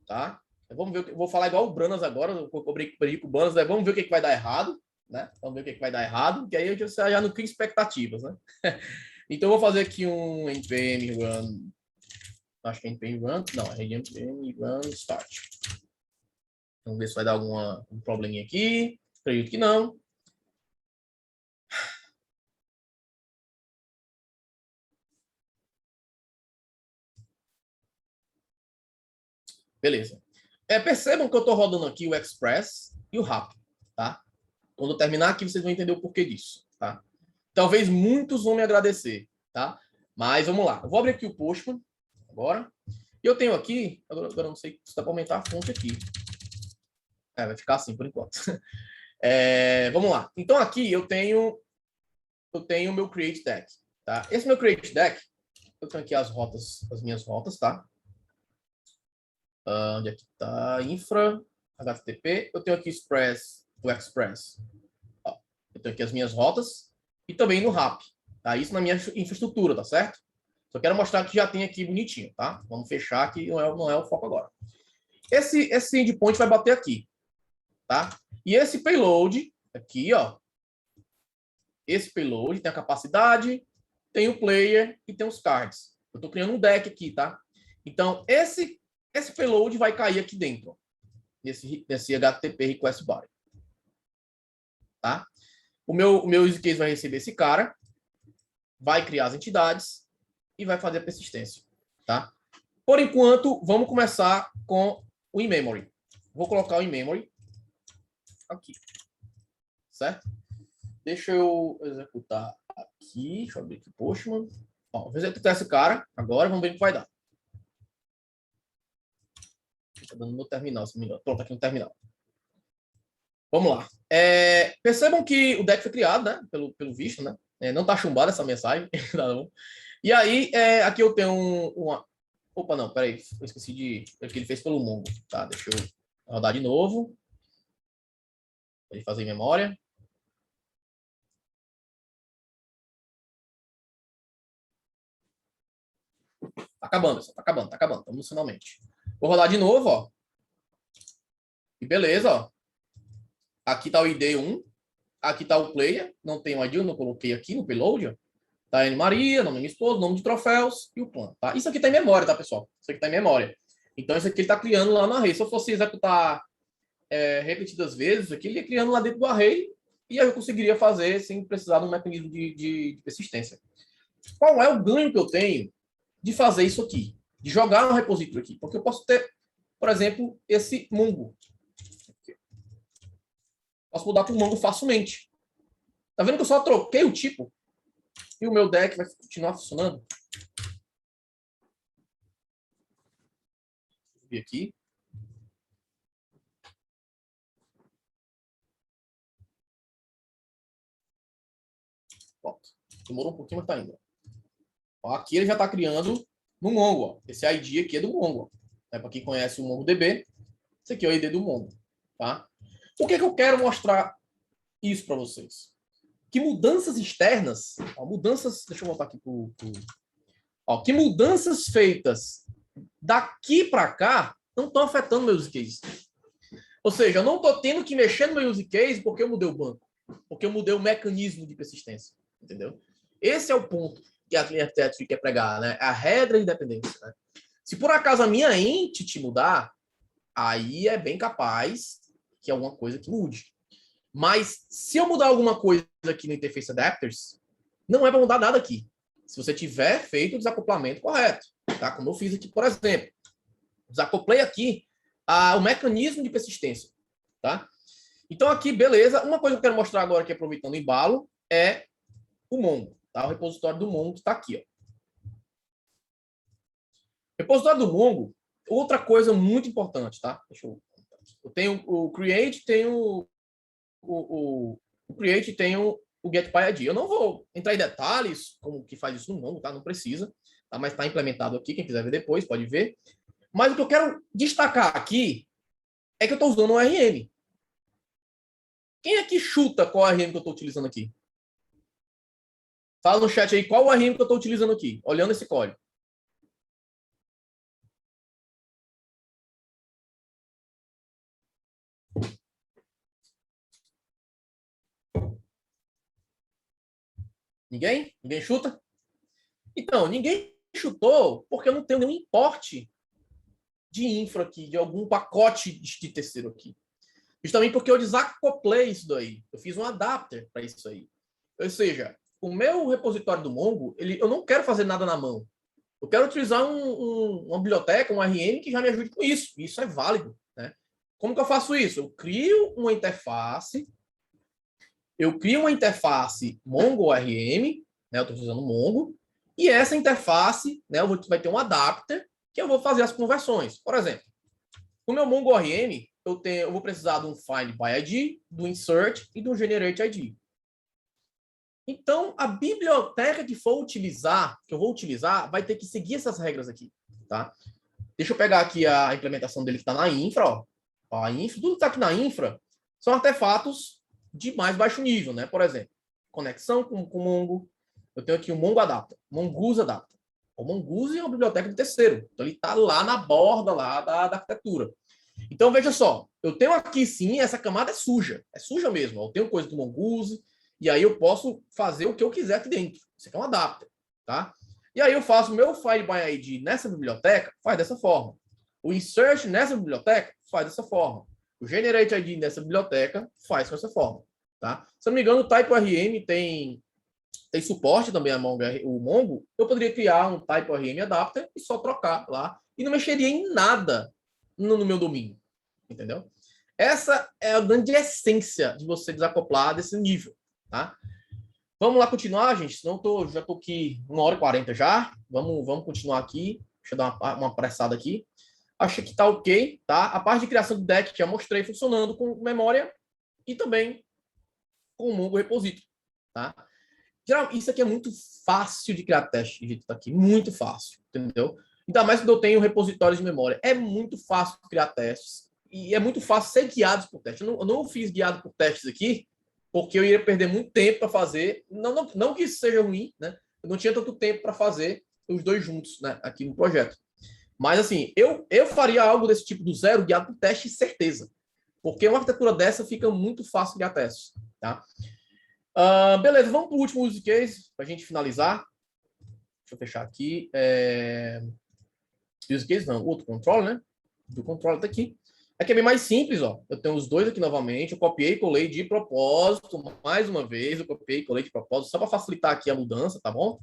tá? Vamos ver, eu vou falar igual o Branas agora, eu cobri com o Branas, né? Vamos ver o que vai dar errado, né? Vamos ver o que vai dar errado, que aí eu já não crio expectativas, né? Então eu vou fazer aqui um npm run, acho que é npm run, não, é npm run start. Vamos ver se vai dar algum probleminha aqui, acredito que não. Beleza. Percebam que eu estou rodando aqui o Express e o RAP, tá? Quando eu terminar aqui, vocês vão entender o porquê disso, tá? Talvez muitos vão me agradecer, tá? Mas vamos lá. Eu vou abrir aqui o Postman agora. E eu tenho aqui, agora não sei se dá para aumentar a fonte aqui. Vai ficar assim por enquanto. Vamos lá. Então aqui eu tenho o meu Create Deck. Tá? Esse meu Create Deck, eu tenho aqui as minhas rotas, tá? Onde é que tá? Infra, HTTP. Eu tenho aqui o Express. Ó, eu tenho aqui as minhas rotas e também no RAP. Tá? Isso na minha infraestrutura, tá certo? Só quero mostrar que já tem aqui bonitinho, tá? Vamos fechar que não é o foco agora. Esse endpoint vai bater aqui, tá? E esse payload aqui, ó. Esse payload tem a capacidade, tem o player e tem os cards. Eu estou criando um deck aqui, tá? Então, esse payload vai cair aqui dentro, ó, nesse HTTP request body. Tá? O meu use case vai receber esse cara, vai criar as entidades e vai fazer a persistência, tá? Por enquanto, vamos começar com o in-memory. Vou colocar o in-memory aqui, certo? Deixa eu executar aqui. Deixa eu abrir aqui o Postman. Ó, vou executar esse cara agora, vamos ver o que vai dar. Está dando no terminal, se não me engano. Pronto, aqui no terminal. Vamos lá. Percebam que o deck foi criado, né? Pelo visto, né? Não está chumbada essa mensagem. E aí, aqui eu tenho uma... Opa, não, peraí. Eu esqueci de... O que ele fez pelo Mongo. Tá, deixa eu rodar de novo. Para ele fazer em memória. Tá acabando, pessoal. Tá acabando. Estamos finalmente. Vou rodar de novo, ó. E beleza, ó. Aqui tá o ID 1. Aqui tá o player. Não tem o ID, eu não coloquei aqui no payload, ó. Tá a Anne Maria, nome da minha esposa, nome de troféus e o plano, tá? Isso aqui tá em memória, tá, pessoal? Isso aqui tá em memória. Então, isso aqui ele tá criando lá no array. Se eu fosse executar repetidas vezes, aqui ele ia criando lá dentro do array e eu conseguiria fazer sem precisar de um mecanismo de persistência. Qual é o ganho que eu tenho de fazer isso aqui? De jogar um repositório aqui? Porque eu posso ter, por exemplo, esse Mongo. Posso mudar para o Mongo facilmente. Tá vendo que eu só troquei o tipo? E o meu deck vai continuar funcionando. Vou subir aqui. Pronto. Demorou um pouquinho, mas tá indo. Ó, aqui ele já está criando no Mongo. Ó. Esse ID aqui é do Mongo. Para quem conhece o MongoDB, esse aqui é o ID do Mongo. Tá? Por que eu quero mostrar isso para vocês? Que mudanças externas, ó, deixa eu voltar aqui ó, que mudanças feitas daqui para cá não estão afetando meu use case. Ou seja, eu não estou tendo que mexer no meu use case porque eu mudei o banco, porque eu mudei o mecanismo de persistência, entendeu? Esse é o ponto que a Clean Architecture quer pregar, né? A regra de independência. Né? Se por acaso a minha entity mudar, aí é bem capaz que é alguma coisa que mude. Mas se eu mudar alguma coisa aqui no Interface Adapters, não é para mudar nada aqui. Se você tiver feito o desacoplamento correto, tá? Como eu fiz aqui, por exemplo. Desacoplei aqui o mecanismo de persistência, tá? Então aqui, beleza. Uma coisa que eu quero mostrar agora aqui, aproveitando o embalo, é o Mongo, tá? O repositório do Mongo que está aqui, ó. Repositório do Mongo, outra coisa muito importante, tá? Eu tenho o Create, tenho o Create, tenho o GetPyID. Eu não vou entrar em detalhes como que faz isso no Mongo, tá? Não precisa, tá? Mas está implementado aqui, quem quiser ver depois pode ver. Mas o que eu quero destacar aqui é que eu estou usando um ORM. Quem é que chuta qual ORM que eu estou utilizando aqui? Fala no chat aí qual ORM que eu estou utilizando aqui, olhando esse código. Ninguém? Ninguém chuta? Então, ninguém chutou porque eu não tenho nenhum importe de infra aqui, de algum pacote de terceiro aqui. Justamente porque eu desacoplei isso daí. Eu fiz um adapter para isso aí. Ou seja, o meu repositório do Mongo, eu não quero fazer nada na mão. Eu quero utilizar uma biblioteca, um RM que já me ajude com isso. Isso é válido. Né? Como que eu faço isso? Eu crio uma interface. Mongo ORM, né? Eu estou utilizando Mongo, E essa interface, né, vai ter um adapter que eu vou fazer as conversões. Por exemplo, no meu MongoRM, eu vou precisar de um find by ID, do insert e do generate ID. Então, a biblioteca que eu vou utilizar, vai ter que seguir essas regras aqui, tá? Deixa eu pegar aqui a implementação dele que está na infra, ó. A infra, tudo que está aqui na infra são artefatos de mais baixo nível, né? Por exemplo, conexão com o Mongo. Eu tenho aqui o Mongo Adapter, Mongoose Adapter. O Mongoose é uma biblioteca de terceiro. Então, ele está lá na borda lá da arquitetura. Então, veja só. Eu tenho aqui, sim, essa camada é suja. É suja mesmo. Eu tenho coisa do Mongoose. E aí eu posso fazer o que eu quiser aqui dentro. Isso aqui é um adapter, tá? E aí eu faço o meu find by ID nessa biblioteca, faz dessa forma. O insert nessa biblioteca, faz dessa forma. O generate ID nessa biblioteca, faz dessa forma, tá? Se eu não me engano, o TypeORM tem suporte também a o Mongo. Eu poderia criar um TypeORM adapter e só trocar lá. E não mexeria em nada no meu domínio, entendeu? Essa é a grande essência de você desacoplar desse nível. Tá? Vamos lá continuar, gente. Senão já estou aqui 1h40 já. Vamos continuar aqui. Deixa eu dar uma apressada aqui. Acho que está ok. Tá? A parte de criação do deck já mostrei funcionando com memória e também com o Mongo Repository. Tá? Isso aqui é muito fácil de criar teste, gente. Tá aqui. Muito fácil. Entendeu? Ainda mais quando eu tenho repositórios de memória. É muito fácil criar testes. E é muito fácil ser guiado por testes. Eu não fiz guiado por testes aqui, porque eu iria perder muito tempo para fazer. Não que isso seja ruim, né? Eu não tinha tanto tempo para fazer os dois juntos, né, aqui no projeto. Mas, assim, eu faria algo desse tipo do zero, guiado por teste, certeza. Porque uma arquitetura dessa fica muito fácil de guiar testes, tá? Beleza, vamos para o último use case, para a gente finalizar. Deixa eu fechar aqui. Use case não, outro controle, né? Do controle tá aqui. Aqui é bem mais simples, ó. Eu tenho os dois aqui novamente. Eu copiei e colei de propósito. Mais uma vez, eu copiei e colei de propósito, só para facilitar aqui a mudança, tá bom?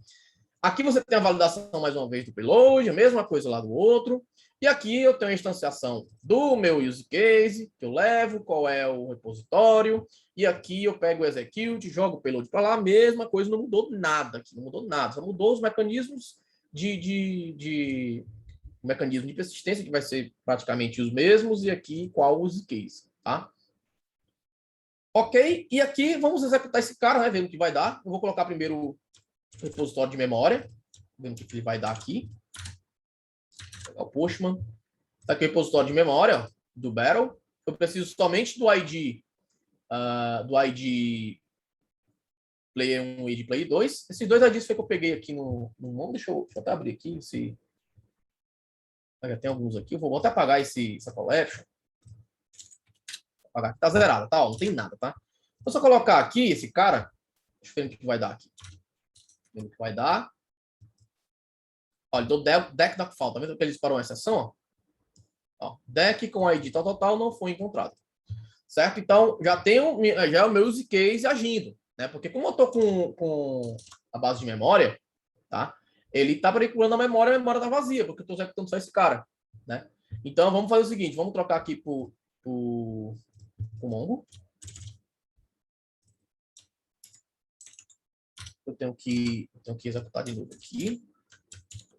Aqui você tem a validação, mais uma vez, do payload, a mesma coisa lá do outro. E aqui eu tenho a instanciação do meu use case, que eu levo, qual é o repositório. E aqui eu pego o execute, jogo o payload para lá, a mesma coisa, não mudou nada aqui, não mudou nada. Só mudou os mecanismos o mecanismo de persistência, que vai ser praticamente os mesmos, e aqui qual use case, tá? Ok, e aqui vamos executar esse cara, né, vendo o que vai dar. Eu vou colocar primeiro o repositório de memória, vendo o que ele vai dar aqui. Vou pegar o Postman. Tá aqui o repositório de memória, ó, do Battle. Eu preciso somente do ID Player 1 e de Player 2. Esses dois IDs foi que eu peguei aqui no nome. Deixa eu até abrir aqui, já tem alguns aqui. Eu vou até apagar essa collection. Apagar. Tá zerada, tá? Ó, não tem nada, tá? Vou só colocar aqui esse cara. Deixa eu ver o que vai dar aqui. O que vai dar. Olha, do deck da falta. Tá vendo que eles disparou uma exceção? Ó, deck com ID total não foi encontrado. Certo? Então, já é o meu use case agindo. Né? Porque como eu tô com a base de memória, tá? Ele está procurando a memória está vazia, porque eu estou executando só esse cara, né? Então, vamos fazer o seguinte, vamos trocar aqui para o Mongo. Eu tenho que executar de novo aqui.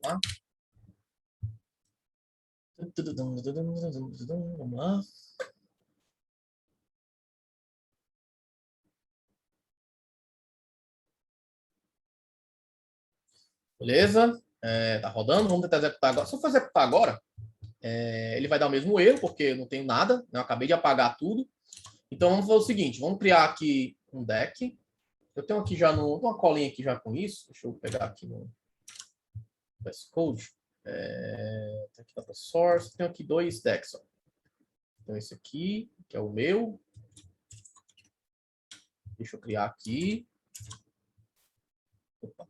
Tá? Vamos lá. Beleza? Tá rodando, vamos tentar executar agora. Se eu for executar agora, ele vai dar o mesmo erro, porque eu não tenho nada, né? Eu acabei de apagar tudo. Então, vamos fazer o seguinte, vamos criar aqui um deck. Eu tenho aqui já uma colinha aqui já com isso. Deixa eu pegar aqui no VS Code. Tem aqui data source. Tenho aqui dois decks. Ó. Então, esse aqui, que é o meu. Deixa eu criar aqui. Opa.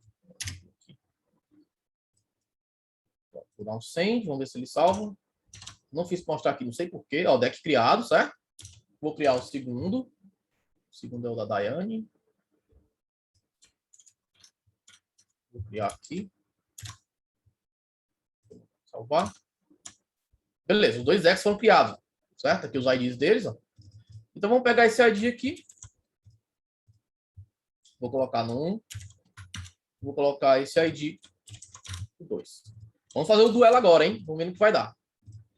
Vou dar um send, vamos ver se ele salva. Não fiz mostrar aqui, não sei porquê. Ó, o deck criado, certo? Vou criar o segundo. O segundo é o da Daiane. Vou criar aqui. Salvar. Beleza, os dois decks foram criados, certo? Aqui os IDs deles, ó. Então vamos pegar esse ID aqui. Vou colocar no 1. Vou colocar esse ID 2. Vamos fazer o duelo agora, hein? Vamos ver no que vai dar.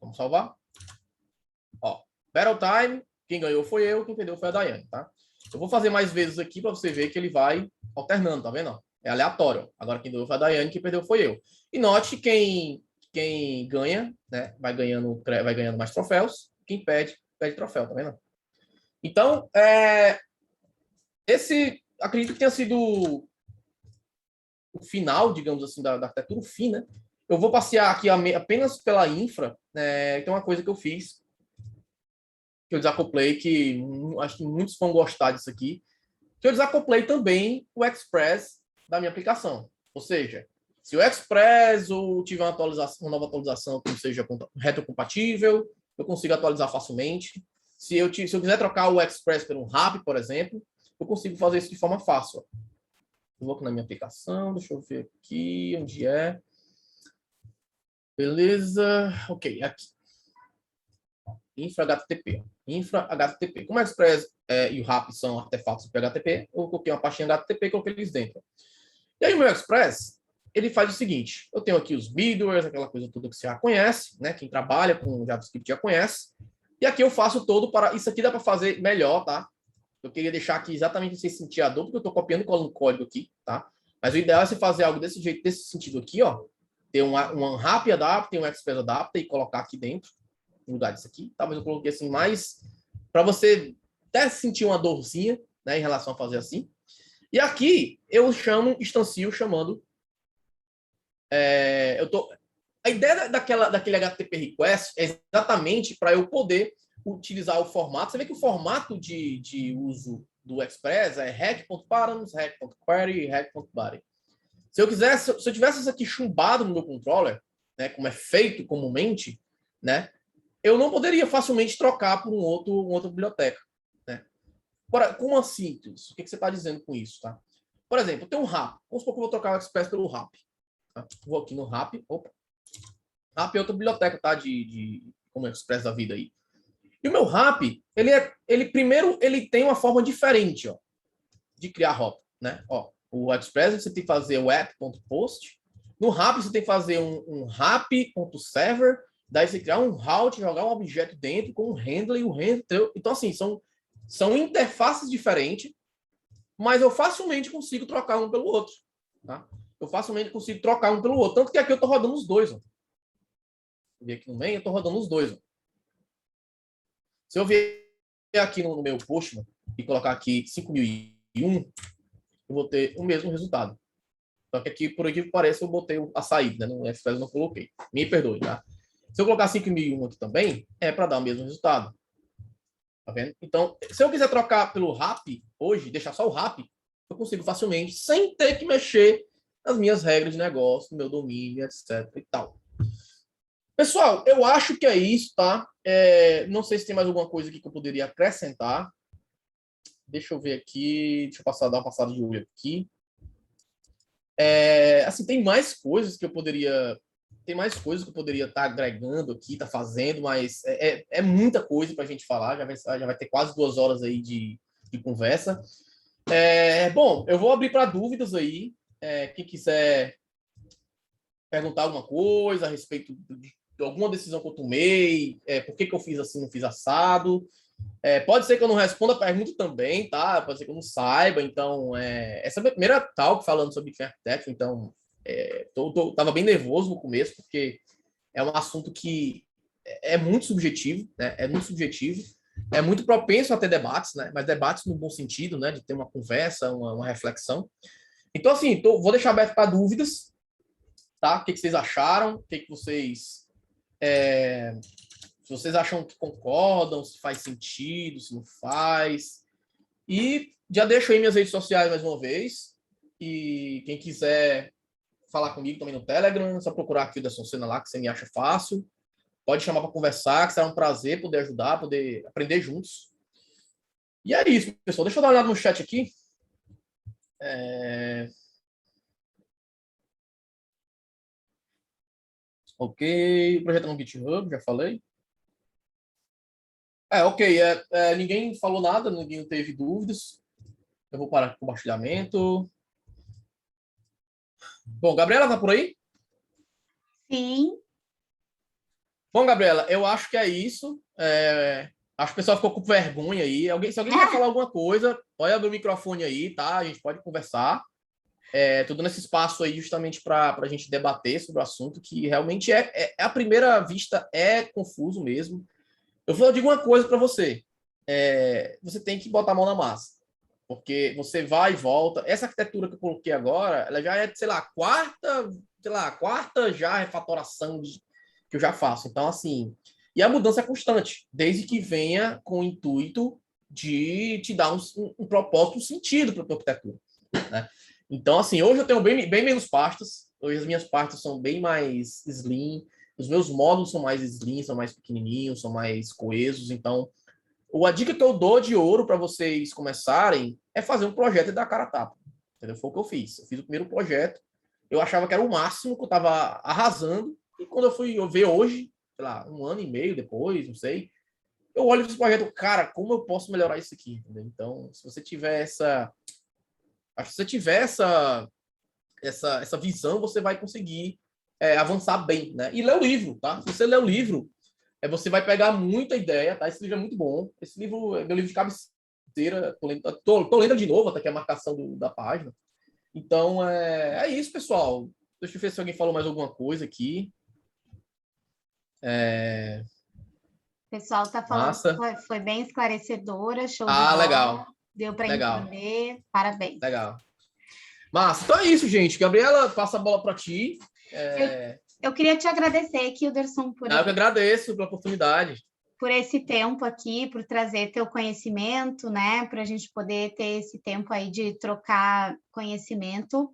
Vamos salvar. Ó, Battle Time. Quem ganhou foi eu, quem perdeu foi a Daiane, tá? Eu vou fazer mais vezes aqui para você ver que ele vai alternando, tá vendo? É aleatório. Agora quem ganhou foi a Daiane, quem perdeu foi eu. E note quem ganha, né? Vai ganhando mais troféus. Quem perde troféu, tá vendo? Então, esse acredito que tenha sido o final, digamos assim, da arquitetura, o fim, né? Eu vou passear aqui apenas pela infra, né? Então, uma coisa que eu fiz, que eu desacoplei, que acho que muitos vão gostar disso aqui, que eu desacoplei também o Express da minha aplicação. Ou seja, se o Express ou tiver uma nova atualização que não seja retrocompatível, eu consigo atualizar facilmente. Se eu quiser trocar o Express por um RAP, por exemplo, eu consigo fazer isso de forma fácil. Eu vou aqui na minha aplicação, deixa eu ver aqui onde é. Beleza. Ok, aqui. Infra HTTP. Infra HTTP. Como o Express e o RAP são artefatos de HTTP, eu coloquei uma pastinha HTTP e coloquei eles dentro. E aí o meu Express, ele faz o seguinte. Eu tenho aqui os middlewares, aquela coisa toda que você já conhece, né? Quem trabalha com JavaScript já conhece. E aqui eu faço todo para... Isso aqui dá para fazer melhor, tá? Eu queria deixar aqui exatamente sem sentir a dor, porque eu estou copiando e colando código aqui, tá? Mas o ideal é você fazer algo desse jeito, desse sentido aqui, ó. Ter um RAP adapter, um Express adapter e colocar aqui dentro, no lugar disso aqui. Talvez eu coloquei assim mais para você até sentir uma dorzinha, né, em relação a fazer assim. E aqui eu instancio chamando. A ideia daquele HTTP request é exatamente para eu poder utilizar o formato. Você vê que o formato de uso do Express é rec.params, rec.query, rec.body. Se eu tivesse isso aqui chumbado no meu controller, né, como é feito comumente, né, eu não poderia facilmente trocar por uma outra biblioteca. Né? Agora, como assim, Tunes? O que você está dizendo com isso? Tá? Por exemplo, eu tenho um RAP. Vamos supor que eu vou trocar o Express pelo RAP. Tá? Vou aqui no RAP. Opa. RAP é outra biblioteca, tá? Como é o Express da vida aí. E o meu RAP, ele primeiro ele tem uma forma diferente, ó, de criar rota, né? Ó, o Express você tem que fazer o app.post. No RAP você tem que fazer um RAP.server. Daí você criar um route, jogar um objeto dentro com um handler e o handler. Então, assim, são interfaces diferentes, mas eu facilmente consigo trocar um pelo outro. Tá? Eu facilmente consigo trocar um pelo outro. Tanto que aqui eu estou rodando os dois. Ó. Ver aqui no meio, eu estou rodando os dois. Ó. Se eu vier aqui no meu Postman e colocar aqui 5001, eu vou ter o mesmo resultado. Só que aqui, por aqui parece, eu botei a saída, né? No Express eu não coloquei. Me perdoe, tá? Se eu colocar 5001 aqui também, é para dar o mesmo resultado. Tá vendo? Então, se eu quiser trocar pelo RAP hoje, deixar só o RAP, eu consigo facilmente, sem ter que mexer nas minhas regras de negócio, no meu domínio, etc. e tal. Pessoal, eu acho que é isso, tá? Não sei se tem mais alguma coisa aqui que eu poderia acrescentar. Deixa eu ver aqui. Deixa eu dar uma passada de olho aqui. Assim, tem mais coisas que eu poderia estar agregando aqui, tá fazendo, mas é muita coisa para a gente falar. Já vai ter quase 2 horas aí de conversa. Bom, eu vou abrir para dúvidas aí. Quem quiser perguntar alguma coisa a respeito de alguma decisão que eu tomei, por que eu fiz assim, não fiz assado. Pode ser que eu não responda a pergunta também, tá? Pode ser que eu não saiba. Então, essa é a minha primeira talk falando sobre arquiteto, então tava bem nervoso no começo, porque é um assunto que é muito subjetivo, né? É muito subjetivo, é muito propenso a ter debates, né? Mas debates no bom sentido, né? De ter uma conversa, uma reflexão. Então, assim, vou deixar aberto para dúvidas, tá? O que vocês acharam? O que vocês... se vocês acham que concordam, se faz sentido, se não faz. E já deixo aí minhas redes sociais mais uma vez. E quem quiser falar comigo também no Telegram, é só procurar aqui o Anderson Sena lá, que você me acha fácil. Pode chamar para conversar, que será um prazer poder ajudar, poder aprender juntos. E é isso, pessoal. Deixa eu dar uma olhada no chat aqui. Ok. O projeto é no GitHub, já falei. Ok. Ninguém falou nada, ninguém teve dúvidas. Eu vou parar com o compartilhamento. Bom, Gabriela, tá por aí? Sim. Bom, Gabriela, eu acho que é isso. Acho que o pessoal ficou com vergonha aí. Se alguém quer falar alguma coisa, pode abrir o microfone aí, tá? A gente pode conversar. Tô dando esse espaço aí justamente para a gente debater sobre o assunto, que realmente à primeira vista é confuso mesmo. Eu digo uma coisa para você. Você tem que botar a mão na massa. Porque você vai e volta. Essa arquitetura que eu coloquei agora, ela já é, sei lá, a quarta já refatoração que eu já faço. Então, assim, e a mudança é constante, desde que venha com o intuito de te dar um propósito, um sentido para a tua arquitetura, né? Então, assim, hoje eu tenho bem menos pastas. Hoje as minhas pastas são bem mais slim. Os meus módulos são mais slim, são mais pequenininhos, são mais coesos. Então, a dica que eu dou de ouro para vocês começarem é fazer um projeto e dar a cara a tapa. Entendeu? Foi o que eu fiz. Eu fiz o primeiro projeto. Eu achava que era o máximo, que eu estava arrasando. E quando eu fui ver hoje, sei lá, 1 ano e meio depois, não sei, eu olho esse projeto, cara, como eu posso melhorar isso aqui? Entendeu? Então, se você tiver essa visão, você vai conseguir avançar bem, né? E ler o livro, tá? Se você ler o livro, você vai pegar muita ideia, tá? Esse livro é muito bom. Esse livro é meu livro de cabeceira. Tô lendo de novo, até que é a marcação da página. Então, é isso, pessoal. Deixa eu ver se alguém falou mais alguma coisa aqui. O pessoal está falando que foi bem esclarecedora, show de bola. Legal. Deu para entender. Parabéns. Legal. Massa. Então é isso, gente. Gabriela, passa a bola para ti. Eu queria te agradecer, Kilderson, eu que agradeço pela oportunidade. Por esse tempo aqui, por trazer teu conhecimento, né? Para a gente poder ter esse tempo aí de trocar conhecimento.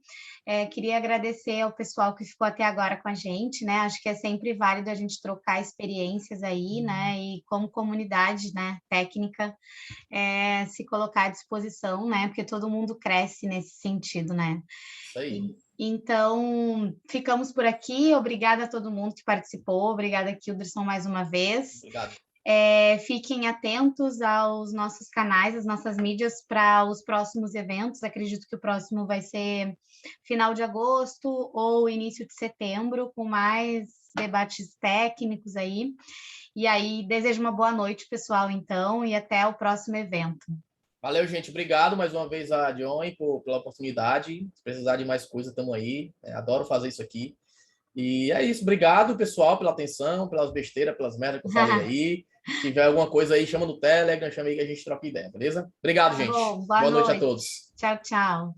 Queria agradecer ao pessoal que ficou até agora com a gente, né? Acho que é sempre válido a gente trocar experiências aí, né? E como comunidade, né, técnica, se colocar à disposição, né? Porque todo mundo cresce nesse sentido, né? Isso aí. Então, ficamos por aqui. Obrigada a todo mundo que participou. Obrigada, Kilderson, mais uma vez. Obrigado. Fiquem atentos aos nossos canais, às nossas mídias para os próximos eventos. Acredito que o próximo vai ser final de agosto ou início de setembro, com mais debates técnicos aí. E aí, desejo uma boa noite, pessoal, então, e até o próximo evento. Valeu, gente. Obrigado mais uma vez a Join pela oportunidade. Se precisar de mais coisa, estamos aí. Adoro fazer isso aqui. E é isso. Obrigado, pessoal, pela atenção, pelas besteiras, pelas merdas que eu falei aí. Se tiver alguma coisa aí, chama no Telegram, chama aí que a gente troca ideia, beleza? Obrigado, gente. Boa noite a todos. Tchau, tchau.